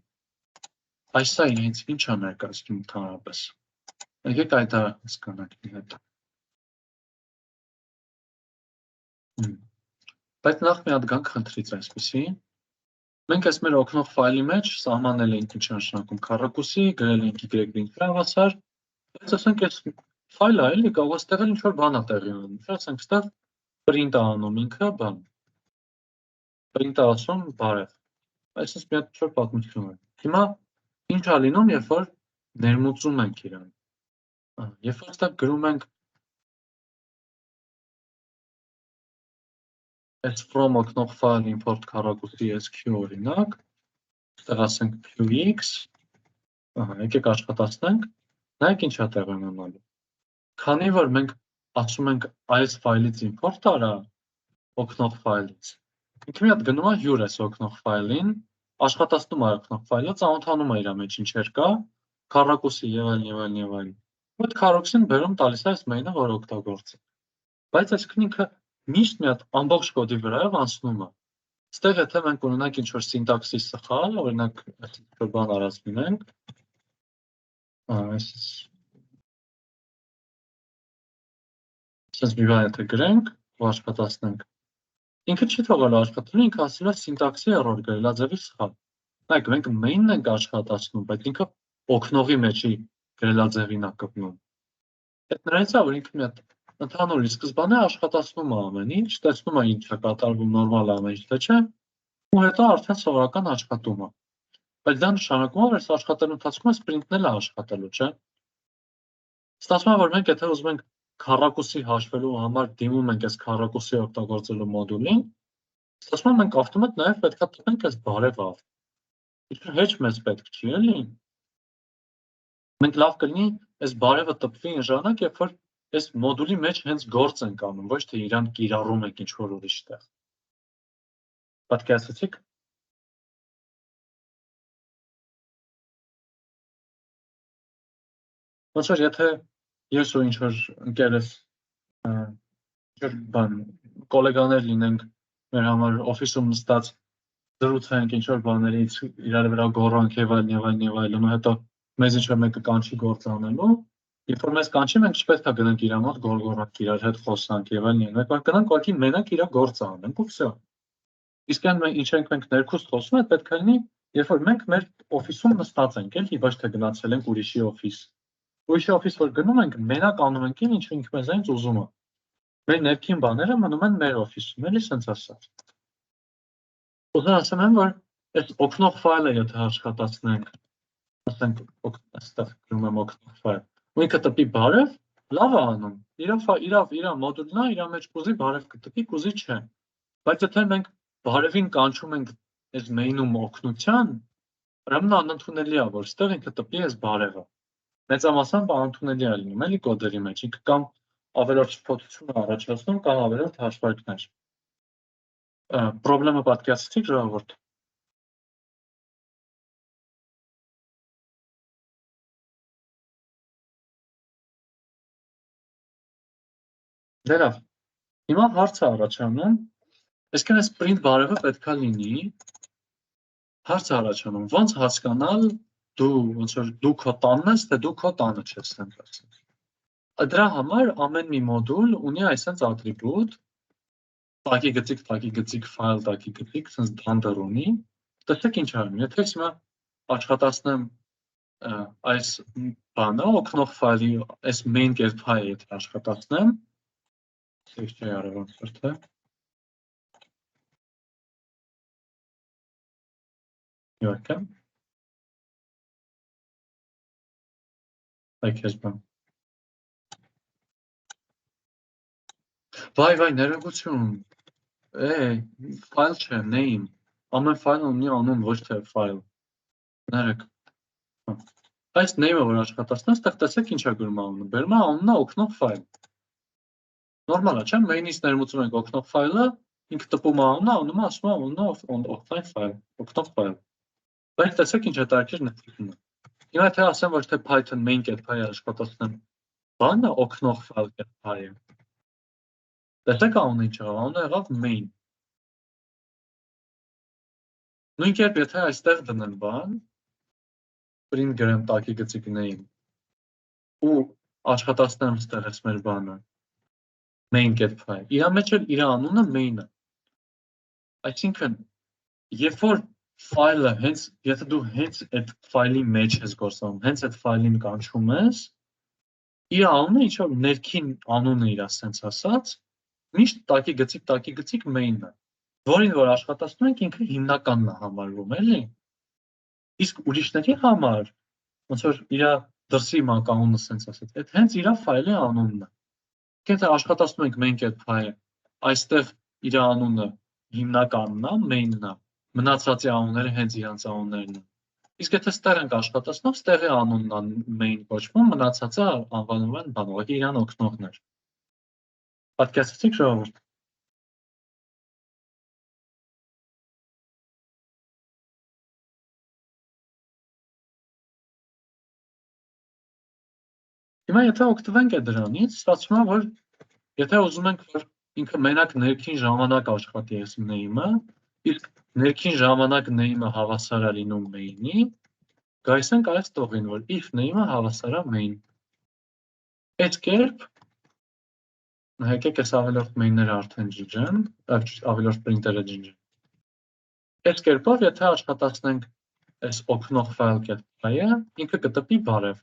Այսա իրենց ինչ է ներկայացնում ընդհանրապես։ Եկեք այդ հասկանանք մի հատ։ Բայց նախ մի հատ գանք խնդրից այսպեսի։ Մենք այս մեր օգնող ֆայլի մեջ սահմանել ենք ինչ նշանակում քառակուսի, գրել ենք y-ին հավասար, բայց ասենք այս ֆայլը էլի կարող է ստեղել ինչ-որ բան է տեղի ունենում։ Ասենք ստեղ print անում ինքը բան։ Print ասում բարև։ Այսպես մի հատ ինչ-որ պատմություն է։ Հիմա ինչ է լինում, երբ որ ներմուծում ենք իրան։ Երբ որ ստեղ գրում ենք այս from օգնող ֆայլ import քառակուսի SQ օրինակ, ստեղ ասենք qx, եկեք աշխատացնենք, նայեք ինչ է տեղի ունենալու։ Քանի որ մենք ասում ենք այս ֆայլից import արա օգնող ֆայլից, ինքը մի հատ գնում է հյուր այս օգնող ֆայլին, աշխատացնում է օգնող ֆայլը, ծանոթանում է իր մեջ ինչեր կա, քառակուսի եւ այլն։ Այդ քառակուսին բերում տալիս է այս main-ը, որ օգտագործենք։ Բայց այսինքն ինքը միշտ մի հատ ամբողջ կոդի վրայով անցնում է։ Ստեղ եթե մենք ունենանք ինչ-որ սինտաքսի սխալ, օրինակ այսպես բան արած լինենք, այսպես մի բան եթե գրենք, ու աշխատացնենք, ինքը չի թողել աշխատելու, ինքը ասել է սինտաքսի error գրել, ձևի սխալ։ Նայեք, մենք main-ն ենք աշխատացնում, բայց ինքը օգնողի մեջի գրելաձևին է կպնում։ Այդ նրանից է, որ ինքը մի հատ ընդհանուր սկզբանե աշխատացնում է ամեն ինչ, տեսնում է ինչ է կատարվում նորմալ ամեն ինչ, թե չէ, ու հետո արդեն սովորական աշխատում է։ Բայց դա նշանակում է, որ այս աշխատելու ընթացքում այս print-ն էլ է աշխատելու, չէ։ Ստացվում է, որ մենք եթե ուզում ենք քառակուսի հաշվելու համար դիմում ենք այս քառակուսի օգտագործելու մոդուլին, ստացվում է մենք ավտոմատ նաև պետք է տպենք այս բարև av։ Ինչու հեչ մեզ պետք չի, էլի։ Մենք լավ կլինի այս բարևը տպվի այն ժամանակ, երբ որ այս մոդուլի մեջ հենց գործ ենք անում, ոչ թե իրան կիրառում ենք ինչ-որ ուրիշ տեղ։ Պատկերացրեցիք։ Ոնց որ եթե ես ու ինչ-որ ընկերս ինչ-որ բան գոլեգաներ լինենք մեր համար օֆիսում նստած զրուցենք ինչ-որ բաներից իրար վրա գոռանք եւ այլն, ու հետո մեզ ինչ-որ մեկը կանչի գործ անելու, երբ որ մեզ կանչի, մենք չպետք է գնանք իր մոտ գոռանք, իրար հետ խոսանք եւ այլն, մենք պետք է գնանք ուղղակի մենակ իր գործը անենք ու վсё։ Իսկ այն ինչ ենք ներքուստ խոսում, այդ պետք է լինի, երբ որ մենք մեր օֆիսում նստած ենք, էլի ոչ թե գնացել ենք ուրիշի օֆիս։ Ուրիշի օֆիս որ գնում ենք, մենակ անում ենք ինչ ինքը մեզանից ուզում է։ Մեր ներքին բաները մնում են մեր օֆիսում, էլի սենց ասած։ Ուզում ասեմ եմ, որ այդ օգնող ֆայլը եթե աշխատացնենք, ասենք այստեղ գրում եմ օգնող ֆայլ, ու ինքը տպի բարև, լավ է անում։ Իր մոդուլն է, իր մեջ կուզի բարև կտպի, կուզի չէ։ Բայց եթե մենք բարևին կանչում ենք այս main-ում օգնության, ուրեմն անընդունելի է, որ ստեղ ինքը տպի այս բարևը։ Մեծամասամբ անընդունելի է լինում, էլի կոդերի մեջ, ինքը կամ ավելորդ շփոթություն է առաջացնում, կամ ավելորդ հաշվարկներ։ Պրոբլեմը պատկերացրիք ժողովուրդ։ Դե լավ, հիմա հարց է առաջանում, այսինքն այս print բարևը պետքա լինի, հարց է առաջանում, ոնց հասկանալ ոնց որ դու քո տանն ես, թե դու քո տանը չես ասենք։ Դրա համար ամեն մի մոդուլ ունի այսպես ատրիբուտ, տակի գծիկ ֆայլ, տակի գծիկ, sense բանդեր ունի։ Տեսեք ինչ արում, եթե ես հիմա աշխատացնեմ այս բանը, օգնող ֆայլի այս main get-file-ը եթե աշխատացնեմ, ես չի արել ոնց որ թե Իհարկե։ Այքես բան։ Վայ, ներողություն։ Ֆայլ չէ, name։ Ամեն ֆայլը ունի անուն, ոչ թե ֆայլ։ Ներեք։ Այս name-ը որ աշխատացնես, այդտեղ տեսեք ինչ է գրում անունը։ Բերում է անունը օգնող ֆայլ։ Նորմալ է, չէ՞, main-ից ներմուծում ենք օգնող ֆայլը, ինքը տպում է անունը, ասում է անունը offline file, օգնող ֆայլ։ Բայց տեսեք ինչ հետաքրքիր նշություն է։ Հիմա եթե ասեմ ոչ թե Python main get-file աշխատացնեմ, բանը օգնող file get-file։ Տեսեք անունը ինչ եղավ, անունը եղավ main։ Նույն կերպ եթե այստեղ դնեմ բան, print գրեմ տակի գծիկ name, ու աշխատացնեմ ստեղ ես մեր բանը, main get-file, իրա մեջ էլ իր անունը main-ը։ Այսինքն, երբ որ ֆայլը հենց, եթե դու հենց այդ ֆայլի մեջ ես գործում, հենց այդ ֆայլին կանչում ես, իր անունը ինչ որ ներքին անունը իր ասենց ասած, միշտ տակի գծիկ main-ը, որին որ աշխատացնում ենք ինքը հիմնականն է համարվում, էլի։ Իսկ ուրիշների համար, ոնց որ իր դրսի մականունը ասենց ասած, այդ հենց իր ֆայլի անունն է։ Եթե աշխատացնում ենք main get-file, այստեղ իր անունը հիմնականն է, main-ն է, մնացածի անունները հենց իրանց անուններն են։ Իսկ եթե ստեղ ենք աշխատացնում, ստեղի անունն է main կոչվում, մնացածը անվանում են բան, ուղղակի իրան օգնողներ։ Պատկերացրիք ժողովուրդ։ Հիմա եթե օգտվենք դրանից, ստացվում է, որ եթե ուզում ենք, որ ինքը մենակ ներքին ժամանակ աշխատի այս name-ը, իսկ ներքին ժամանակ name-ը հավասար է լինում main-ի, գայս ենք այս տողին, որ if name-ը հավասար է main։ Այդ կերպ, եկեք այս ավելորդ main-ները արդեն ջնջեմ, ավելորդ print-երը ջնջեմ։ Այդ կերպով, եթե աշխատացնենք այս օգնող file get-file-ը, ինքը կտպի բարև։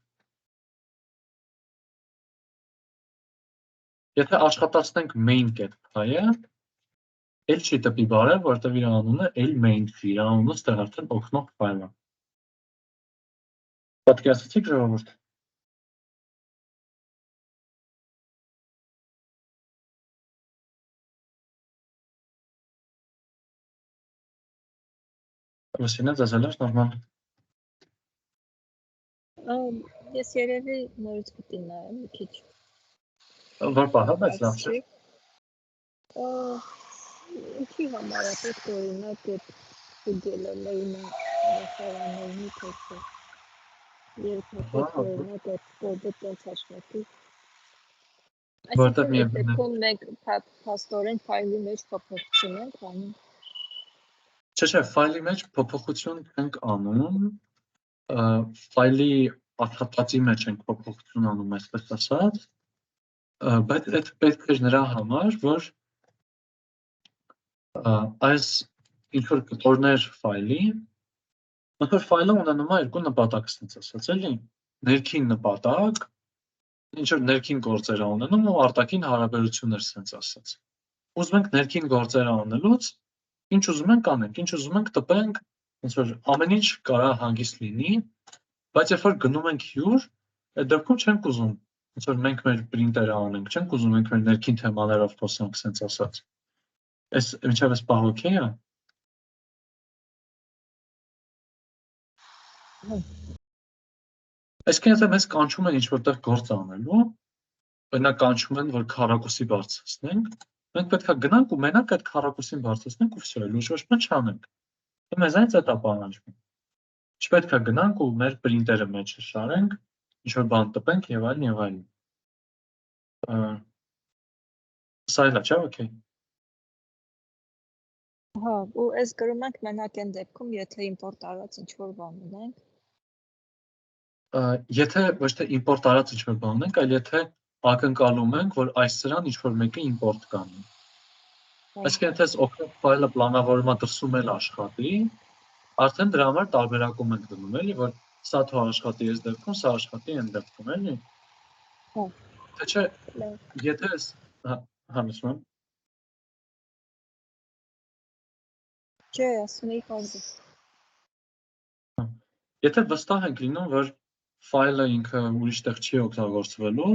Եթե աշխատացնենք main get-file-ը, էլ չի տպի բարև, որտեղ իր անունը էլ main չի, իր անունը ստեղ արդեն օգնող ֆայլ է։ Պատկերացրիք ժողովուրդ։ Լսինը ձեզ նորմալ։ Ես երևի նորից պիտի նայեմ մի քիչ։ Որ պահա, բայց լավ չէ։ Ինչի համար է պետք օրինակ այդ Google-ը main-ը հավասարանների տեսը։ Երկրորդ կոդը տենց աշխատի։ Որտեղ Այսինքն, միևնույն է։ դեպքում մենք փաստորեն ֆայլի մեջ փոփոխություն ենք անում։ Չէ, ֆայլի մեջ փոփոխություն չենք անում, ֆայլի աշխատածի մեջ ենք փոփոխություն անում, այսպես ասած, բայց այդ պետք է նրա համար, որ այս ինչ-որ կտորներ ֆայլի, ոնց որ ֆայլը ունենում է երկու նպատակ, ասենց ասած, էլի, ներքին նպատակ, ինչ-որ ներքին գործեր ունենում ու արտաքին հարաբերություններ, ասենց ասած։ Ուզում ենք ներքին գործեր անելուց, ինչ ուզում ենք անենք, ինչ ուզում ենք տպենք, ոնց որ ամեն ինչ կարա հանգիստ լինի, բայց երբ որ գնում ենք հյուր, այդ դեպքում չենք ուզում, ոնց որ մենք մեր պրինտերը անենք, չենք ուզում մենք մեր ներքին թեմաներով խոսանք, ասենց ասած։ Այս մինչև այս բան օքեյ է։ Այսինքն եթե մեզ կանչում են ինչ-որտեղ գործ անելու, օրինակ կանչում են, որ քառակուսի բարձրացնենք, մենք պետք է գնանք ու մենակ այդ քառակուսին բարձրացնենք ու վсё, լույս ոչ մի չանենք։ Մեզանից այդ է պահանջվում։ Չպետք է գնանք ու մեր պրինտերը մեջ շարենք, ինչ-որ բան տպենք եւ այլն եւ այլն։ Սա էլ է, չէ՞, օքեյ։ Հա, ու այս գրում ենք մենակ այն դեպքում, եթե իմպորտ արած ինչ-որ բան ունենք։ Եթե ոչ թե իմպորտ արած ինչ-որ բան ունենք, այլ եթե ակնկալում ենք, որ այս սրան ինչ-որ մեկը իմպորտ կանի։ Այսինքն եթե օգնող ֆայլը պլանավորումա դրսում էլ աշխատի, արդեն դրա համար տարբերակում ենք դնում, էլի, որ սա թող աշխատի այս դեպքում, սա աշխատի այն դեպքում, էլի։ Հա։ Թե չէ, եթե համեսում եմ։ Չէ, ասում էի կազը։ Եթե վստահ ենք լինում, որ ֆայլը ինքը ուրիշ տեղ չի օգտագործվելու,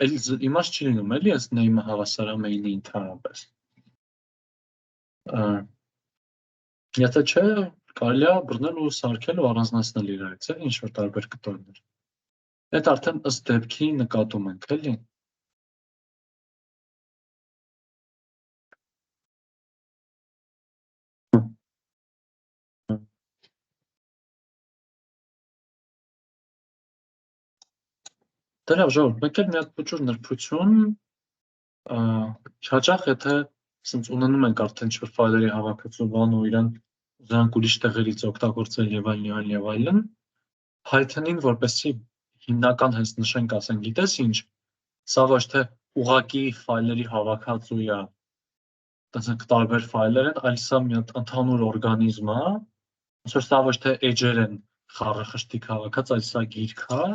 էլի իմաստ չի լինում, էլի, այս name-ը հավասարամեյնի ընդհանրապես։ Եթե չէ, կարելի է բռնել ու սարքել ու առանձնացնել իրարից, էլի, ինչ-որ տարբեր կտորներ։ Այդ արդեն ըստ դեպքի նկատում ենք, էլի։ Դե լավ, ժողովուրդ, մեկ էլ մի հատ փոքր նրբություն, հաճախ եթե ասենց ունենում ենք արդեն ինչ-որ ֆայլերի հավաքածու բան ու իրան ուզանք ուրիշ տեղերից օգտագործել եւ այլն եւ այլն, Python-ին որպեսզի հիմնական հենց նշենք, ասենք, գիտես ինչ, սա ոչ թե ուղղակի ֆայլերի հավաքածու է, ասենք տարբեր ֆայլեր են, այլ սա մի հատ ընդհանուր օրգանիզմ է, ոնց որ սա ոչ թե էջեր են խառախշտիկ հավաքած, այլ սա գիրք է,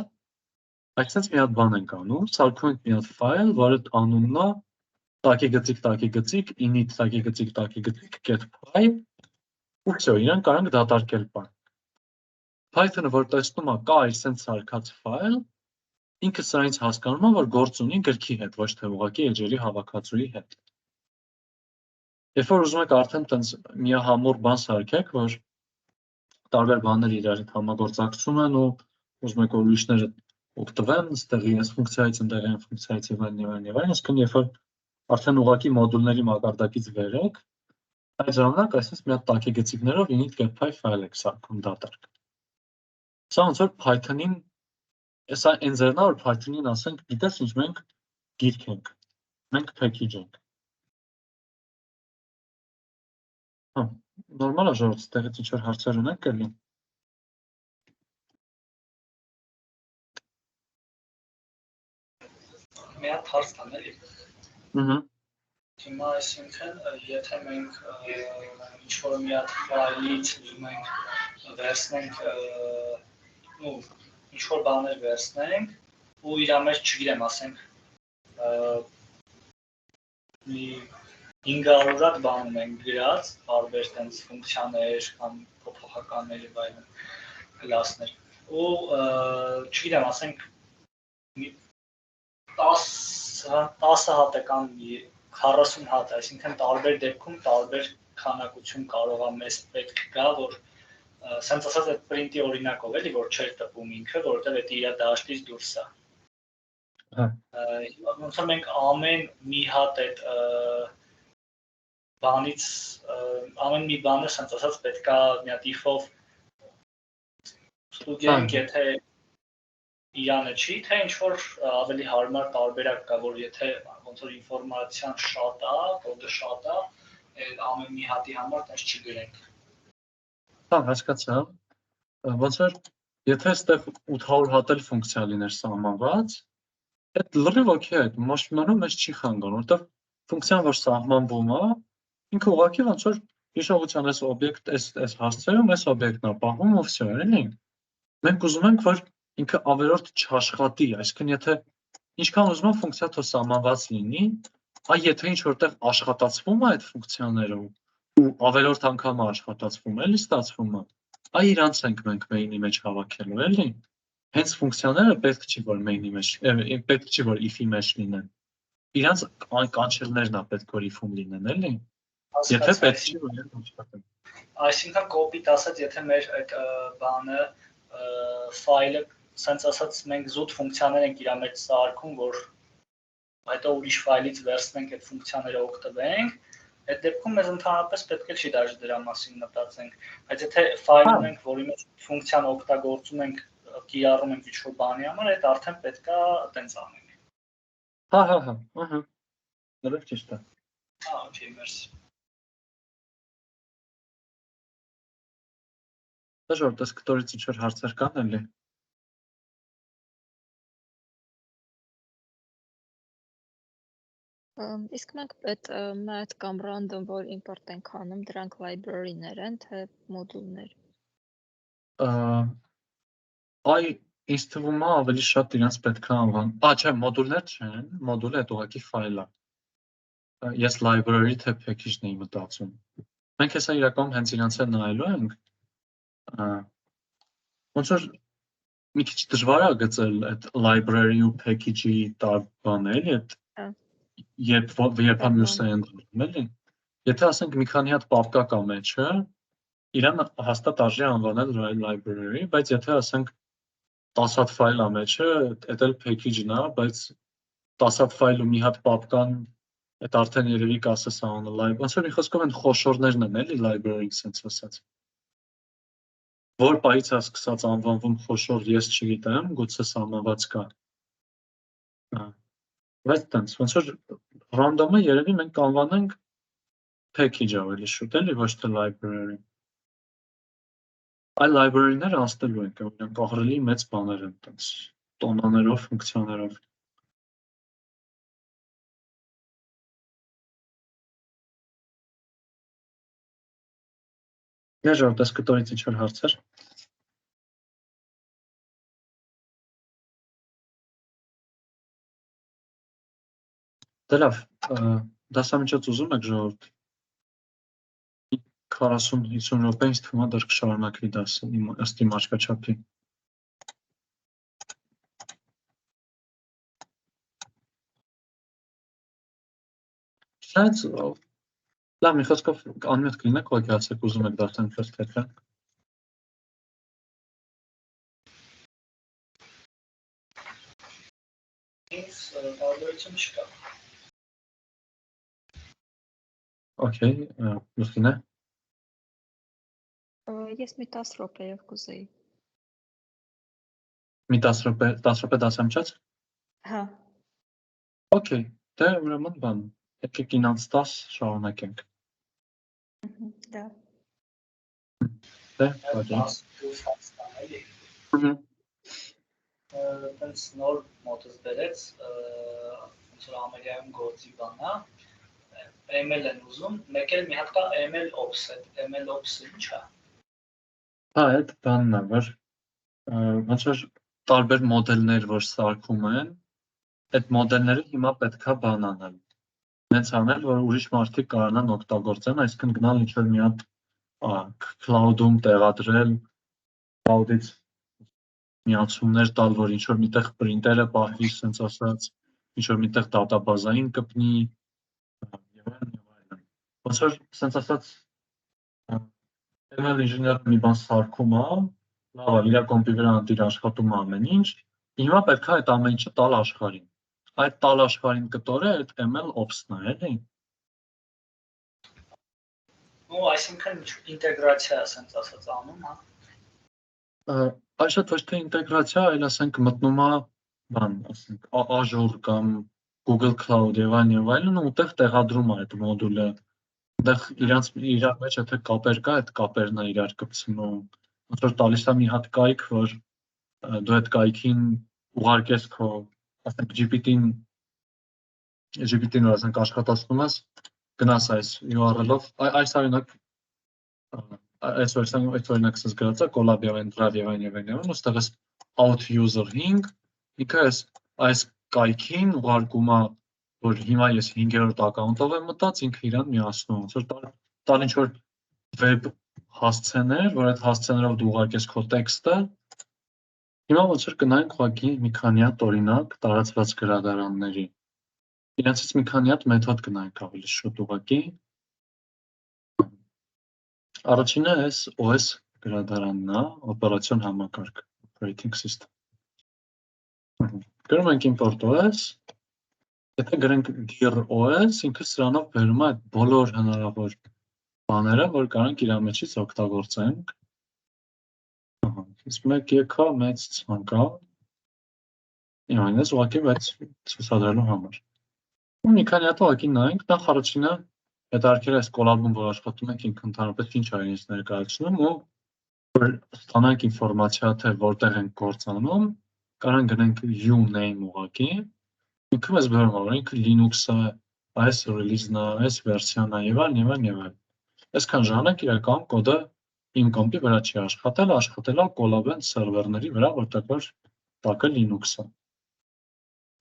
այսպես մի հատ բան ենք անում, սարքում ենք մի հատ ֆայլ, որը անունն է տակի գծիկ init տակի գծիկ get.py ու վсё, իրան կարանք դատարկել բան։ Python-ը որ տեսնում է կա այս sense սարքած ֆայլ, ինքը սրանից հասկանում է, որ գործ ունի գրքի հետ, ոչ թե ուղղակի էջերի հավաքածուի հետ։ Երբ որ ուզում եք արդեն տենց միահամուռ բան սարքեք, որ տարբեր բաներ իրար հետ համագործակցում են ու ուզում եք որ ուրիշները օգտվեն, ստեղի այս ֆունկցիայից, ընդեղ այն ֆունկցիայից եւ այլն, այսինքն երբ որ արդեն ուղղակի մոդուլների մակարդակից վերեք, այդ ժամանակ այսպես մի հատ տակի գծիկներով init.py ֆայլ եք սարքում դատարկ։ Սա ոնց որ Python-ին, սա այն ձևն է, որ Python-ին ասենք, գիտես ինչ, մենք գիրք ենք, մենք package ենք։ Հա, նորմալ է ժողովուրդ, ստեղից ինչ որ հարցեր ունեք էլի։ Մի հատ հարց տան էլի։ Հիմա այսինքն, եթե մենք ինչ-որ մի հատ ֆայլից ուզում ենք վերցնենք, ինչ-որ բաներ վերցնենք ու իր մեջ, չգիտեմ, ասենք, մի 500 բան ենք գրած, տարբեր տենց ֆունկցիաներ կամ փոփոխականներ եւ այլն կլասներ։ Ու չգիտեմ, ասենք 10 հատ կամ 40 հատ, այսինքն տարբեր դեպքում տարբեր քանակություն կարող է մեզ պետք գա, որ սենց ասած այդ print-ի օրինակով էլի, որ չէր տպում ինքը, որովհետև դա իր դաշտից դուրս է։ Ոնց որ մենք ամեն մի հատ այդ բանից, ամեն մի բանը սենց ասած պետք է մի հատ if-ով ստուգենք, եթե իրանը չի, թե ինչ որ ավելի հարմար տարբերակ կա, որ եթե ոնց որ ինֆորմացիան շատ է, կոդը շատ է, ամեն մի հատի համար տես չգրենք։ Հա, հասկացա։ Ոնց որ եթե այստեղ 800 հատ էլ ֆունկցիա լիներ սահմանված, այդ լրիվ օքեյ է, մաշինարում մեզ չի խանգարում, որովհետև ֆունկցիան, որ սահմանվում է, ինքը ուղղակի ոնց որ հիշողության այս օբյեկտ, այս հասցեում այս օբյեկտն է պահում ու վсё, էլի։ Մենք ուզում ենք, որ ինքը ավելորդ չաշխատի, այսինքն եթե ինչքան ուզում եմ ֆունկցիա թող սահմանված լինի, այ եթե ինչ որտեղ աշխատացվում է այդ ֆունկցիաներով ու ավելորդ անգամ աշխատացվում էլի ստացվում է, այ իրանց ենք մենք main-ի մեջ հավաքելու, էլի։ Հենց ֆունկցիաները պետք չի որ main-ի մեջ, պետք չի որ if-ի մեջ լինեն։ Իրանց կանչելներն է պետք որ if-ում լինեն, էլի։ Եթե պետք չի որ իրենք աշխատեն։ Այսինքն կոպիտ ասած, եթե մեր այդ բանը ֆայլը sense ասած մենք զուտ ֆունկցիաներ ենք իր մեջ սարքում, որ հետո ուրիշ ֆայլից վերցնենք այդ ֆունկցիաները օգտվենք, այդ դեպքում մեզ ընդհանրապես պետք է չի դաժե դրա մասին մտածենք, բայց եթե ֆայլ ունենք, որի մեջ ֆունկցիան օգտագործում ենք, կիրառում ենք ինչ-որ բանի համար, այդ արդեն պետք է այտենց անենք։ Հա, ահա։ Լրիվ ճիշտ է։ Հա, օքեյ, մերսի։ Դժվար դες կտորից ինչ-որ հարցեր կան էլի։ Իսկ մենք այդ math կամ random որ import ենք անում, դրանք library-ներ են, թե մոդուլներ։ Այ ինձ թվում է ավելի շատ իրենց պետք է անվան։ Չէ, մոդուլներ չեն, մոդուլը այդ ուղղակի ֆայլ է։ Ես library թե package-ն էի մտածում։ Մենք հեսա իրականում հենց իրենց էլ նայելու ենք։ Ոնց որ մի քիչ դժվար է գծել այդ library ու package-ի բանը, էլի, այդ երբ մյուսը են դնում, էլի։ Եթե ասենք մի քանի հատ պապկա կա մեջը, իրան հաստատ արժի անվանել library, բայց եթե ասենք 10 հատ ֆայլ է մեջը, այդ էլ package-ն է, բայց 10 հատ ֆայլ ու մի հատ պապկան, այդ արդեն երևի կասես անունը library, ոնց որ մի խոսքով են խոշորներն են, էլի library-ն sense ասած։ Որ պայից է սկսած անվանվում խոշոր, ես չգիտեմ, գուցե սահմանված կա։ Բայց տենց, ոնց որ random-ը երևի մենք կանվանենք package ավելի շուտ, էլի, ոչ թե library։ Այլ library-ները անցնելու ենք, որոնք ահռելի մեծ բաներ են, տենց տոնաներով, ֆունկցիաներով։ Դժվար դες կտորից ինչ-որ հարցեր։ Դե լավ, դասամիջոց ուզում եք ժողովուրդ։ 40-50 րոպե ինձ թվում է դեռ կշարունակվի դասը ըստ իմ աչքաչափի։ Շայց լավ, մի խոսքով անմիտ կլինեք, ոգեացեք, ուզում եք դարձան փոս թեքրան։ Ինձ տարբերություն չկա։ Okay, Լուսինե։ Ես մի 10 րոպեով կուզեի։ Մի 10 րոպե դասամիջոց։ Հա։ Okay, դե ուրեմն բան, եկեք 9:10 շարունակենք։ Դա։ Դե, բաժան։ Տենց նոր մոտս բերեց, ոնց որ ամերիկայում գործի բան է, ML են ուզում, մեկ էլ մի հատ կա ML Ops, այդ ML Ops-ը ի՞նչ է։ Հա, այդ բանն է, որ ոնց որ տարբեր մոդելներ, որ սարքում են, այդ մոդելները հիմա պետքա բան անել։ Նենց անել, որ ուրիշ մարդիկ կարողանան օգտագործեն, այսինքն գնալ ինչ-որ մի հատ cloud-ում տեղադրել, cloud-ից միացումներ տալ, որ ինչ-որ միտեղ printer-ը պահվի, սենց ասած, ինչ-որ միտեղ դատաբազային կպնի, եւ այլն։ Ոնց որ սենց ասած ML ինժեները մի բան սարքում է, լավ է, իր կոմպի վրա դիր աշխատում է ամեն ինչ, հիմա պետք է այդ ամեն ինչը տալ աշխարհին։ Այդ տալ աշխարհին կտորը այդ ML Ops-ն է, էլի։ Ու այսինքն ինտեգրացիա է, ասենց ասած անում, հա։ Այս ոչ թե ինտեգրացիա, այլ ասենք մտնում է բան, ասենք Azure կամ Google Cloud եւ այլն, ու ուտեղ տեղադրում է այդ մոդուլը։ Այդտեղ իրար մեջ եթե կապեր կա, այդ կապերն է իրար կպցնում։ Ոնց որ տալիս է մի հատ կայք, որ դու այդ կայքին ուղարկես քո, ասենք GPT-ն որ ասենք աշխատացնում ես, գնաս այս URL-ով, այս օրինակ այս օրինակ ասած գրած է Collab եւ Drive եւ այլն, ուստեղ էս out user 5 ինքը այս կայքին ուղարկում է, որ հիմա ես 5-րդ account-ով եմ մտած, ինքը իրան միացնում, ոնց որ տալ ինչ որ web հասցեներ, որ այդ հասցեներով դու ուղարկես քո տեքստը։ Հիմա ոնց որ կնայենք ուղղակի մի քանի հատ օրինակ տարածված գրադարանների։ Իրենցից մի քանի հատ մեթոդ կնայենք ավելի շուտ ուղղակի։ Առաջինը էս OS գրադարանն է, օպերացիոն համակարգ, operating system։ Գրում ենք import OS, եթե գրենք dir OS, ինքը սրանով բերում է այդ բոլոր հնարավոր բաները, որ կարանք իր մեջից օգտագործենք։ Իսկ մեկ եկա մեծ ցանկա։ Իհարկե, ուղղակի բայց ցուցադրելու համար։ Ու մի քանի հատ ուղղակի նայենք, նախ առաջինը հետարքերը այս Collab-ում որ աշխատում ենք, ինքը ընդհանրապես ինչ է ինձ ներկայացնում, ու որ ստանանք ինֆորմացիա, թե որտեղ ենք գործանում, կարան գնենք uname ուղղակի, ինքը մեզ բերում է, որ ինքը Linux-ը, այս release-ն է, այս վերսիան է եւ այլն։ Այսքան ժամանակ իրական կոդը իմ կոմպի վրա չի աշխատել է Collab-ն սերվերների վրա, որտեղ որ տակը Linux-ը։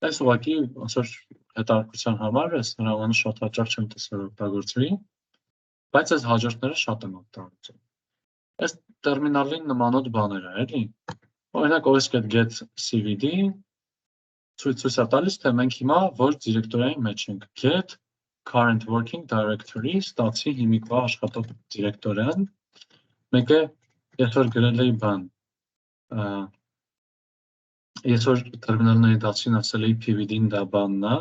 Այս ուղղակի ոնց որ հետաքրքրության համար էս հրամանը շատ հաճախ չեմ տեսել օգտագործվի, բայց այս հաջորդները շատ եմ օգտագործել։ Այս տերմինալին նմանոտ բաներ է, էլի։ Օրինակ os.get cvd ցույց է տալիս, թե մենք հիմա որ դիրեկտորիայի մեջ ենք, get current working directory, ստացի հիմիկվա աշխատող դիրեկտորիան։ Մեկը ես որ գրել էի բան, ես որ տերմինալների դասին ասել էի pvd-ն դա բանն է,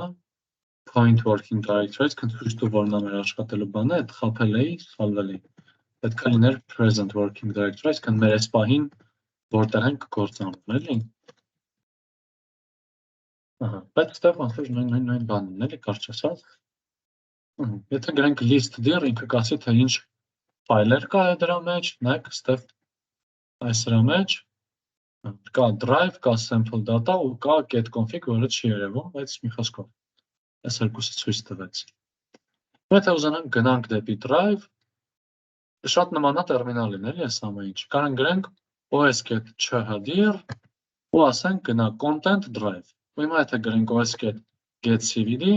point working directory, կընդուշ դու որն է մեր աշխատելու բանը, այդ խափել էի, սխալվել էի։ Պետք է լիներ present working directory, այսինքն մեր այս պահին որտեղ ենք գործանում, էլի։ Բայց այստեղ ոնց որ նույն բանն է, էլի կարճ ասած։ Եթե գրենք list dir, ինքը կասի թե ինչ ֆայլեր կա դրա մեջ, նայեք այստեղ այս դրա մեջ կա drive, կա sample data ու կա get config, որը չի երևում, բայց մի խոսքով այս երկուսը ցույց տվեց։ Եթե ուզենանք գնանք դեպի drive, շատ նման է տերմինալին, էլի այս ամեն ինչ։ Կարան գրենք os.get-dir ու ասենք գնա content drive։ Ու հիմա եթե գրենք os.get cvd,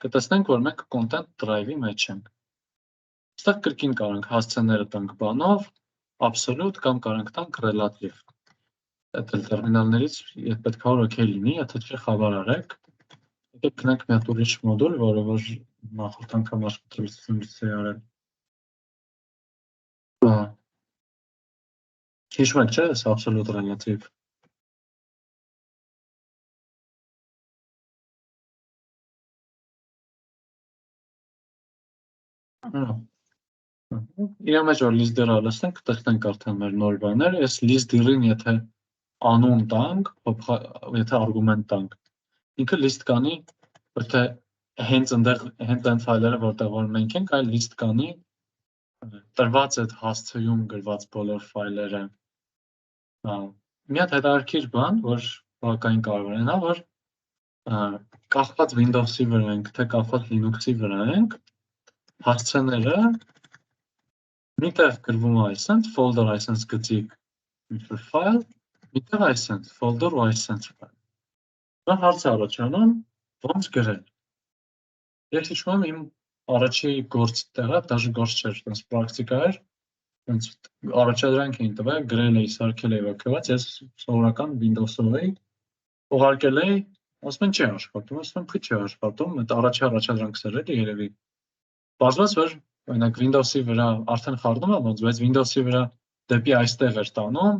կտեսնենք, որ մենք content drive-ի մեջ ենք։ Այստեղ կրկին կարանք հասցեները տանք բանով, absolute կամ կարանք տանք relative։ Այդ տերմինալներից պետք է որ օքեյ լինի, եթե չի խավար արեք։ Եկեք գնանք մի հատ ուրիշ մոդուլ, որը որ նախորդ անգամ աշխատելուց է արել։ Հիշում եք, չէ՞, այս absolute relative։ Իրա մեջ որ list dir-ը լսենք, տեսնենք արդեն մեր նոր բաները, այս list dir-ին եթե անուն տանք, եթե արգումենտ տանք, ինքը list կանի, որ թե հենց այն ֆայլերը, որտեղ որ մենք ենք, այլ list կանի տրված այդ հասցեում գրված բոլոր ֆայլերը։ Մի հատ հետաքրքիր բան, որ բավականին կարևոր է, նա որ կախված Windows-ի վրա ենք, թե կախված Linux-ի վրա ենք, հասցեները միտեղ գրվում է այսենց, folder այսենց գծիկ ինչ-որ ֆայլ, միտեղ այսենց, folder ու այսենց ֆայլ։ Նա հարց է առաջանում, ոնց գրել։ Ես հիշում եմ իմ առաջի գործ տեղը, դաժե գործ չէր, տենց պրակտիկա էր, տենց առաջադրանք էին տվել, գրել էի, սարքել էի ոգևած, ես սովորական Windows-ով էի, ուղարկել էի, ասում են չի աշխատում, ասում եմ չի աշխատում, այդ առաջի առաջադրանքս էր երևի։ Պարզվեց, որ օրինակ Windows-ի վրա արդեն խառնում եմ ոնց, բայց Windows-ի վրա դեպի այստեղ էր տանում,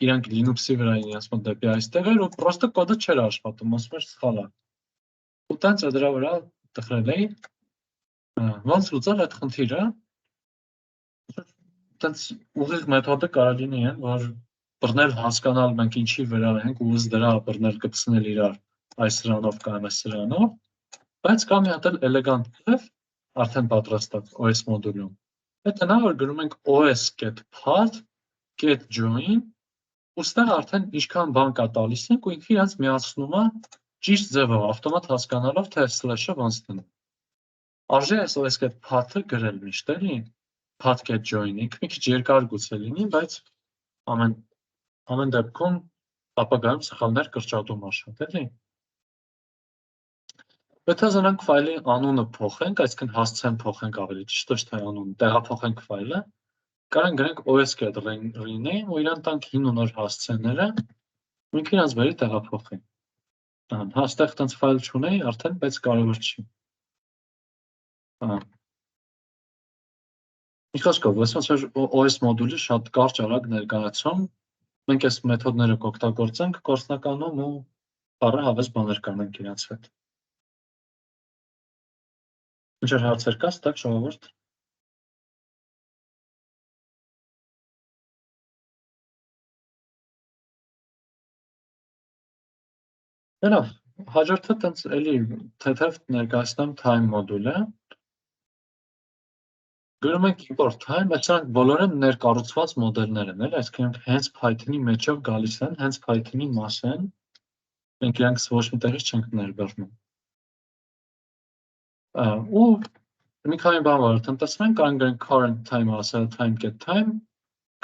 իրանք Linux-ի վրա էին ասում դեպի այստեղ էր ու պրոստը կոդը չէր աշխատում, ասում էր սխալ է։ Ու տենց դրա վրա տխրել էի, ոնց լուծել այդ խնդիրը, տենց ուղիղ մեթոդը կարա լինի են, որ բռնել հասկանալ մենք ինչի վրա ենք ու ըստ դրա բռնել կպցնել իրար այս սրանով կամ այս սրանով, բայց կա մի հատ էլ էլեգանտ ձև արդեն պատրաստած OS մոդուլում։ Այդ նա որ գրում ենք os.path.join ու ստեղ արդեն ինչքան բան կա տալիս ենք ու ինքը իրաց միացնում է ճիշտ ձևով ավտոմատ հասկանալով թե slash-ը ոնց դնում։ Արժե այս os.path-ը գրել միշտ էլի path.join-ը մի քիչ երկար գուցե լինի, բայց ամեն դեպքում ապագայում սխալներ կրճատում շատ էլի։ Եթե զանանք ֆայլի անունը փոխենք, այսինքն հասցեն փոխենք ավելի ճիշտ, ոչ թե անունը, տեղափոխենք ֆայլը, կարող գրենք os.rename ու իրան տանք հին ու նոր հասցեները, ու ինքը իրանց վերի տեղափոխի։ Հա, ստեղ տենց ֆայլ չունեի արդեն, բայց կարևոր չի։ Մի խոսքով, ոնց որ OS մոդուլը շատ կարճ արագ ներկայացում, մենք այս մեթոդները կօգտագործենք գործնականում ու բառը հավես բաներ կանենք իրանց հետ։ Ինչ հարցեր կա, ստակ ժողովուրդ։ Լավ, հաջորդը տենց էլի թեթև ներկայացնեմ time մոդուլը։ Գրում ենք import time, այդ սրանք բոլորը ներկառուցված մոդելներ են, այսինքն հենց Python-ի մեջով գալիս են, հենց Python-ի մաս են, մենք իրանքս ոչ մի տեղից չենք ներբեռնում։ Ու մի քանի բան որ տնտեսենք, կարող ենք current time ասել time.time,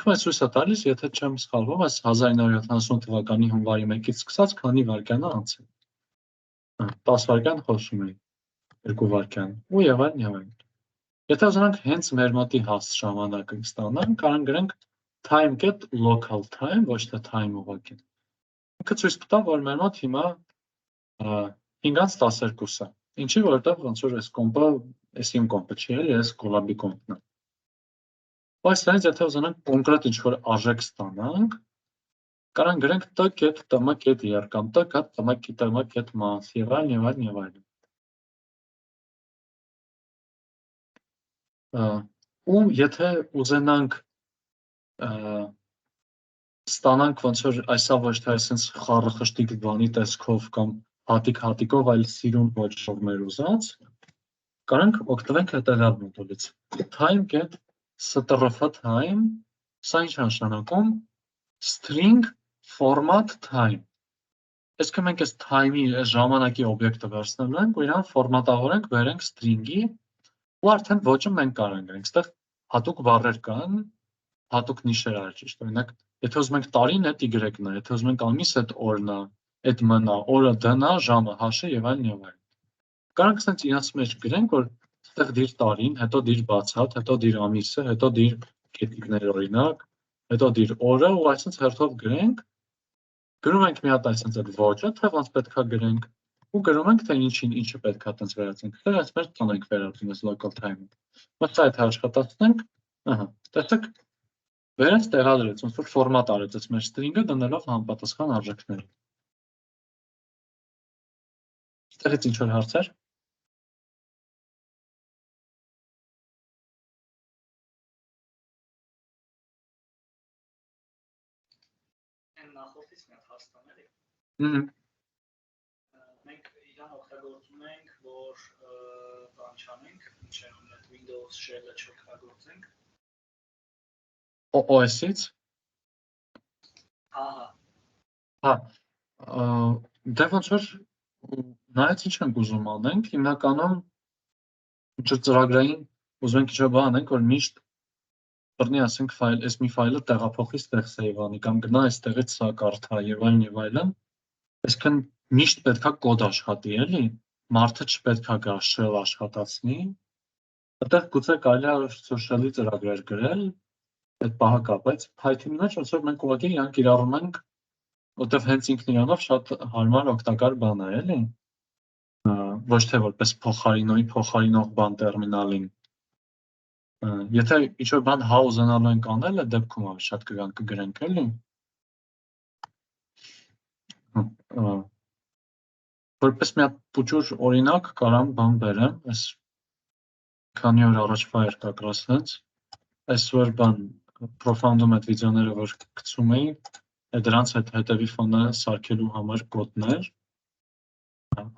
քմես ցույց է տալիս, եթե չեմ սխալվում, այս 1970 թվականի հունվարի 1-ից սկսած քանի վայրկյան է անցել։ 10 վայրկյան խոսում էի, 2 վայրկյան, ու եւ այլն։ Եթե ուզենանք հենց մեր մոտի հաստ ժամանակը ստանանք, կարող գրենք time.local time, ոչ թե time ուղղակի։ Ինքը ցույց կտա, որ մեր մոտ հիմա 5:12 է։ Ինչի, որովհետև ոնց որ այս կոմպը, այս իմ կոմպը չի, էլի, այս կոլաբի կոմպն է։ Բայց դրանից եթե ուզենանք կոնկրետ ինչ-որ արժեք ստանանք, կարող գրենք t.tm.year կամ t.tm.month եւ այլն։ Ու եթե ուզենանք ստանանք ոնց որ այսա ոչ թե այսպես խառը խշտիկ բանի տեսքով կամ հատիկ-հատիկով, այլ սիրուն ոճով մեր ուզած, կարող օգտվենք հետևյալ մոդուլից։ time.strf_time, սա ինչ նշանակում string format time։ Այսինքն մենք այս time-ի ժամանակի օբյեկտը վերցնելու ենք ու իրան ֆորմատավորենք, բերենք string-ի ու արդեն ոճը մենք կարող ենք գրենք։ Այստեղ հատուկ բառեր կան, հատուկ նիշեր արի ճիշտ։ Օրինակ, եթե ուզում ենք տարին, այդ y-ն է, եթե ուզում ենք ամիս, այդ օրն է, այդ մն է, օրը d-ն է, ժամը h-ը եւ այլն եւ այլն։ Կարող ենք իրաց մեջ գրենք, որ այստեղ դիր տարին, հետո դիր բացատ, հետո դիր ամիսը, հետո դիր կետիկներ օրինակ, հետո դիր օրը ու այսպես հերթով գրենք։ Գրում ենք մի հատ այսպես այդ ոճը, թե ոնց պետքա գրենք ու գրում ենք թե ինչին ինչը պետքա տենց վերածենք։ Դա այսպես տան ենք վերածում այս local time-ը։ Բայց այդ աշխատացնենք, ահա, տեսեք, վերած տեղադրեց, ոնց որ ֆորմատ արեց այս մեր string-ը դնելով համապատասխան արժեքները։ Այստեղից ինչ որ հարցեր։ Նախորդից մի հատ հասկան էլի։ Մենք իրան օգտագործում ենք, որ բան չանենք, ինչ է հնում այդ Windows shell-ը չօգտագործենք։ OS-ից։ Հա, դե ոնց որ նայած ինչ ենք ուզում անենք, հիմնականում ծրագրային ուզում ենք ինչ-որ բան անենք, որ միշտ բռնի ասենք ֆայլ, այս մի ֆայլը տեղափոխի ստեղ save անի կամ գնա այստեղից սա կարդա եւ այլն, այսինքն միշտ պետքա կոդ աշխատի, էլի, մարդը չպետքա գա shell աշխատացնի։ Այդտեղ գուցե կարելի է social-ի ծրագրեր գրել, այդ պահը կա, բայց Python-ի մեջ ոնց որ մենք ուղղակի իրան կիրառում ենք, որտեղ հենց ինքն իրանով շատ հարմար օգտակար բան է, էլի։ Ոչ թե որպես փոխարինող բան տերմինալին։ Եթե ինչ-որ բան հա ուզենալու ենք անել, այդ դեպքում ավելի շատ կգրանք, էլի։ Որպես մի հատ փոքր օրինակ կարամ բան բերեմ, այս քանի օր առաջվա էր կակրասենց, այսօր բան Profound-ում այդ վիդեոները որ գցում էի, դրանց հետ հետևի ֆոնը սարքելու համար կոդներ,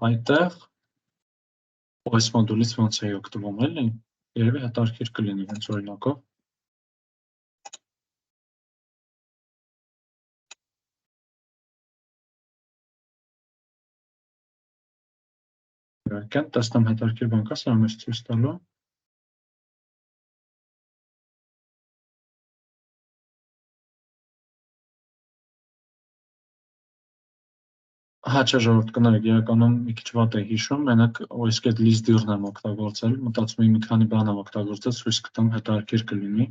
այնտեղ OS մոդուլից ոնց է օգտվում էլի, երևի հետաքրքիր կլինի հենց օրինակով։ Իհարկե, տեսնեմ հետաքրքիր բան կա, սա մեզ ցույց տալու։ Հա, չէ, ժողովուրդ կներեք, իրականում մի քիչ վատ է հիշում, մենակ OS-ի այդ list-dir-ն եմ օգտագործել, մտածում եմ մի քանի բան եմ օգտագործել, ցույց կտամ հետաքրքիր կլինի,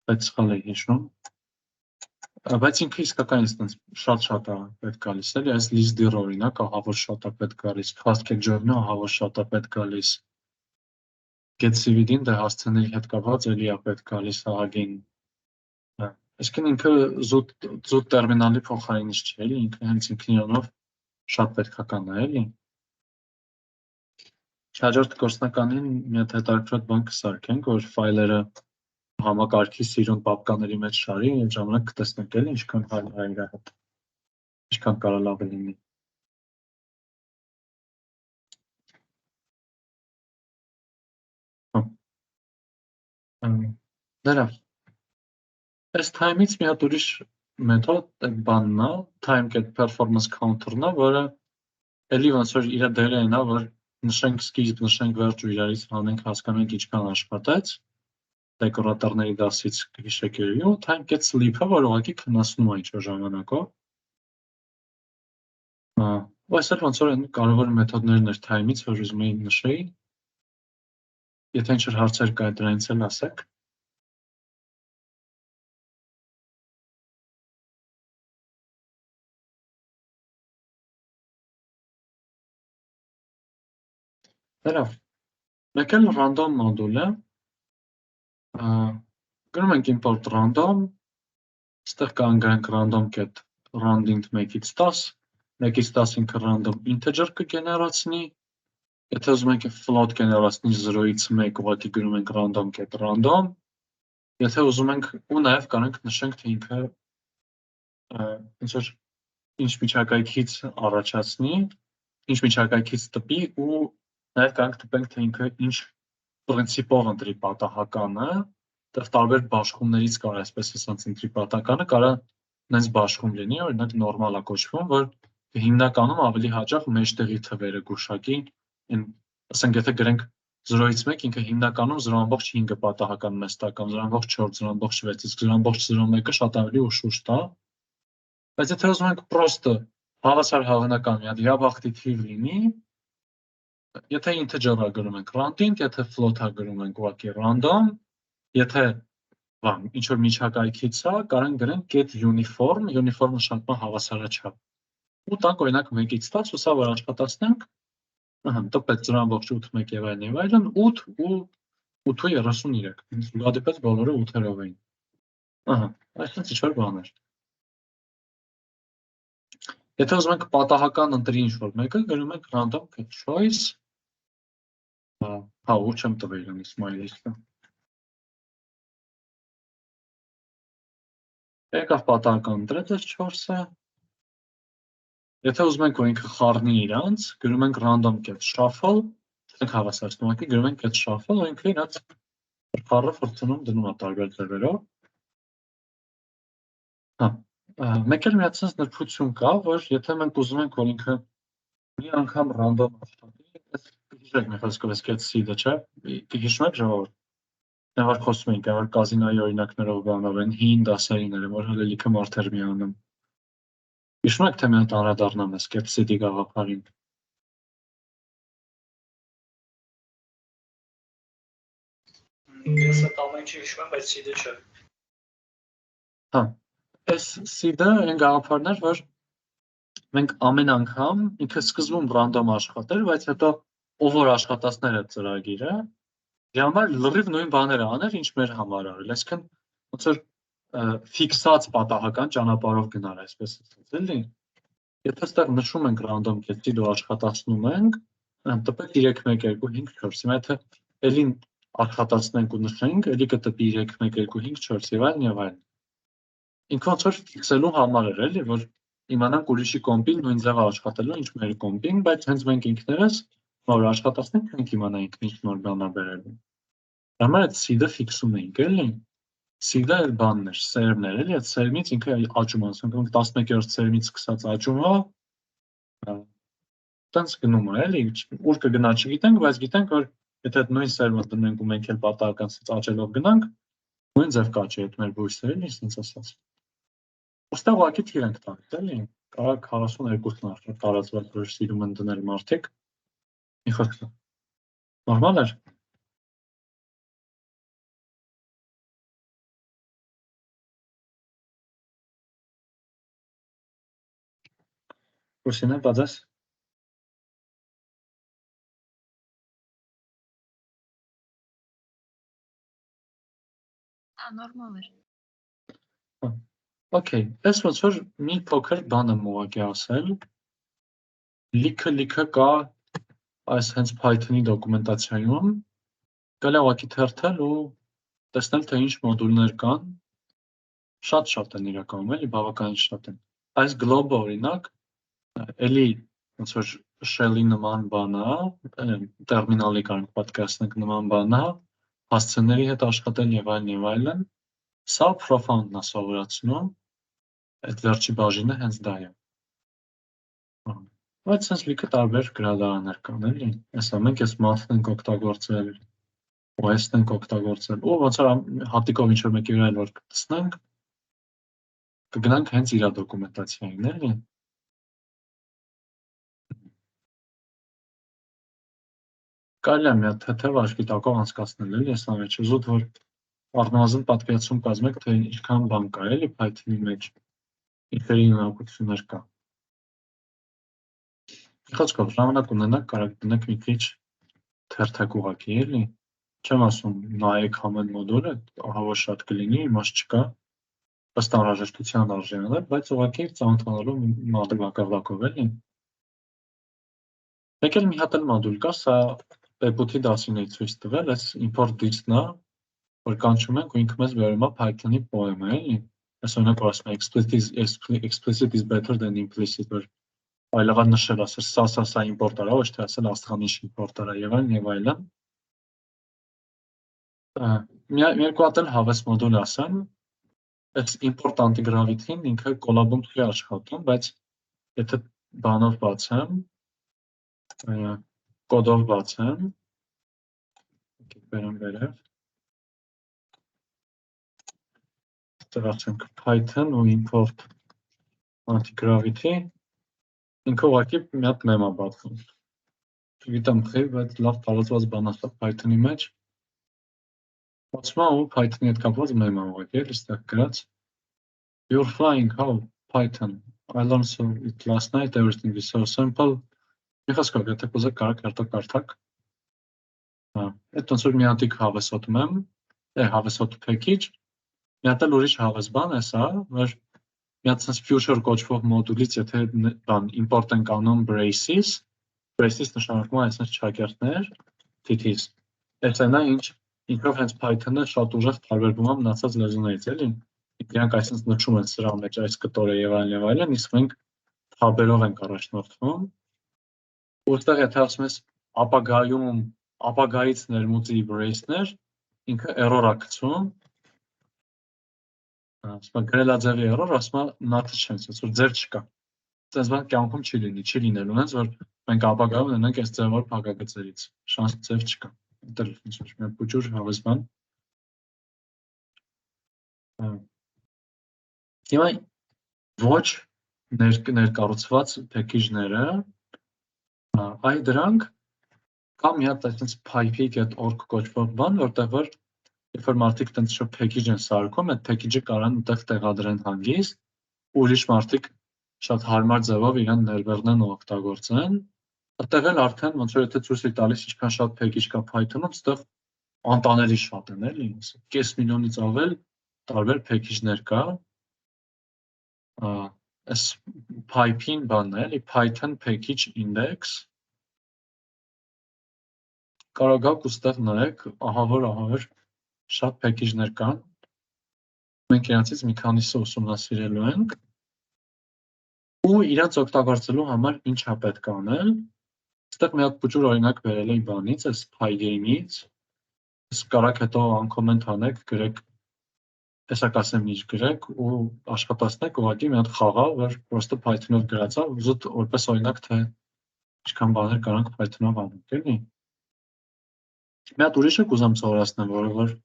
բայց սխալ է հիշում։ Բայց ինքը իսկական ինստանս շատ է պետք գալիս էլի, այս list-dir օրինակ, ահա որ շատ է պետք գալիս, fastcat join-ը ահա որ շատ է պետք գալիս։ Get CVD-ն դե հասցեների հետ կապված էլի է պետք գալիս ահագին։ Այսինքն ինքը զուտ տերմինալի փոխարինիչ չէ, էլի ինքը հենց ինքնիրանով շատ պետքական է, էլի։ Հաջորդ գործնականին մի հատ հետաքրքիր բան կսարքենք, որ ֆայլերը համակարգի սիրուն պապկաների մեջ շարի, այդ ժամանակ կտեսնենք էլի ինչքան ֆայլ կա իր հետ, ինչքան կարա լավ լինի։ Դրա այս time-ից մի հատ ուրիշ մեթոդ բանն է, time-get performance counter-ն է, որը էլի ոնց որ իր դերը այն է, որ նշենք սկիզբ, նշենք վերջ ու իրարից հանենք հասկանանք ինչքան աշխատեց, դեկորատորների դասից հիշեք երևի, ու time-get sleep-ը, որ ուղղակի քննացնում է ինչ-որ ժամանակով։ Այս էլ ոնց որ այն կարևոր մեթոդներն էր time-ից, որ ուզում էի նշեի։ Եթե ինչ-որ հարցեր կա, դրանից էլ ասեք։ Դրանով մեկ էլ random մոդուլ է, գրում ենք import random, ստեղ կանգրանք random get rounding 1-ից 10, 1-ից 10 ինքը random integer կգեներացնի, եթե ուզում ենք float գեներացնի 0-ից 1, ուղղակի գրում ենք random get random, եթե ուզում ենք ու նաև կարող ենք նշենք, թե ինքը ինչ միջակայքից առաջացնի, ինչ միջակայքից տպի ու նաև կարող տպենք, թե ինքը ինչ պրինցիպով ընտրի պատահականը, դեռ տարբեր բաշխումներից կարող այսպես ասած ընտրի պատահականը, կարող նենց բաշխում լինի, օրինակ նորմալ է կոչվում, որ հիմնականում ավելի հաճախ մեջտեղի թվերը գուշակի, ասենք եթե գրենք 0-ից 1, ինքը հիմնականում 0.5-ը պատահական մեստական, 0.4, 0.6-ից 0.01-ը շատ ավելի ուշ տա, բայց եթե ուզում ենք պրոստը հավասար հավանական մի հատ յաբախտի թիվ լինի, եթե integer-ը գրում ենք rounding, եթե float-ը գրում ենք ուղղակի random, եթե ինչ-որ միջակայքից է, կարող ենք գրենք get uniform, uniform նշանակում է հավասարաչափ։ Ու տանք օրինակ 1-ից 10, ու սա որ աշխատացնենք, տպեց 0.8 եւ այլն, 8 ու 8.33։ Զուգադիպեց բոլորը 8-երով էին։ Այսինքն ինչ-որ բաներ։ Եթե ուզում ենք պատահական ընտրի ինչ-որ մեկը, գրում ենք random get choice, ու չեմ տվել իրեն smiley-ը։ Եկավ պատահական ընտրեց այս 4-ը։ Եթե ուզում ենք, որ ինքը խառնի իրանց, գրում ենք random get shuffle, չենք հավասարացնում, ուղղակի գրում ենք get shuffle, ու ինքը իրանց խառը ֆրցնում դնում է տարբեր ձևերով։ Մեկ էլ մի հատ sense նրբություն կա, որ եթե մենք ուզում ենք, որ ինքը մի անգամ random աշխատի, այս հիշեք մի խոսքով այս get seed-ը, չէ՞, հիշում եք ժողովուրդ։ Նա որ խոսում ենք, որ կազինոյի օրինակներով բանով են, հին դասերիները, որ հələ լիքը մարդեր միանում։ Հիշում եք, թե մի հատ անդրադառնամ այս get seed-ի գաղափարին։ Ես այդ ամեն ինչ հիշում եմ, բայց seed-ը չէ։ Այս seed-ը այն գաղափարն էր, որ մենք ամեն անգամ ինքը սկզբում random աշխատեր, բայց հետո ով որ աշխատացներ այդ ծրագիրը, դրա համար լրիվ նույն բաները աներ, ինչ մեր համար արել, այսինքն ոնց որ ֆիքսած պատահական ճանապարհով գնար, այսպես ասած, էլի։ Եթե այստեղ նշում ենք random get-ից ու աշխատացնում ենք, տպեք 3 1 2 5 4, հիմա եթե էլի աշխատացնենք ու նշենք, էլի կտպի 3 1 2 5 4 եւ այլն եւ այլն։ ինքը ոնց որ ֆիքսելու համար էր, էլի, որ իմանանք ուրիշի կոմպին նույն ձևը աշխատելու, ինչ մեր կոմպին, բայց հենց մենք ինքներս նոր աշխատացնենք, մենք իմանայինք ինչ նոր բան է բերելու։ Համար այդ seed-ը ֆիքսում էինք, էլի։ Seed-ը այդ բանն էր, սերմն էր, էլի, այդ սերմից ինքը աճում է, ասենք 11-րդ սերմից սկսած աճում է, տենց գնում է, էլի, ուր կգնա չգիտենք, բայց գիտենք, որ եթե այդ նույն սերմը դնենք ու մենք էլ պատահական աճելով գնանք, նույն ձև կաճի այդ մեր բույսը, էլի, ասենց ասած։ Ոստեղ ուղղակի թիր ենք տալիս, էլի, կարող 42-ն տարածված, որ սիրում են դնել մարդիկ, մի խոսքը, նորմալ էր։ Ուսինե, բացես։ Նորմալ էր։ Okay, այս ոնց որ մի փոքր բան եմ ուղղակի ասել, լիքը կա այս հենց Python-ի դոկումենտացիայում, կարելի է ուղղակի թերթել ու տեսնել, թե ինչ մոդուլներ կան, շատ են իրականում, էլի, բավականին շատ են։ Այս globe-ը օրինակ, էլի ոնց որ shell-ի նման բան է, տերմինալի կարող պատկերացնենք նման բան է, հասցեների հետ աշխատել եւ այլն, սա profound-ն է սովորացնում, այդ վերջի բաժինը հենց դա է։ Բայց sense լիքը տարբեր գրադարաններ կան, էլի։ Այսա մենք այս math-ն ենք օգտագործել, OS-ն ենք օգտագործել, ու ոնց որ հատիկով ինչ-որ մեկի վրա որ կտեսնենք, կգնանք հենց իր դոկումենտացիային, էլի։ Կարելի է մի հատ թեթև աչքի տակով անցկացնել, էլի, այս ամենը, զուտ որ առնվազն պատկերացում կազմեք, թե ինչքան բան կա, էլի, Python-ի մեջ, ինչերի հնարավորություններ կա։ Իխոչքով, ժամանակ ունենաք, կարակ դնեք մի քիչ թերթեք ուղղակի, էլի։ Չեմ ասում նայեք ամեն մոդուլը, ահավոր շատ կլինի, իմաստ չկա, ըստ անհրաժեշտության արժի անել, բայց ուղղակի ծանոթանալու մակարդակով, էլի։ Մեկ էլ մի հատ էլ մոդուլ կա, սա Peput-ի դասին էի ցույց տվել, այս import disk-ն է, որ կանչում ենք ու ինքը մեզ բերում է Python-ի poem-ը, էլի։ Այս օրինակ ասում է explicit is better than implicit, որ այլևս նշել ասել, սա import արա, ոչ թե ասել աստղանիշ import արա եւ այլն։ Մի երկու հատ էլ հավես մոդուլ ասեմ, այս import anti-gravity-ն ինքը collab-ում չի աշխատում, բայց եթե բանով բացեմ, կոդով բացեմ, բերեմ վերև, ծրացենք Python ու import anti-gravity, ինքը ուղղակի մի հատ մեմ է բացում։ Չգիտեմ խի, բայց լավ տարածված բան է Python-ի մեջ։ Բացում ու Python-ի հետ կապված մեմ է ուղղակի, էլի ստեղ գրած։ You're flying, how? Python. I learned it last night, everything is so simple. Մի խոսքով, եթե կուզեք կարակ հերթով կարդաք։ Այդ ոնց որ մի հատիկ հավեսոտ մեմ, հավեսոտ package, մի հատ էլ ուրիշ հավես բան է սա, որ մի հատ sense future կոչվող մոդուլից եթե բան import ենք անում braces նշանակում է այսպես ճակերտներ, TTs։ Այսինքն ինչ ինքնով հենց Python-ը շատ ուժեղ տարբերվում է մնացած լեզուներից, էլի։ Դրանք այսպես նշում են սրա մեջ այս կտորը եւ այլն, իսկ մենք թաբերով ենք առաջնորդվում։ Որտեղ եթե ասում ես ապագայից ներմուծի brace-ներ, ինքը error է գցում։ Ասում է գրելաձևի error, ասում է not chance, որ ձև չկա։ Այս բան կյանքում չի լինելու, հենց որ մենք ապագայում ունենանք այս ձևով փակագծերից, շանս ձև չկա։ Դա ինչ-որ մի փոքր հավես բան։ Հիմա ոչ ներկառուցված package-ները, այ դրանք կա մի հատ այսպես pipe.org կոչվող բան, որտեղ որ երբ որ մարդիկ տենց շո package են սարքում, այդ package-ը կարան այդտեղ տեղադրեն հանգիստ, ուրիշ մարդիկ շատ հարմար ձևով իրան ներբեռնեն ու օգտագործեն։ Այդտեղ էլ արդեն ոնց որ եթե ցույց է տալիս ինչքան շատ package կա Python-ում, այդտեղ անտանելի շատ են, էլի, կես միլիոնից ավել տարբեր package-ներ կա։ Այս pipe-ին բանն է, էլի, Python package index կարող եք ուստեղ նայեք, ահավոր շատ package-ներ կան։ մենք իրանցից մի քանիսը ուսումնասիրելու ենք ու իրանց օգտագործելու համար ինչ է պետք անել։ Այստեղ մի հատ փոքր օրինակ վերել էի բանից, այս Pygame-ից։ Կարաք հետո անկոմենտ անեք, գրեք, տեսակ ասեմ ինչ գրեք ու աշխատացնեք ուղղակի մի հատ խաղա, որ պրոստը Python-ով գրածա, զուտ որպես օրինակ թե ինչքան բաներ կարանք Python-ով անենք, էլի։ Մի հատ ուրիշը կուզեմ սովորացնեմ, որը որ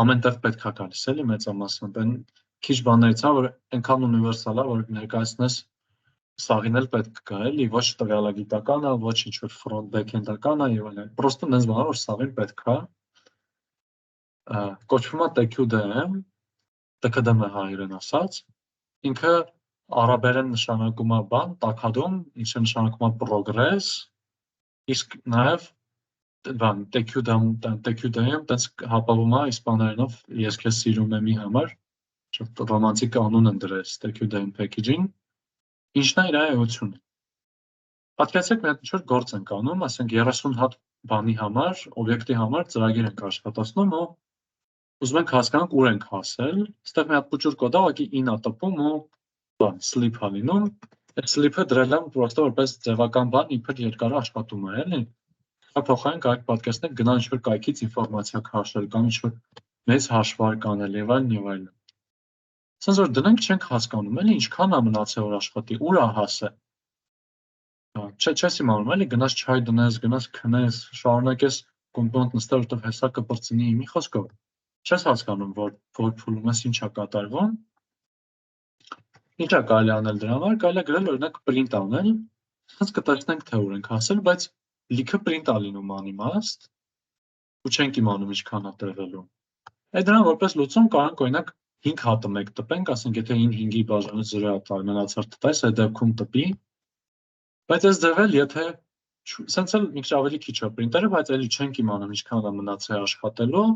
ամենտեղ պետք է գալիս, էլի մեծամասամբ, այն քիչ բաներից է, որ այնքան ունիվերսալ է, որ ներկայացնես սաղին էլ պետք կա, էլի, ոչ տվյալագիտական է, ոչ ինչ-որ front back-end-ական է եւ այլն։ Պրոստը նենց բան է, որ սաղին պետք է կոչվում է TQDM, TQDM հայերեն ասած, ինքը արաբերեն նշանակում է բան, տաքադում, ինչը նշանակում է progress, իսկ նաև բան TQDM տենց հապավում է իսպաներենով ես քեզ սիրում եմ-ի համար, շատ ռոմանտիկ անուն են դրել TQDM package-ին, ինչն է իր էությունը։ Պատկերացրեք մի հատ ինչ-որ գործ ենք անում, ասենք 30 հատ բանի համար, օբյեկտի համար ծրագիր ենք աշխատացնում ու ուզում ենք հասկանանք ուր ենք հասել, այստեղ մի հատ փոքր կոդ է, ուղղակի in-ա տպում ու բան sleep-ա լինում, այդ sleep-ը դրել եմ պրոստը որպես ձևական բան, իբր երկար աշխատում է, էլի։ Փոխարեն կարեք պատկերացնեք գնալ ինչ-որ կայքից ինֆորմացիա քաշել կամ ինչ-որ մեծ հաշվարկ անել եւ այլն եւ այլն։ Սենց որ դրանք չենք հասկանում, էլի ինչքան է մնացել որ աշխատի, ուր է հասել։ Չես իմանում, էլի գնաս չայ դնես, գնաս քնես, շարունակես կոմպոնենտ նստել, որտեղ հեսա կպրծնի մի խոսքով։ Չես հասկանում, որ փուլում ես ինչ է կատարվում։ Ինչ է կարելի անել դրա համար, կարելի է գրել օրինակ print անել, հենց կտեսնենք թե ուր ենք հասել, բայց լիքը print է լինում անիմաստ, ու չենք իմանում ինչքան է տևելու։ Այդ դրան որպես լուծում կարանք օրինակ 5 հատը մեկ տպենք, ասենք եթե 5-ի բաժանած 0 է տալ, մնացած տտես, այդ դեպքում տպի։ Բայց այս ձևել, եթե սենց էլ մի քիչ ավելի քիչ է printer-ը, բայց էլի չենք իմանում ինչքան է մնացել աշխատելու։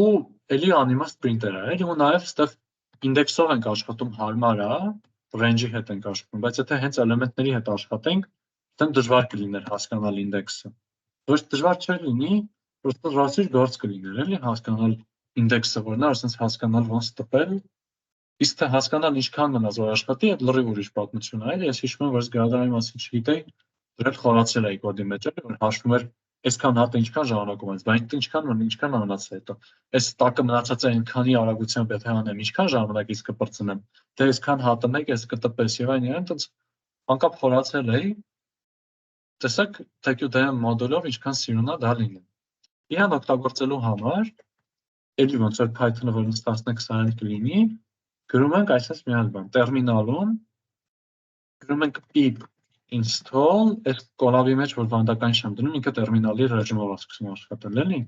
Ու էլի անիմաստ printer է, էլի ու նաև այստեղ ինդեքսով ենք աշխատում հարմար է, range-ի հետ ենք աշխատում, բայց եթե հենց էլեմենտների հետ աշխատենք, դեռ դժվար կլիներ հասկանալ ինդեքսը։ Ոչ դժվար չէ լինի, պրոստը ռասիչ գործ կլիներ, էլի հասկանալ ինդեքսը որն է, ասենց հասկանալ ոնց տպել, իսկ թե հասկանալ ինչքան մնաց որ աշխատի, այդ լրիվ ուրիշ պատմություն է, էլի ես հիշում եմ, որ գրադարանի մասին չգիտեի, դեռ խորացել էի կոդի մեջ, էլի որ հաշվում էր այսքան հատը ինչքան ժամանակում է, բայց ինչքան մնացել հետո։ Այս տակը մնացած է այնքանի արագությամբ եթե անեմ, ինչքան ժամանակ իսկ կպրծնեմ, թե այսքան հատը մեկ էս կտպես եւ այն այդպես անկապ խորացել էի։ Տեսեք TQDM մոդուլով ինչքան սիրուն է դա լինում։ Իրան օգտագործելու համար էլի ոնց որ Python-ը որ նստացնենք սա էլ կլինի, գրում ենք այսպես մի հատ բան, տերմինալում գրում ենք pip install, այս կոլաբի մեջ որ վանդակային չեմ դնում, ինքը տերմինալի ռեժիմով է սկսում աշխատել, էլի։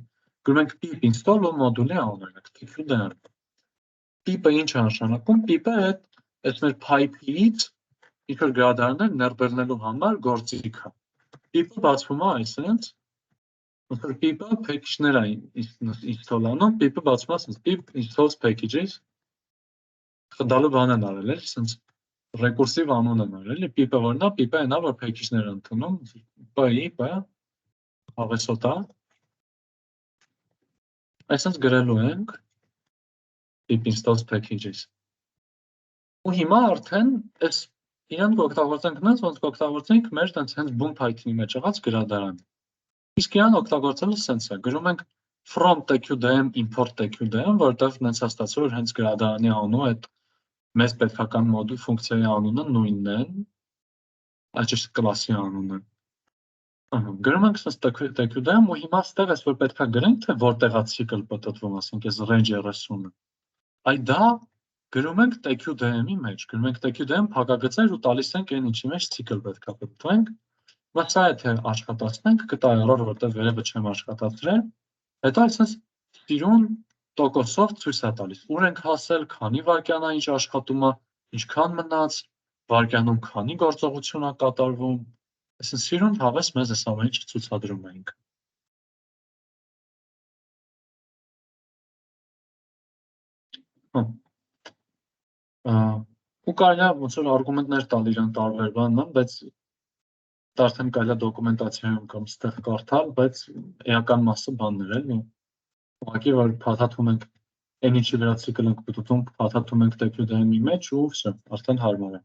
Գրում ենք pip install ու մոդուլի անունը, TQDM։ Pip-ը ինչ է նշանակում, pip-ը այդ մեր pipe-ից ինչ որ գրադարաններ ներբեռնելու համար գործիք է։ Pip-ը բացվում է այսպես, ոնց որ pip-ը package-ներ է install անում, pip-ը բացվում է այսպես, pip installs packages խնդալու բան են արել, էլի, այսպես ռեկուրսիվ անուն են արել, էլի, pip-ը որն է, pip-ը այնա, որ package-ներ են ընդունում, p-ի, հավեսոտ է, այսպես գրելու ենք pip installs packages, ու հիմա արդեն այս իրան կօգտագործենք նենց, ոնց կօգտագործենք մեր տենց հենց բում Python-ի մեջ եղած գրադարանը, իսկ իրան օգտագործելը սենց է, գրում ենք from TQDM import TQDM, որտեղ նենց է ստացվում, որ հենց գրադարանի անունը այդ մեզ պետքական մոդուլ ֆունկցիայի անունը նույնն են, այճիշտ կլասի անունը։ Գրում ենք սենց TQDM ու հիմա ստեղ ես որ պետքա գրենք, թե որտեղա ցիկլ պտտվում, ասենք ես range 30-ը։ Այ դա գրում ենք TQDM-ի մեջ, գրում ենք TQDM փակագծեր ու տալիս ենք այն ինչի մեջ ցիկլ պետքա պտտվենք։ Բայց սա եթե աշխատացնենք, կտա error, որտեղ վերևը չեմ աշխատացրել, հետո այսպես սիրուն տոկոսով ցույց է տալիս, ուր ենք հասել, քանի վայրկյան է ինչ աշխատում է, ինչքան մնաց, վայրկյանում քանի գործողություն է կատարվում, այսինքն սիրուն հավես մեզ այս ամեն ինչը ցուցադրում ենք։ Ու կարելի է ոնց որ արգումենտներ տալ իրան տարբեր բանն, բայց դա արդեն կարելի է դոկումենտացիայում կամ ստեղ կարդալ, բայց էական մասը բաններ էլի։ Ուղղակի որ փաթաթում ենք այն ինչի վրա ցիկլ ենք պտտում, փաթաթում ենք տեքնոդայնամի մեջ ու վсё, արդեն հարմար է։